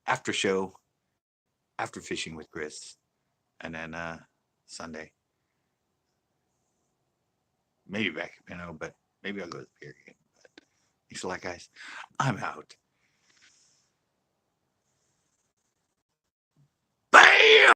Speaker 1: after show, after fishing with Chris, and then Sunday. Maybe back at Pinot, but maybe I'll go to the pier again. But thanks a lot, guys. I'm out. Bam!